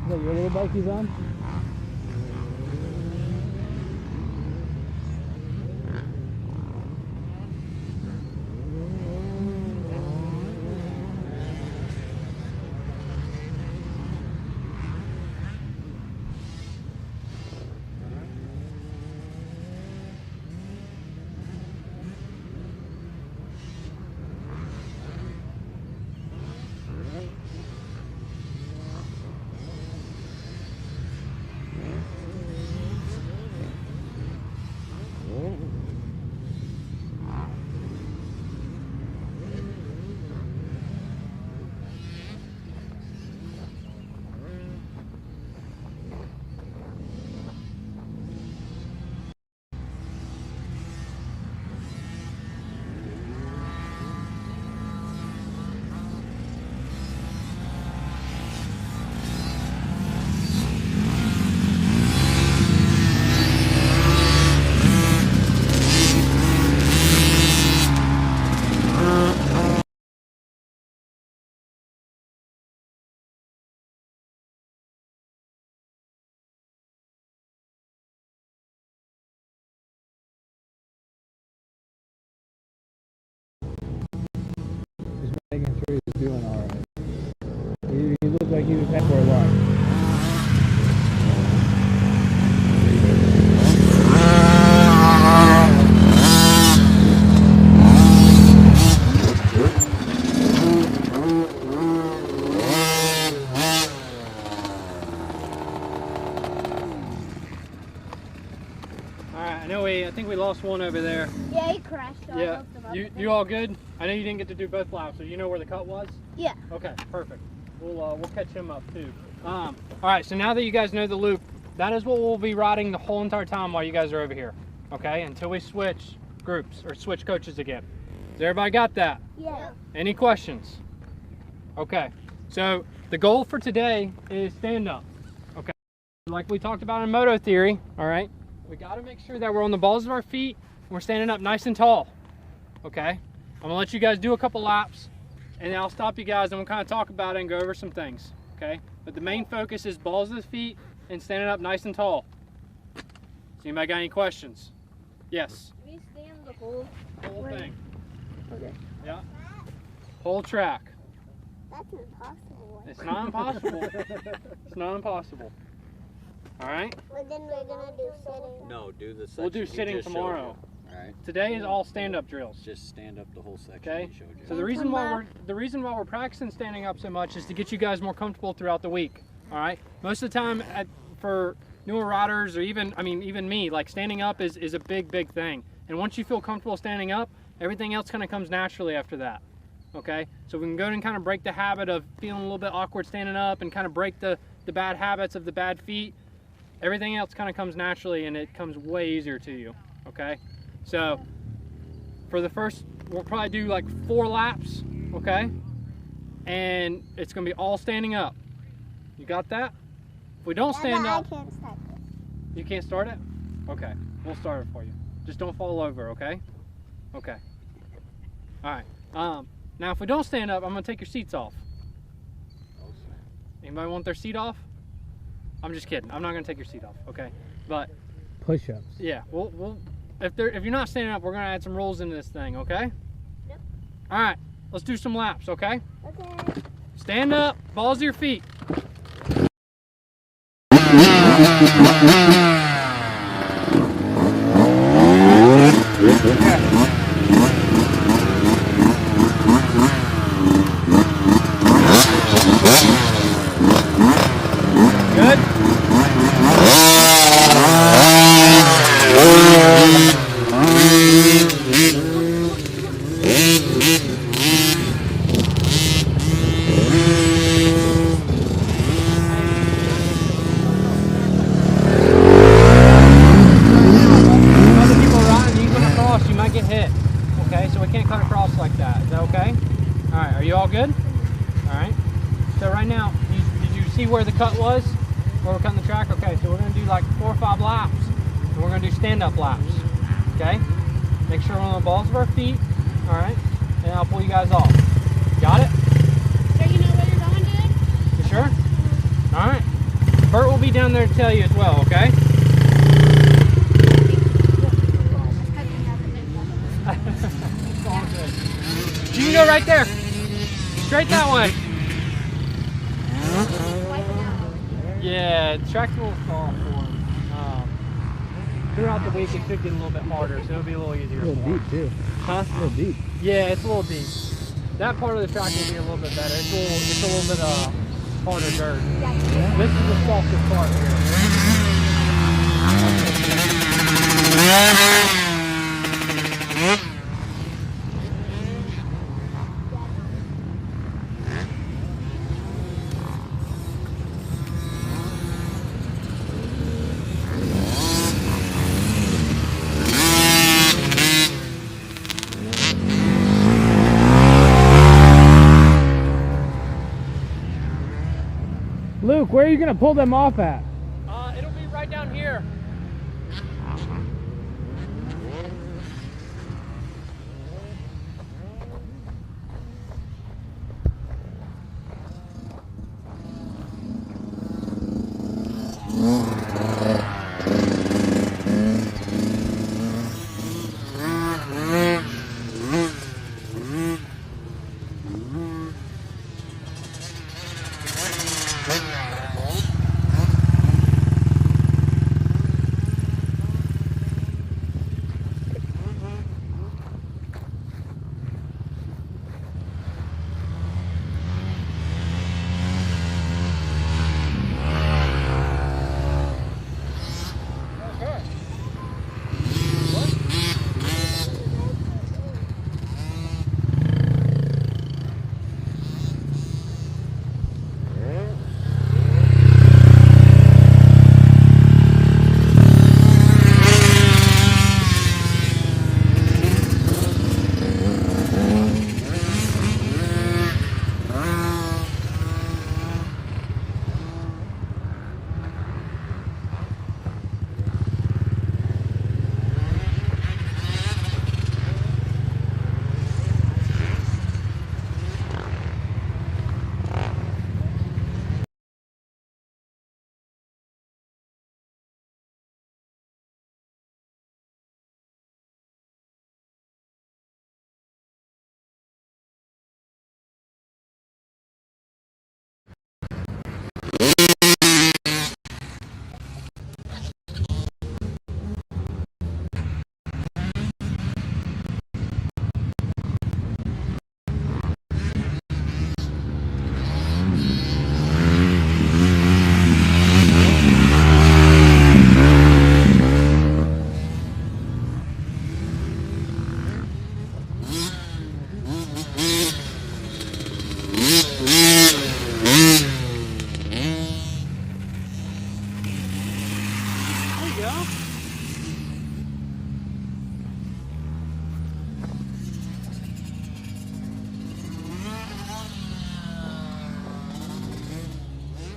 Is that your little bike he's on? Making sure he's doing all right. He looked like he was heading for a lot. Alright, I think we lost one over there. Yeah, he crashed. So I Yeah, looked him up. you all good? I know you didn't get to do both laps, so you know where the cut was? Yeah. Okay, perfect. We'll catch him up too. All right, so now that you guys know the loop, that is what we'll be riding the whole entire time while you guys are over here. Okay, until we switch groups or switch coaches again. Has everybody got that? Yeah. Any questions? Okay, so the goal for today is stand up. Okay, like we talked about in Moto theory, all right, we got to make sure that we're on the balls of our feet and we're standing up nice and tall. Okay, I'm gonna let you guys do a couple laps and then I'll stop you guys and we'll kind of talk about it and go over some things. Okay, but the main focus is balls of the feet and standing up nice and tall. So anybody got any questions? Yes. Can we stand the whole thing? Okay. Yeah. Whole track. That's impossible. It's not impossible. It's not impossible. All right. But then we're gonna do sitting. No, do the section We'll do you sitting just showed tomorrow. you. All right. Today is all stand-up drills. Just stand up the whole section Okay. he showed you. So the reason why we're practicing standing up so much is to get you guys more comfortable throughout the week. All right. Most of the time, for newer riders or even me, like standing up is a big thing. And once you feel comfortable standing up, everything else kind of comes naturally after that. Okay. So we can go and kind of break the habit of feeling a little bit awkward standing up and kind of break the bad habits of the bad feet. Everything else kind of comes naturally and it comes way easier to you. Okay. So for the first, we'll probably do like 4 laps, okay? And it's gonna be all standing up. You got that? If we don't stand up, I can't start it. you can't start it? Okay, we'll start it for you. Just don't fall over, okay? Okay. All right. Now if we don't stand up, I'm gonna take your seats off. Anybody want their seat off? I'm just kidding. I'm not gonna take your seat off, okay? But Push-ups. yeah, we'll if you're not standing up, we're gonna add some rules into this thing, okay? Yep. All right, let's do some laps, okay? Okay. Stand up, balls to your feet. Good. Other people around, you come across, you might get hit. Okay, so we can't cut across like that. Is that okay? All right, are you all good? All right. So right now, did you see where the cut was? Where we're cutting the track? Okay, so we're gonna do like 4 or 5 laps. And we're gonna do stand-up laps. Okay? Make sure we're on the balls of our feet. All right? And I'll pull you guys off. Got it? So you know what you're going, dude? You sure? All right. Bert will be down there to tell you as well, okay? It's all good. You can go right there. Straight that way. Yeah, the track's a little soft for him. Throughout the week, it could get a little bit harder, so it'll be a little easier. A little deep too. Huh? A little deep. Yeah, it's a little deep. That part of the track will be a little bit better. It's a little bit harder dirt. This is the softest part here. Luke, where are you gonna pull them off at? It'll be right down here.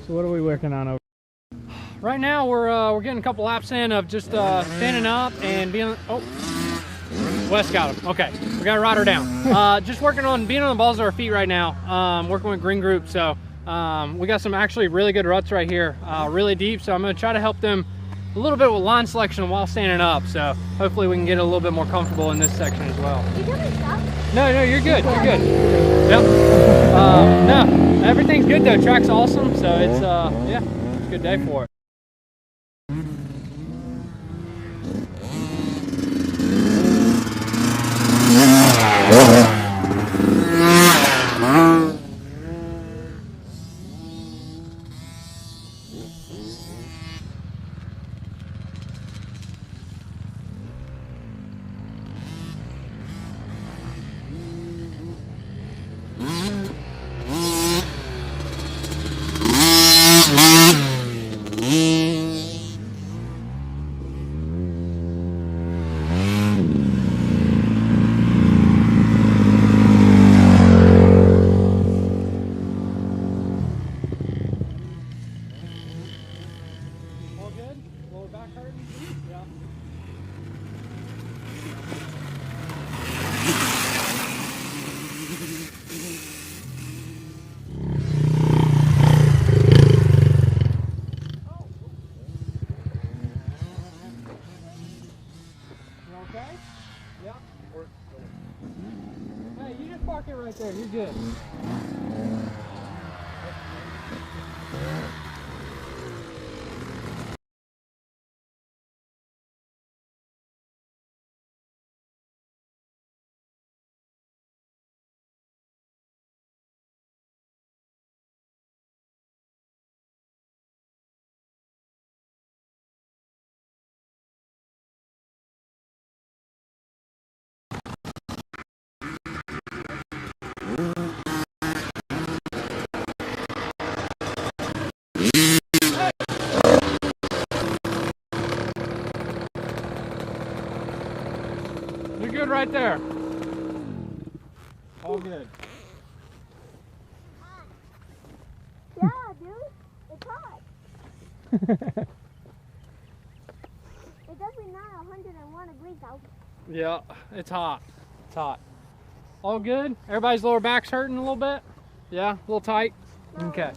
So what are we working on over? Right now we're getting a couple laps in of just standing up and being. Oh, Wes got him. Okay, we got to ride her down. Just working on being on the balls of our feet right now. Working with green group, so We got some actually really good ruts right here, really deep, so I'm going to try to help them a little bit with line selection while standing up, so hopefully we can get a little bit more comfortable in this section as well. No, you're good, you're good. Yep. No, everything's good though, track's awesome, so it's, yeah, it's a good day for it. Hey, you just park it right there, you're good. You're good right there. All good. Yeah, dude. It's hot. It's definitely not 101 degrees out. Yeah, it's hot. It's hot. All good? Everybody's lower back's hurting a little bit? Yeah, a little tight? Okay.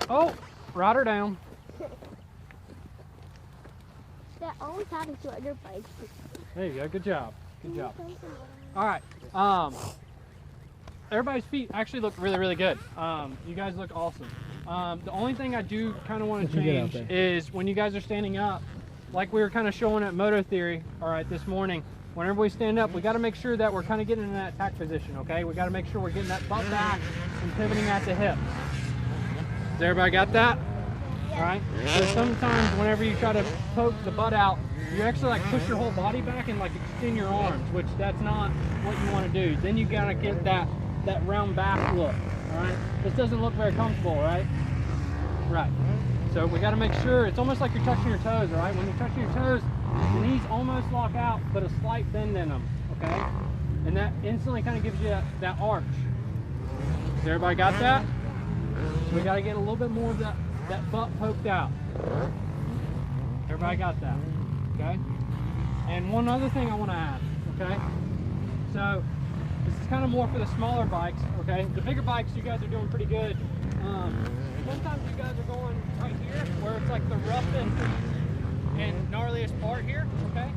Oh, ride her down. That always happens to other bikes. There you go, good job. Good job. All right. Everybody's feet actually look really, really good. You guys look awesome. The only thing I do kind of want to change is when you guys are standing up, like we were kind of showing at Moto Theory, all right, this morning, whenever we stand up, we got to make sure that we're kind of getting in that attack position, okay? We got to make sure we're getting that butt back and pivoting at the hip. Has everybody got that? All right. So sometimes whenever you try to poke the butt out, you actually like push your whole body back and like extend your arms, which that's not what you want to do. Then you gotta get that round back look. All right. This doesn't look very comfortable, right? Right. So we gotta make sure it's almost like you're touching your toes, all right? When you're touching your toes, the knees almost lock out, but a slight bend in them, okay? And that instantly kind of gives you that arch. Has everybody got that? So we gotta get a little bit more of that butt poked out. Everybody got that, okay? And one other thing I want to add, okay? So this is kind of more for the smaller bikes, okay? The bigger bikes, you guys are doing pretty good. Sometimes you guys are going right here where it's like the roughest and gnarliest part here, okay?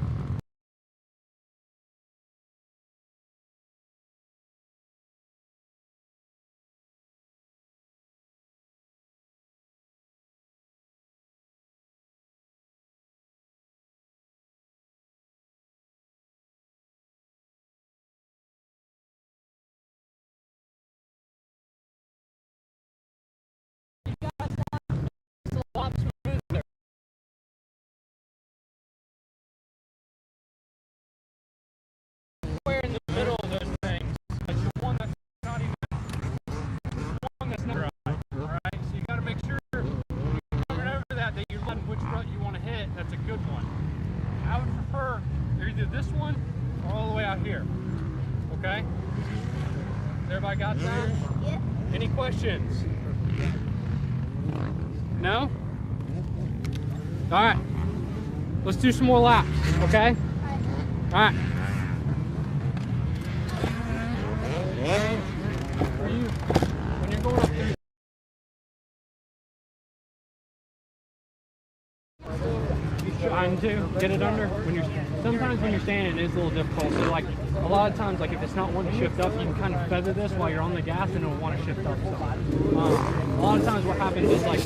Where in the middle of those things, like the one that's not even, one that's not right, alright? So you gotta make sure whenever that you're letting which rut you want to hit, that's a good one. I would prefer either this one or all the way out here, okay? Everybody got that? Yep. Any questions? No? Alright, let's do some more laps, okay? Alright. When you're going up through trying to get it under. Sometimes when you're standing, it is a little difficult. So like a lot of times, like if it's not wanting to shift up, you can kind of feather this while you're on the gas, and it'll want to shift up. So a lot of times, what happens is like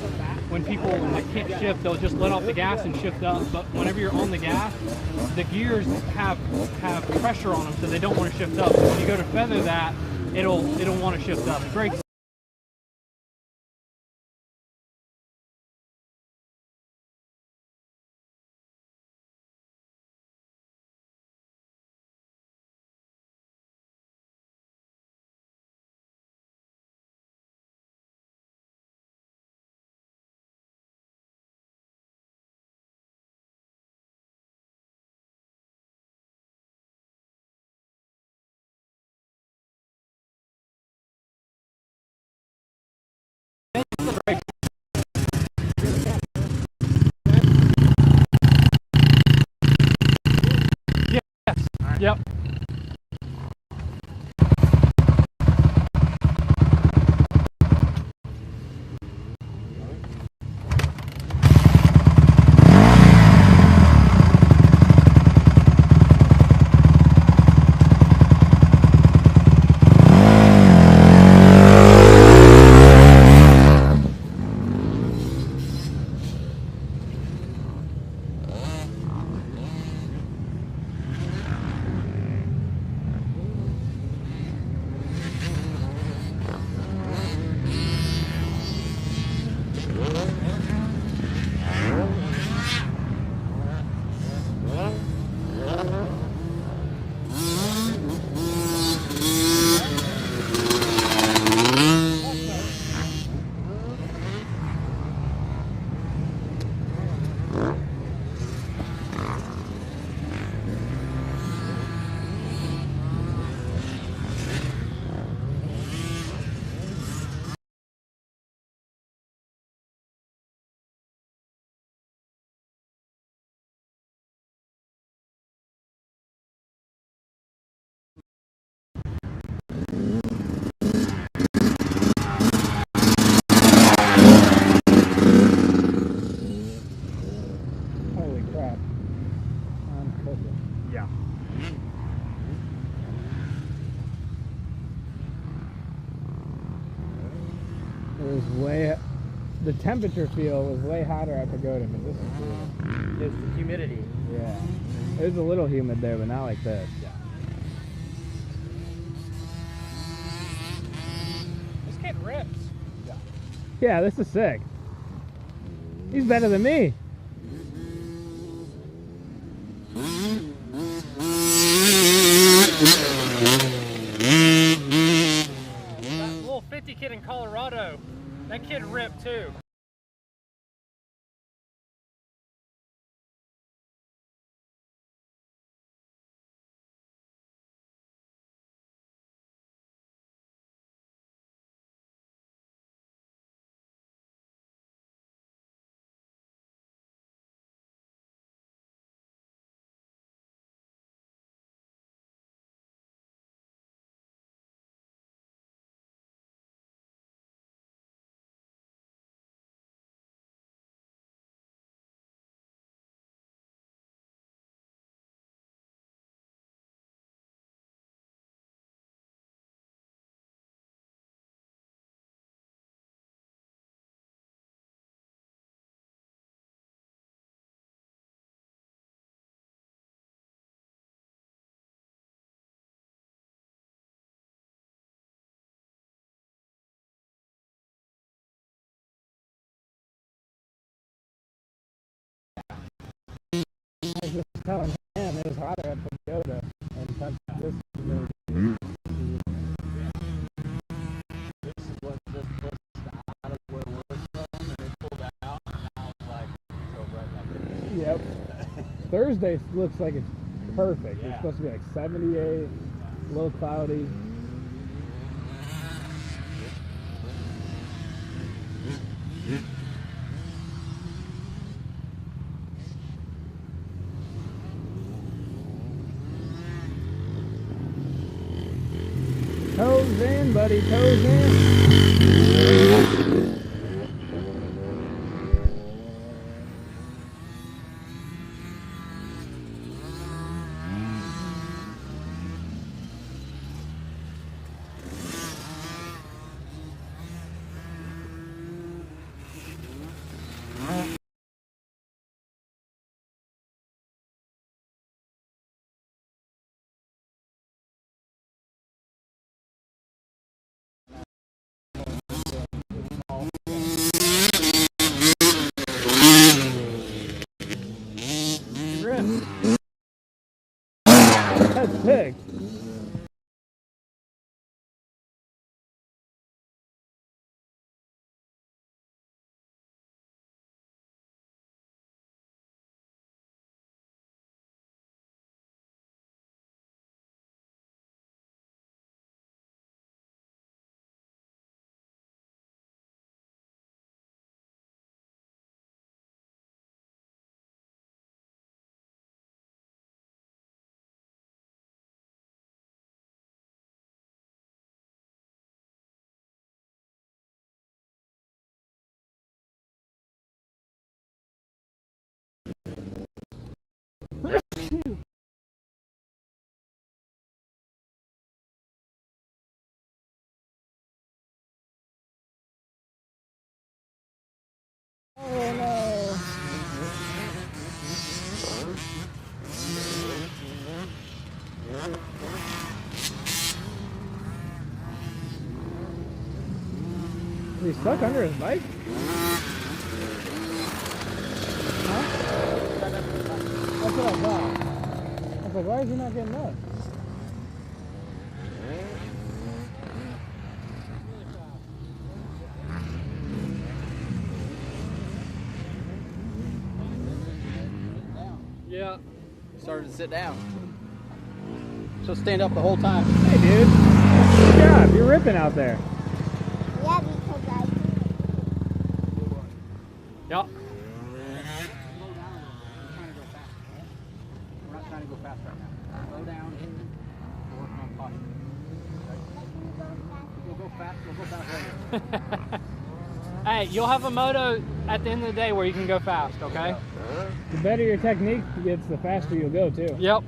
when people like can't shift, they'll just let off the gas and shift up. But whenever you're on the gas, the gears have pressure on them, so they don't want to shift up. So when you go to feather that, it'll want to shift up. Brakes. Yep. Holy crap. I'm cooking. Yeah. It was the temperature feel was way hotter at Pagoda, but this is cool. It's the humidity. Yeah. It was a little humid there, but not like this. Yeah. This kid rips. Yeah, this is sick. He's better than me. That little 50 kid in Colorado, that kid ripped too. I was just telling him it was hotter at Pagoda, and this is really This is what just pushed out of where we're from, and it pulled out, and now it's like so right back in. Yep. Thursday looks like it's perfect. Yeah. It's supposed to be like 78, a little cloudy. Toes in, buddy, toes in. That's sick. Oh no. Is he stuck under his bike? Huh? That's what I thought. I was like, why is he not getting up? Yeah. Started to sit down. So stand up the whole time. Hey, dude. Good job. You're ripping out there. Yeah, because I Yep. We're not trying to go fast right now. Slow down. We're working on caution. We'll go fast later. Hey, you'll have a moto at the end of the day where you can go fast, okay? The better your technique gets, the faster you'll go, too. Yep.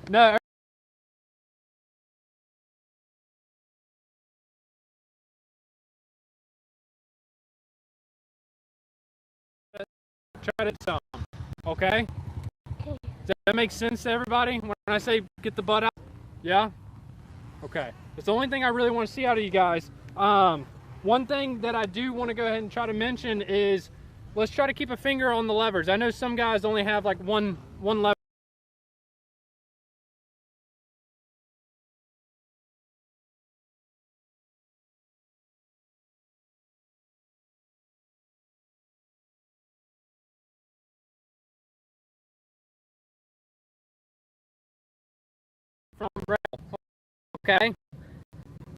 No. Try it some, okay? Does that make sense to everybody when I say get the butt out? Yeah? Okay. It's the only thing I really want to see out of you guys. One thing that I do want to go ahead and try to mention is let's try to keep a finger on the levers. I know some guys only have like one lever. From rail, okay?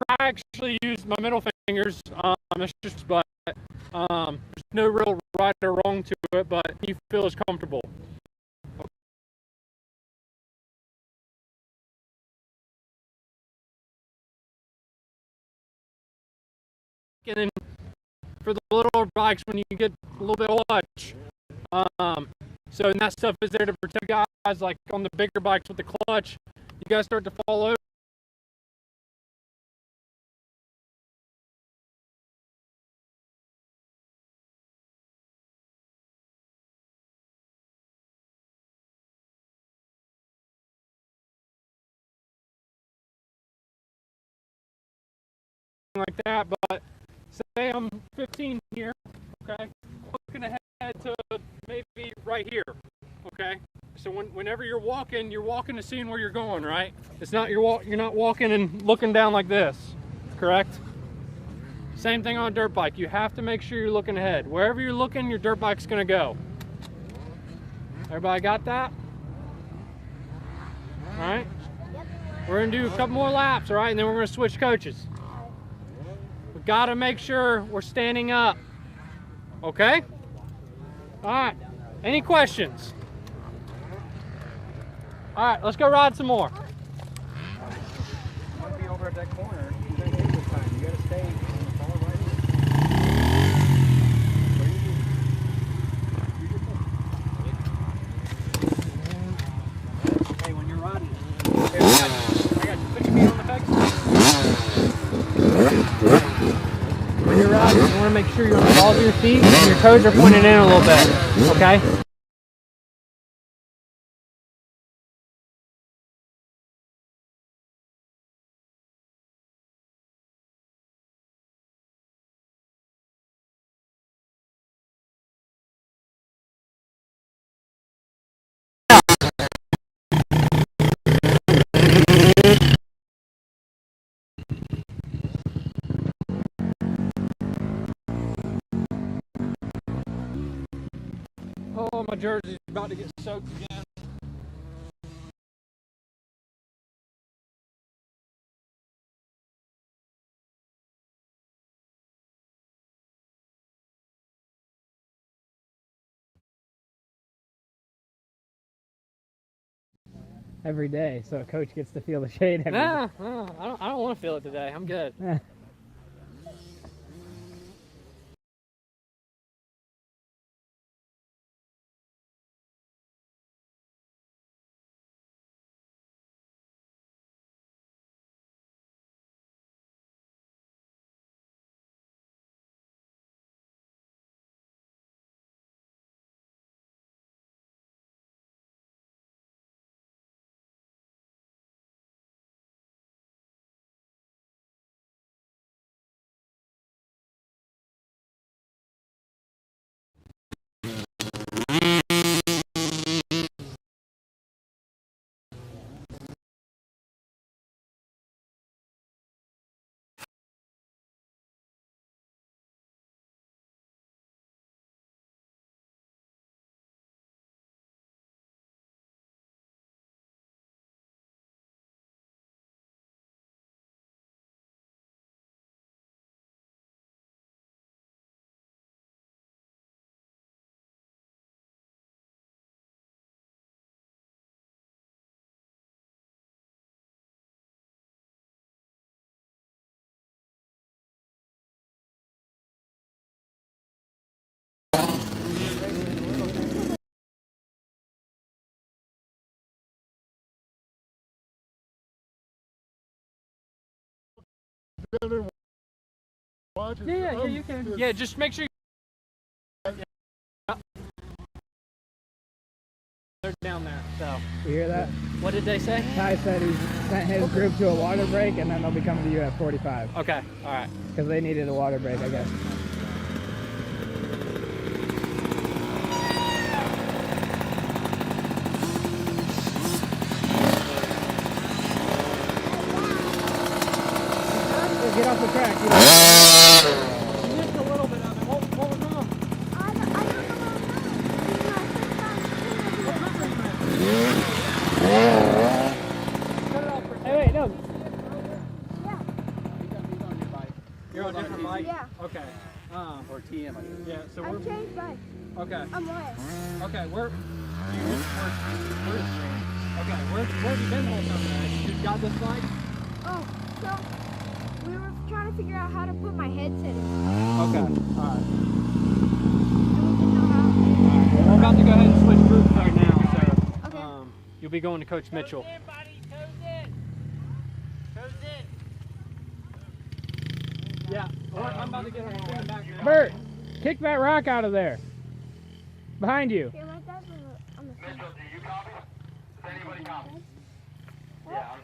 I actually use my middle fingers. It's just, but there's no real right or wrong to it, but you feel as comfortable. And then for the little bikes, when you get a little bit of clutch, so and that stuff is there to protect guys. Like on the bigger bikes with the clutch, you guys start to fall over. Like that, but say I'm 15 here, okay, looking ahead to maybe right here, okay. So whenever you're walking to seeing where you're going, right? It's not you're not walking and looking down like this, correct? Same thing on a dirt bike. You have to make sure you're looking ahead. Wherever you're looking, your dirt bike's gonna go. Everybody got that? All right. We're gonna do a couple more laps, all right, and then we're gonna switch coaches. Got to make sure we're standing up, okay? All right. Any questions? All right, let's go ride some more. You want to be over at that corner. You don't hit this time. You got to stay on the far right. Hey, when you're riding, I got you. Put your feet on the pegs. When you're riding, you want to make sure you're on the balls of your feet and your toes are pointed in a little bit. Okay? Oh, my jersey's about to get soaked again. Every day, so a coach gets to feel the shade every Nah, day. I don't want to feel it today. I'm good. Yeah, you can. Yeah, just make sure they're down there. So. You hear that? What did they say? Ty said he sent his group to a water break, and then they'll be coming to you at 45. Okay, all right. Because they needed a water break, I guess. Get off the track. You missed a little bit of it. What was wrong? Hey, wait, no. You're on a different bike? Yeah. Okay. Or TM, I guess. Yeah, so I we're... changed bike. Okay. I'm white. Okay, where have you been the whole time, man? You got this bike? Oh, so we were trying to figure out how to put my headset in. Okay, alright. Well, we're about to go ahead and switch groups right now, so okay. You'll be going to Coach Mitchell. Yeah, I'm about to get on the back now. Bert, kick that rock out of there. Behind you. Okay, like that on the Mitchell, do you copy? Does anybody copy? Yeah, I'm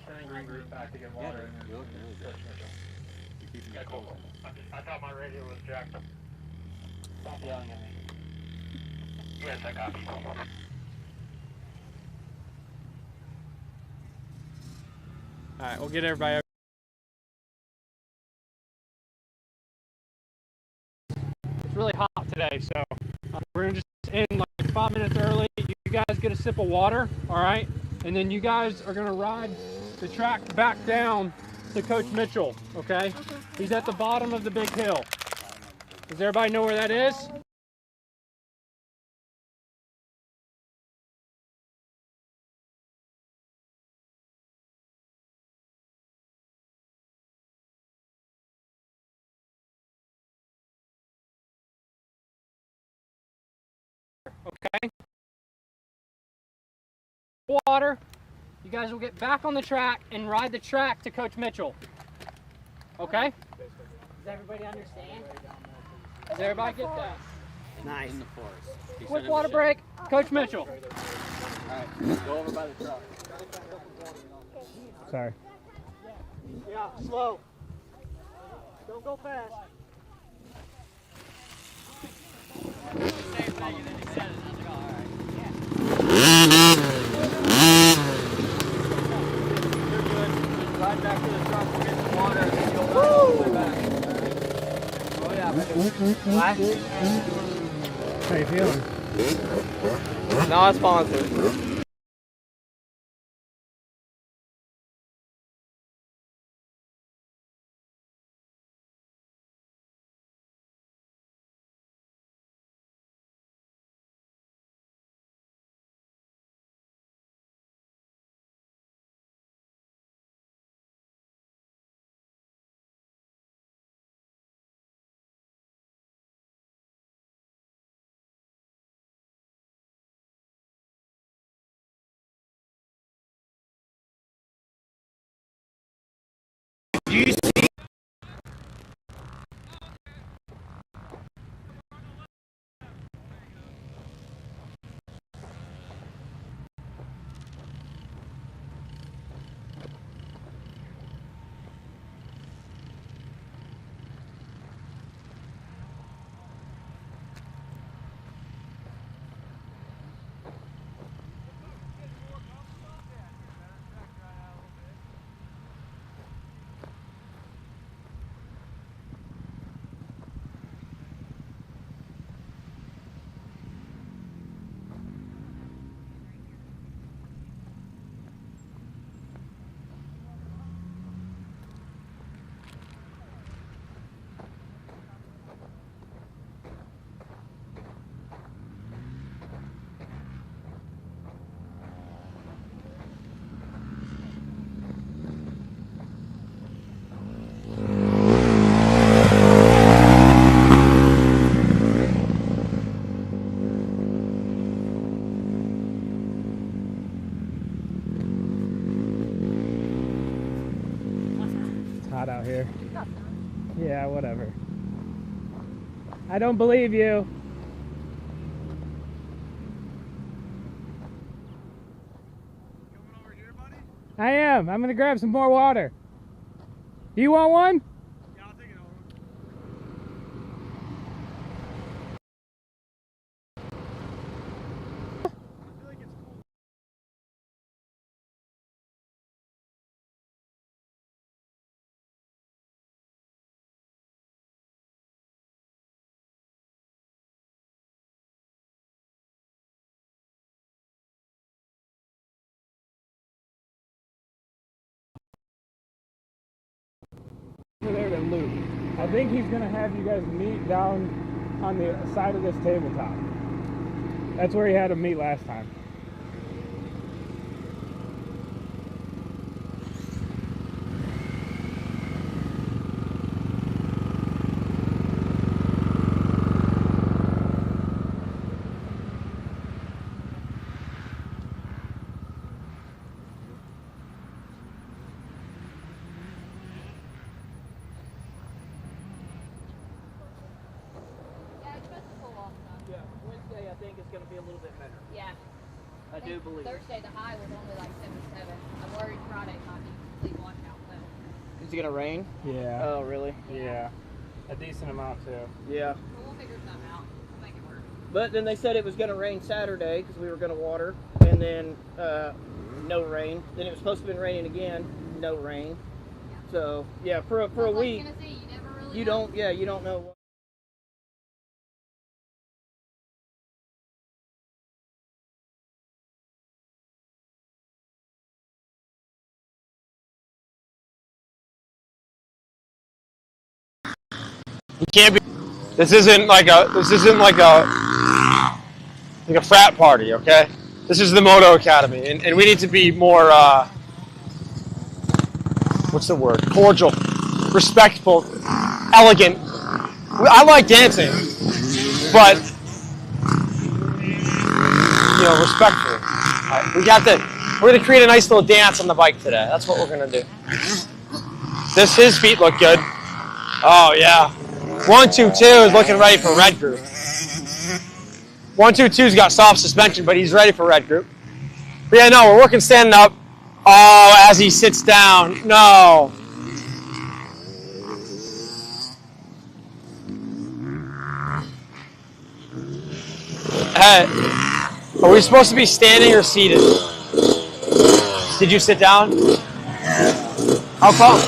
sending green group back to get water. You're looking really good. Yeah, cool. I thought my radio was jacked up. Stop yelling at me. Yes, I copy. Alright, we'll get everybody over. It's really hot today, so we're gonna just end like 5 minutes early. You guys get a sip of water, alright? And then you guys are gonna ride the track back down to Coach Mitchell, okay? He's at the bottom of the big hill. Does everybody know where that is? okay? Water. You guys will get back on the track and ride the track to Coach Mitchell. Okay? Does everybody understand? Does everybody get that? Nice. In the forest. Quick water break. Coach Mitchell. Alright, go over by the truck. Sorry. Yeah, slow. Don't go fast. Ride back to the truck, we'll get some water, and then you'll ride all the way back. Oh yeah, baby. How you feeling? No, it's falling through. Hot out here. Yeah, whatever. I don't believe you. I am. I'm gonna grab some more water. Do you want one? Yeah, I'll take it over. Over there to loop. I think he's gonna have you guys meet down on the side of this tabletop. That's where he had them meet last time. Yeah, Wednesday I think is going to be a little bit better. Yeah. I do believe. Thursday the high was only like 77. I'm worried Friday might be complete washout though. Is it going to rain? Yeah. Oh, really? Yeah. A decent amount too. Yeah. But we'll figure something out. We'll make it work. But then they said it was going to rain Saturday because we were going to water, and then no rain. Then it was supposed to have been raining again, no rain. So yeah, for a week, Tennessee, you never really you know. don't. Yeah, you don't know. You can't be. This isn't like a frat party, okay? This is the Moto Academy, and we need to be more. What's the word? Cordial, respectful, elegant. I like dancing, but respectful. We're gonna create a nice little dance on the bike today. That's what we're gonna do. His feet look good. Oh yeah. 122 is looking ready for red group. 122's got soft suspension, but he's ready for red group. But yeah, no, we're working standing up. Oh, as he sits down. No. Hey, are we supposed to be standing or seated? Did you sit down? How come?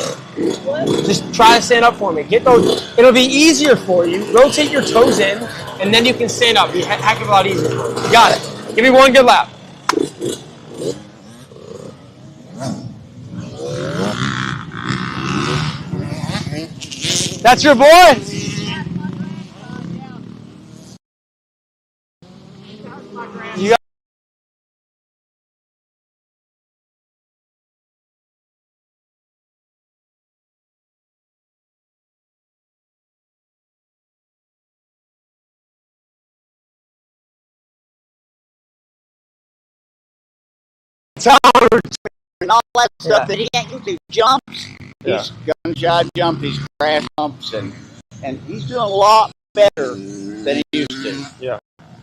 Just try to stand up for me. Get those. It'll be easier for you. Rotate your toes in, and then you can stand up. Be a heck of a lot easier. You got it. Give me one good lap. That's your boy? You got and all that stuff that he can't get these jumps. He's gun shy jump, he's crash jumps, and he's doing a lot better than he used to. Yeah.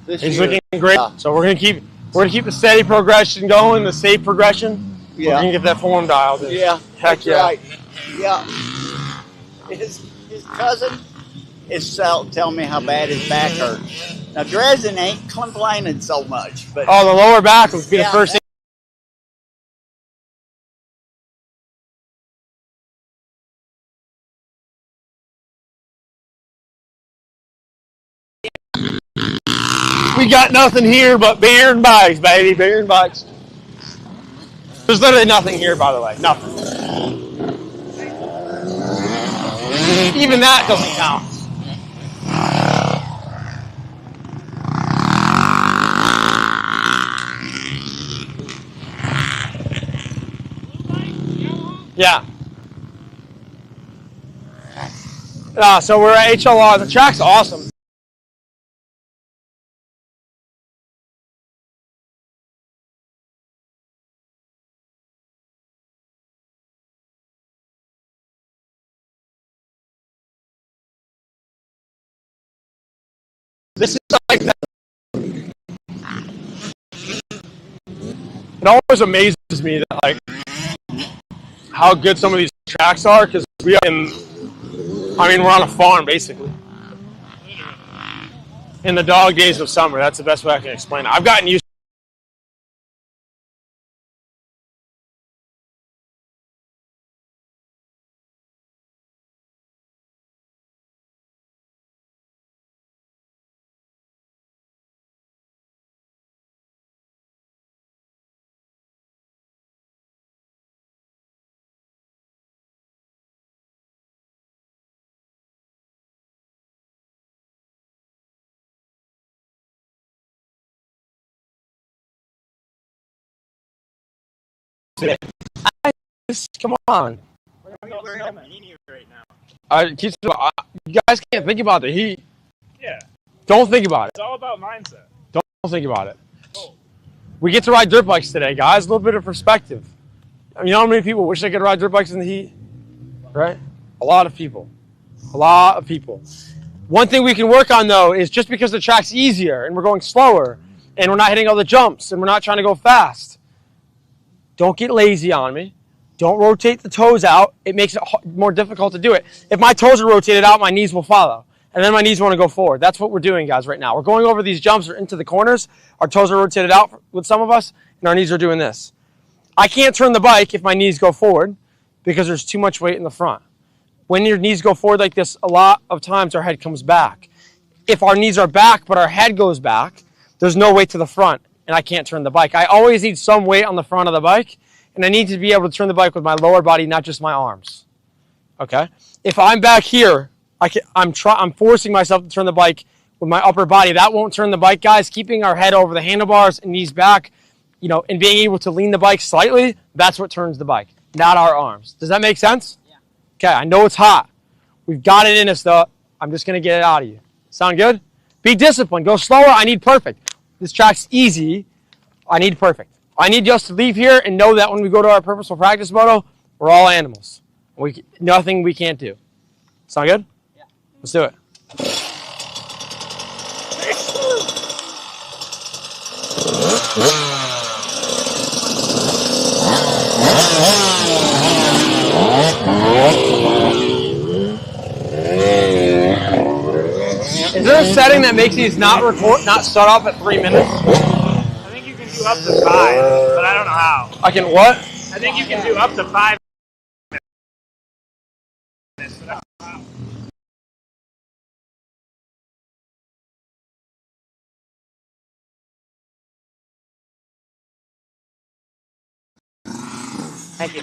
He's looking great. So we're gonna keep the steady progression going, the safe progression. Yeah. We're gonna get that form dialed in. Yeah. Heck that's yeah. Right. Yeah. His cousin is telling me how bad his back hurts. Now Dresden ain't complaining so much, but the lower back would be the first thing. We got nothing here but beer and bikes, baby. Beer and bikes. There's literally nothing here, by the way. Nothing. Even that doesn't count. Yeah. So we're at HLR. The track's awesome. This is like that. It always amazes me that how good some of these tracks are, because we're on a farm basically. In the dog days of summer, that's the best way I can explain it. I've gotten used to it. Come on. You guys can't think about the heat. Yeah. Don't think about it. It's all about mindset. Don't think about it. We get to ride dirt bikes today, guys. A little bit of perspective. You know how many people wish they could ride dirt bikes in the heat? Right? A lot of people. A lot of people. One thing we can work on, though, is just because the track's easier and we're going slower and we're not hitting all the jumps and we're not trying to go fast, don't get lazy on me. Don't rotate the toes out. It makes it more difficult to do it. If my toes are rotated out, my knees will follow. And then my knees want to go forward. That's what we're doing, guys, right now. We're going over these jumps or into the corners. Our toes are rotated out with some of us, and our knees are doing this. I can't turn the bike if my knees go forward because there's too much weight in the front. When your knees go forward like this, a lot of times our head comes back. If our knees are back but our head goes back, there's no weight to the front, and I can't turn the bike. I always need some weight on the front of the bike, and I need to be able to turn the bike with my lower body, not just my arms. Okay? If I'm back here, I'm forcing myself to turn the bike with my upper body. That won't turn the bike, guys. Keeping our head over the handlebars and knees back, and being able to lean the bike slightly, that's what turns the bike, not our arms. Does that make sense? Yeah. Okay, I know it's hot. We've got it in us, though. I'm just going to get it out of you. Sound good? Be disciplined. Go slower. I need perfect. This track's easy. I need perfect. I need us to leave here and know that when we go to our purposeful practice moto, we're all animals. Nothing we can't do. Sound good? Yeah. Let's do it. Is there a setting that makes these not start off at 3 minutes? I think you can do up to 5, but I don't know how. I can what? I think you can do up to 5 minutes, but I don't know how. Thank you.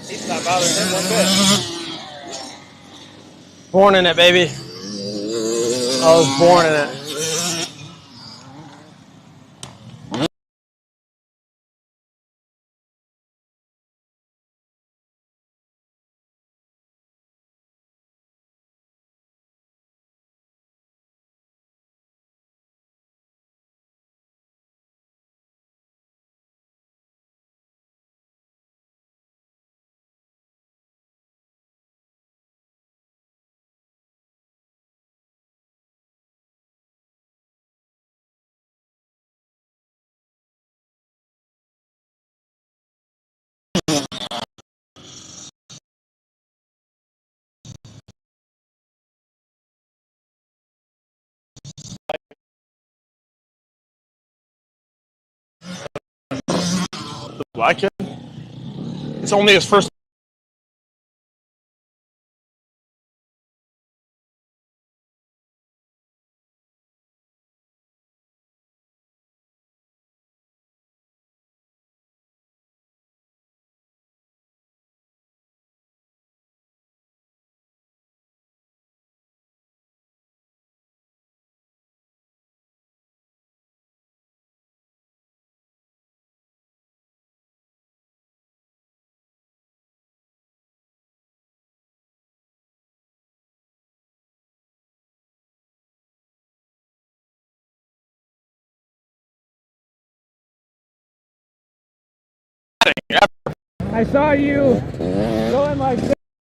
He's not bothering him one bit. Born in it, baby. I was born in it. The black kid? It's only his first. I saw you going like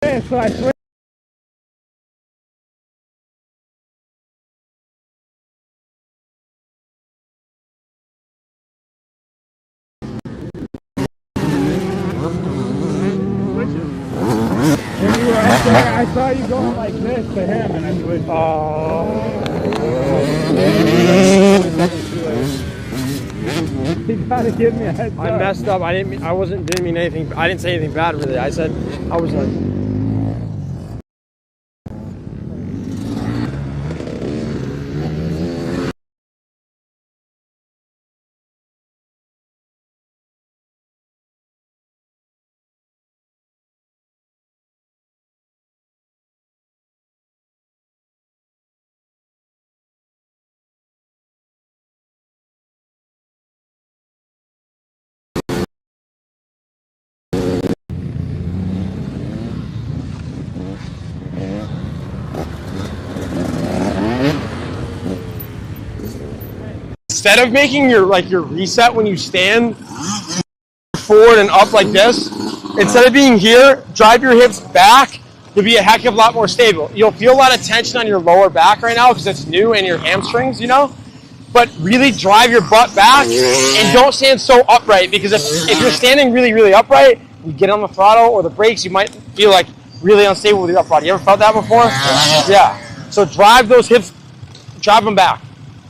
this, so I switched. When you were up there, I saw you going like this to him, and I switched. You gotta give me a heads up. I messed up. I didn't mean anything. I didn't say anything bad really. I said I was like. Instead of making your reset when you stand forward and up like this, instead of being here, drive your hips back. You'll be a heck of a lot more stable. You'll feel a lot of tension on your lower back right now because it's new and your hamstrings, you know? But really drive your butt back and don't stand so upright, because if you're standing really, really upright, you get on the throttle or the brakes, you might feel like really unstable with your upper body. You ever felt that before? Yeah. So drive those hips, drive them back.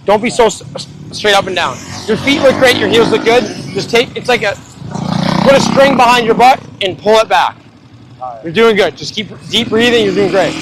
Don't be so straight up and down. Your feet look great, your heels look good. Just put a string behind your butt and pull it back. You're doing good. Just keep deep breathing, you're doing great.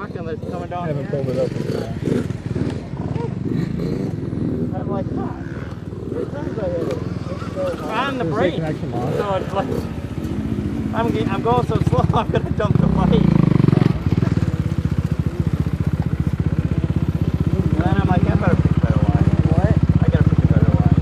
knocking that's coming down. I haven't pulled it open yet. I'm like, God. 3 times I hit it. On the Does it say brake. connection lost? So it's like, I'm going so slow, I'm going to dump the bike. And then I'm like, I better pick a better line. What? I got to pick a better line.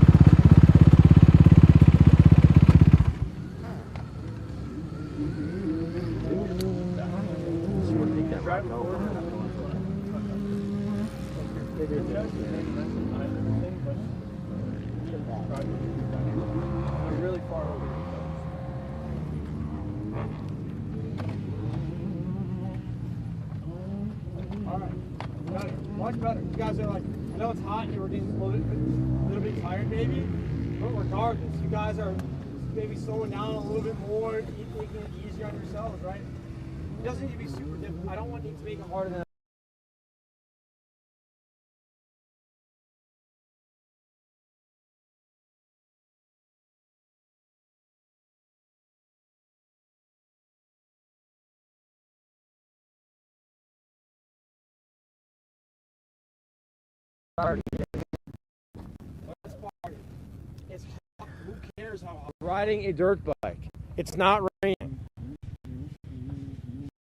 You're really far over. Much better. You guys are like, I know it's hot and you were getting a little bit tired maybe, but regardless, you guys are maybe slowing down a little bit more, making it easier on yourselves, right? It doesn't need to be super difficult. I don't want you to make it harder than it's hot. Who cares how hot? Riding a dirt bike. It's not raining.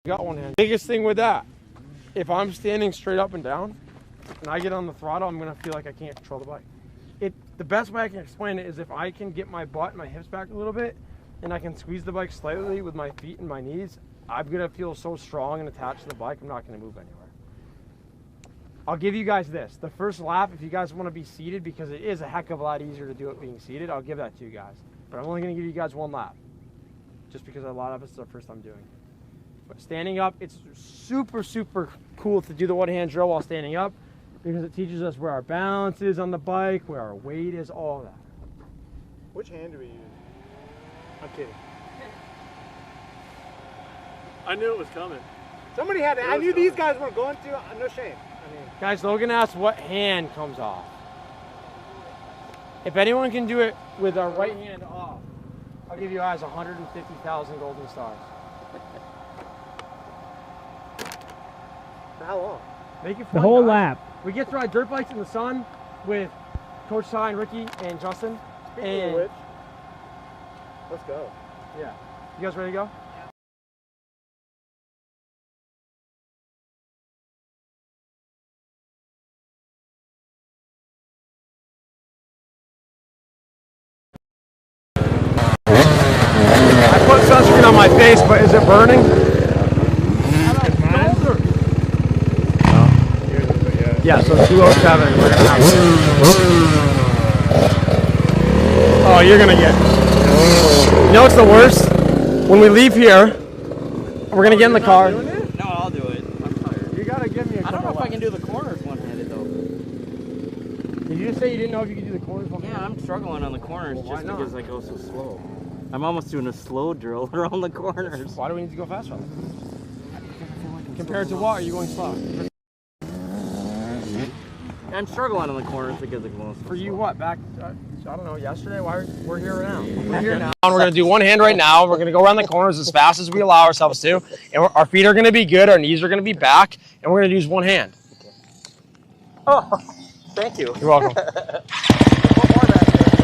Got one hand. Biggest thing with that, if I'm standing straight up and down and I get on the throttle, I'm gonna feel like I can't control the bike. The best way I can explain it is if I can get my butt and my hips back a little bit and I can squeeze the bike slightly with my feet and my knees, I'm gonna feel so strong and attached to the bike, I'm not gonna move anywhere. I'll give you guys this. The first lap, if you guys want to be seated, because it is a heck of a lot easier to do it being seated, I'll give that to you guys. But I'm only going to give you guys 1 lap, just because a lot of us is our first time doing it. But standing up, it's super, super cool to do the one-hand drill while standing up, because it teaches us where our balance is on the bike, where our weight is, all of that. Which hand do we use? I'm kidding. I knew it was coming. Somebody had to. I knew these guys weren't going to. No shame. Guys, Logan asked what hand comes off. If anyone can do it with our right hand off, I'll give you guys 150,000 golden stars. For how long? Make it fun, The whole guys. lap. We get to ride dirt bikes in the sun with Coach Ty and Ricky and Justin. Speaking of which, let's go. Yeah. You guys ready to go? I put sunscreen on my face, but is it burning? Yeah, so 207, we're gonna have. Oh, you're gonna get. You know what's the worst? When we leave here, we're gonna get in the car. No, I'll do it. I'm tired. You gotta give me a I don't know if I couple can do the corners one-handed though. Did you just say you didn't know if you could do the corners one-handed? Yeah, I'm struggling on the corners Well, why just not? because I go so slow. I'm almost doing a slow drill around the corners. Why do we need to go faster? Compared to what? Are you going slow? I'm struggling on the corners because of most. For you, what? Back, I don't know, yesterday? Why we're here now. We're here now. We're going to do one hand right now. We're going to go around the corners as fast as we allow ourselves to. And our feet are going to be good. Our knees are going to be back. And we're going to use one hand. Oh, thank you. You're welcome.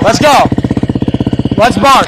Let's go. Let's bark.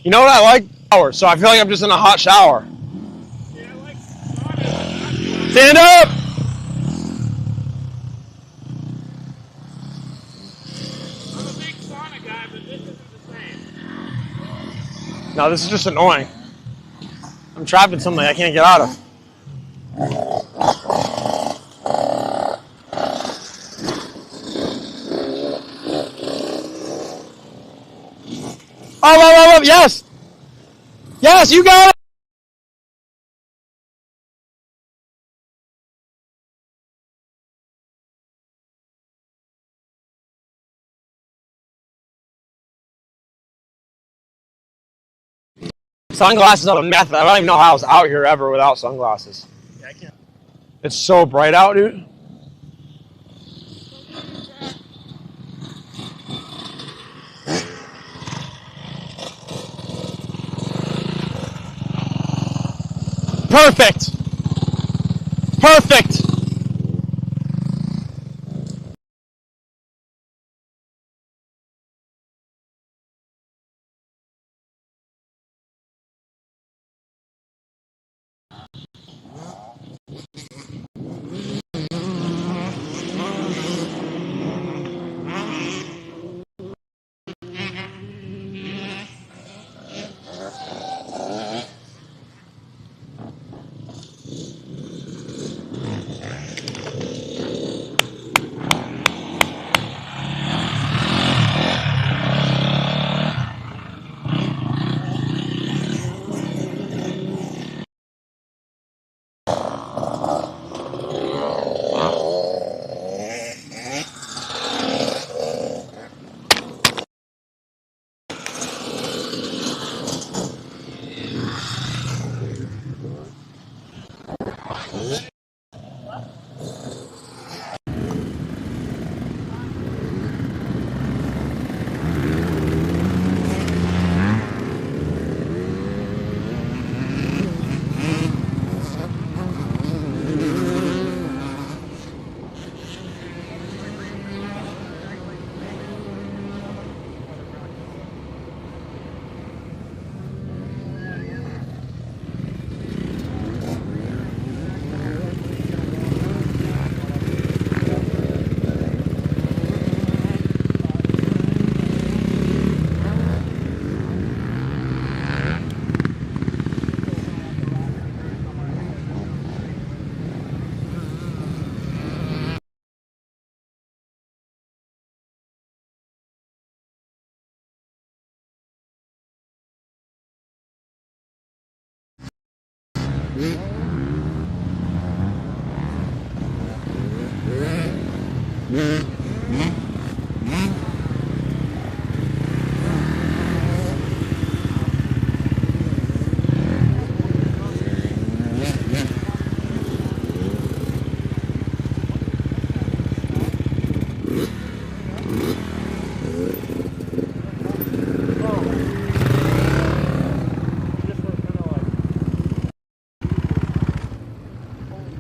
You know what I like? Shower, so I feel like I'm just in a hot shower. Stand up! I'm a big sauna guy, but this isn't the same. No, this is just annoying. I'm trapped in something I can't get out of. Oh, yes! Yes, you got it! Sunglasses are a method. I don't even know how I was out here ever without sunglasses. Yeah, I can't. It's so bright out, dude. Perfect. Perfect.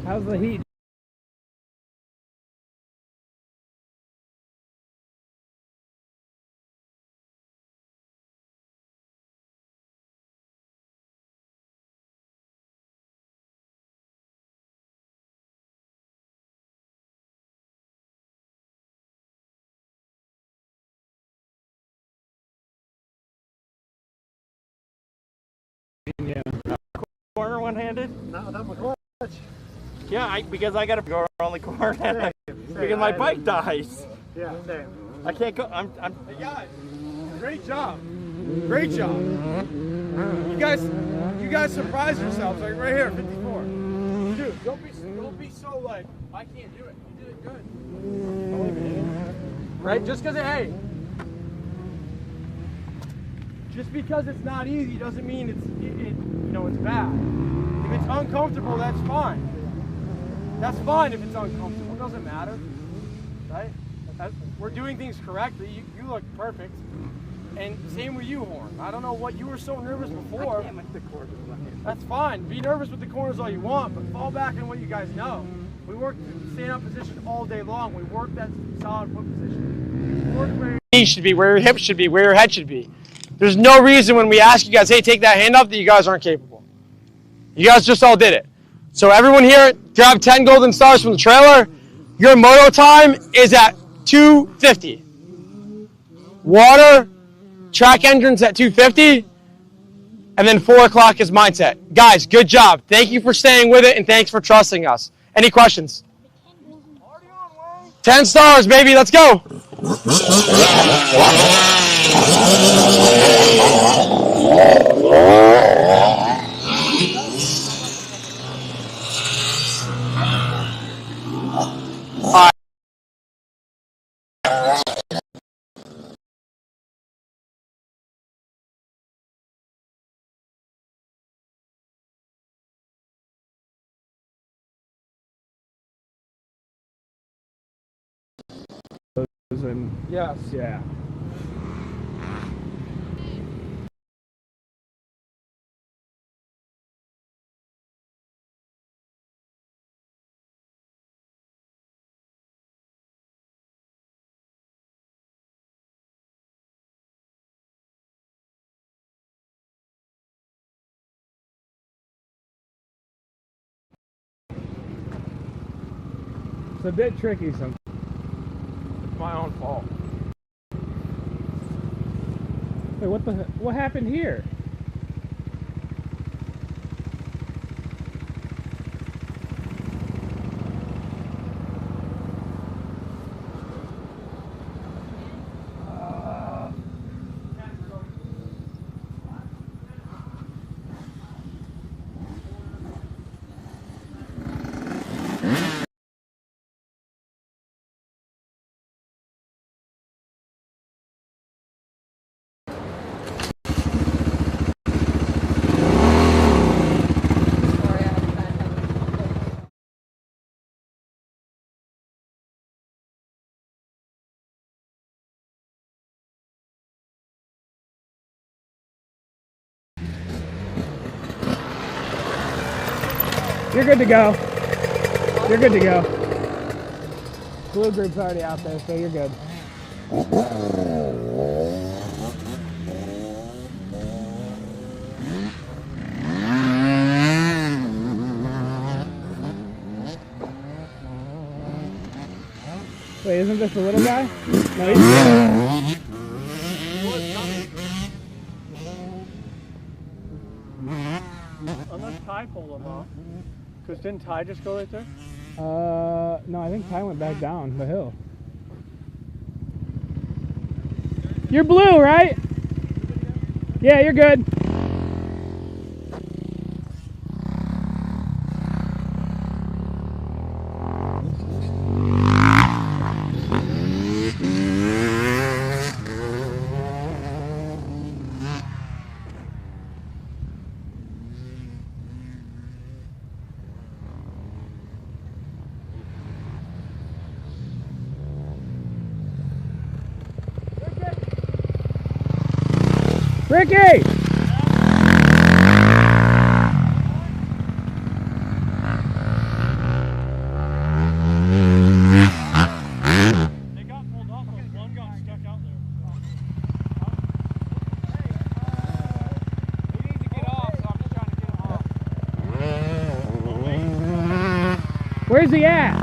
How's the heat? Yeah. Corner one-handed? No, not with clutch. Yeah, because I gotta go around the corner because my bike dies. Yeah, same. I can't go. I'm. Hey guys, great job. Great job. You guys surprised yourselves. Like right here, 54. Dude, don't be so like I can't do it. You did it good. Right? Just because it's not easy doesn't mean it's bad. If it's uncomfortable, that's fine. That's fine if it's uncomfortable. It doesn't matter, right? We're doing things correctly. You look perfect. And same with you, Horn. I don't know what you were so nervous before. That's fine. Be nervous with the corners all you want, but fall back on what you guys know. We worked stand-up position all day long. We worked that solid foot position. We worked where your knees should be, where your hips should be, where your head should be. There's no reason when we ask you guys, hey, take that hand off, that you guys aren't capable. You guys just all did it. So everyone here, grab 10 golden stars from the trailer. Your moto time is at 2:50. Water, track entrance at 2:50. And then 4 o'clock is mindset. Guys, good job. Thank you for staying with it, and thanks for trusting us. Any questions? 10 stars, baby. Let's go. And yes. Yeah. It's a bit tricky sometimes. It's my own fault. Wait, what happened here? You're good to go. You're good to go. Blue group's already out there, so you're good. Wait, isn't this the little guy? No, he's Unless Ty pulled him off. Because didn't Ty just go right there? No, I think Ty went back down the hill. You're blue, right? Yeah, you're good. Ricky! Where's he at?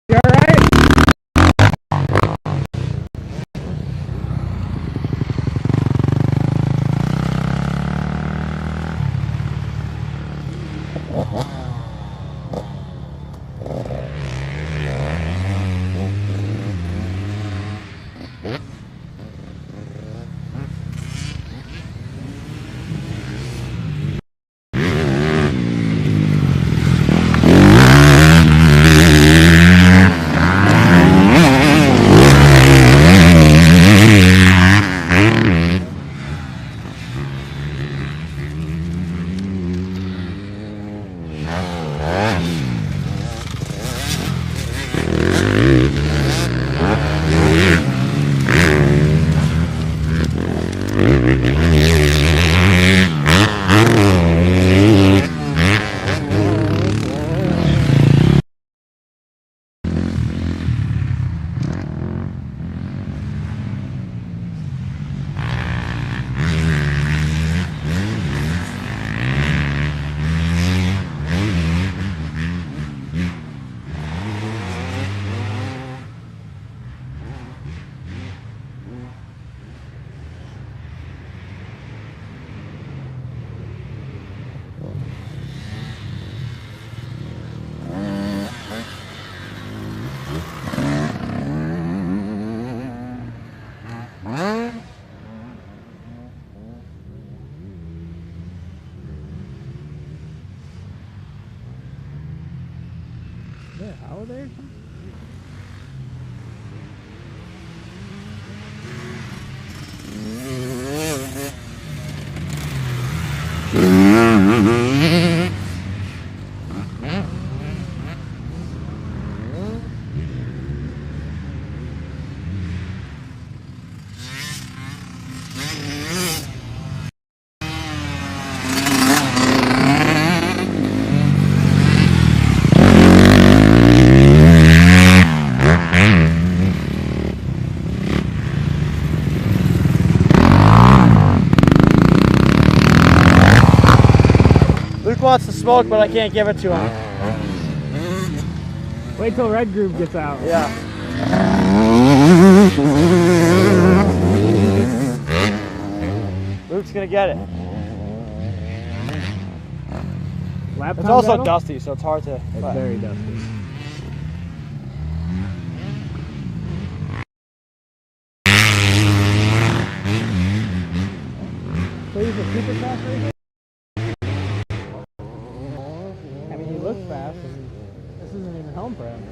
You alright? Yeah, holiday or something? Luke wants to smoke, but I can't give it to him. Wait till Red Groove gets out. Yeah. Luke's gonna get it. Lap It's time also battle? dusty, so it's hard to. It's very dusty. So he's a super fast racer? I mean, he looks fast, and this isn't even home for him.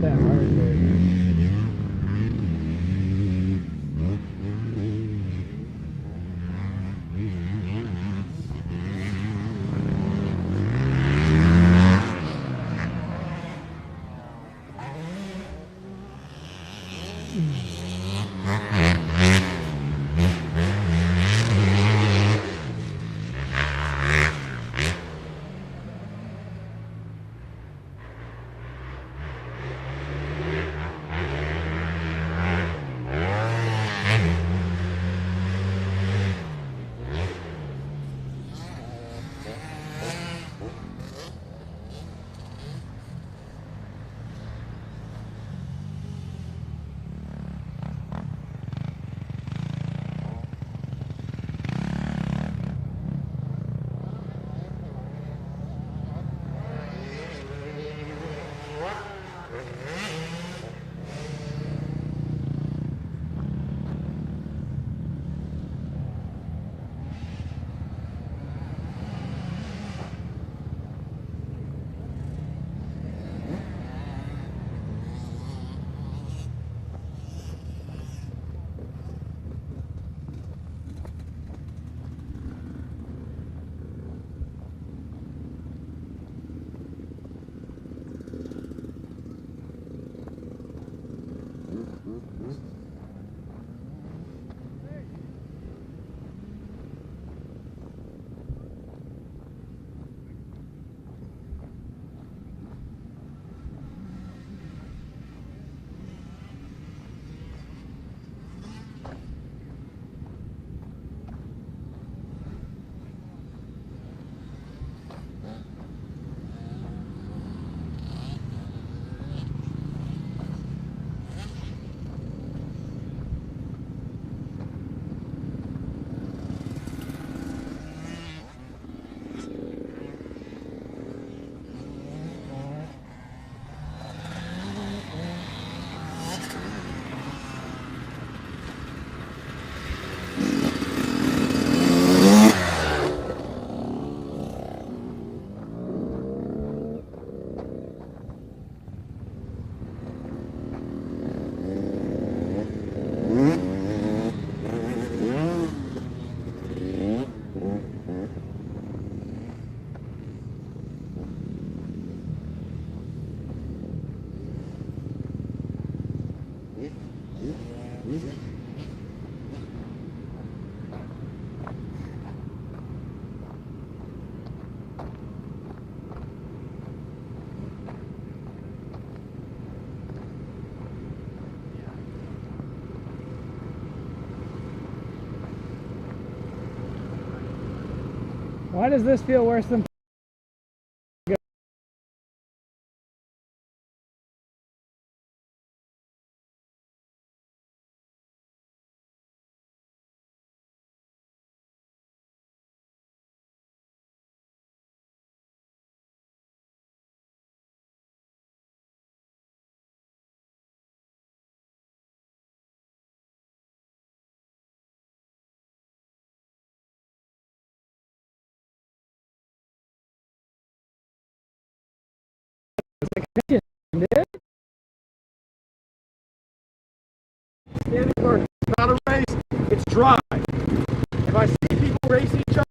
that hard there. Why does this feel worse than Standing guard, it's not a race, it's dry. If I see people race each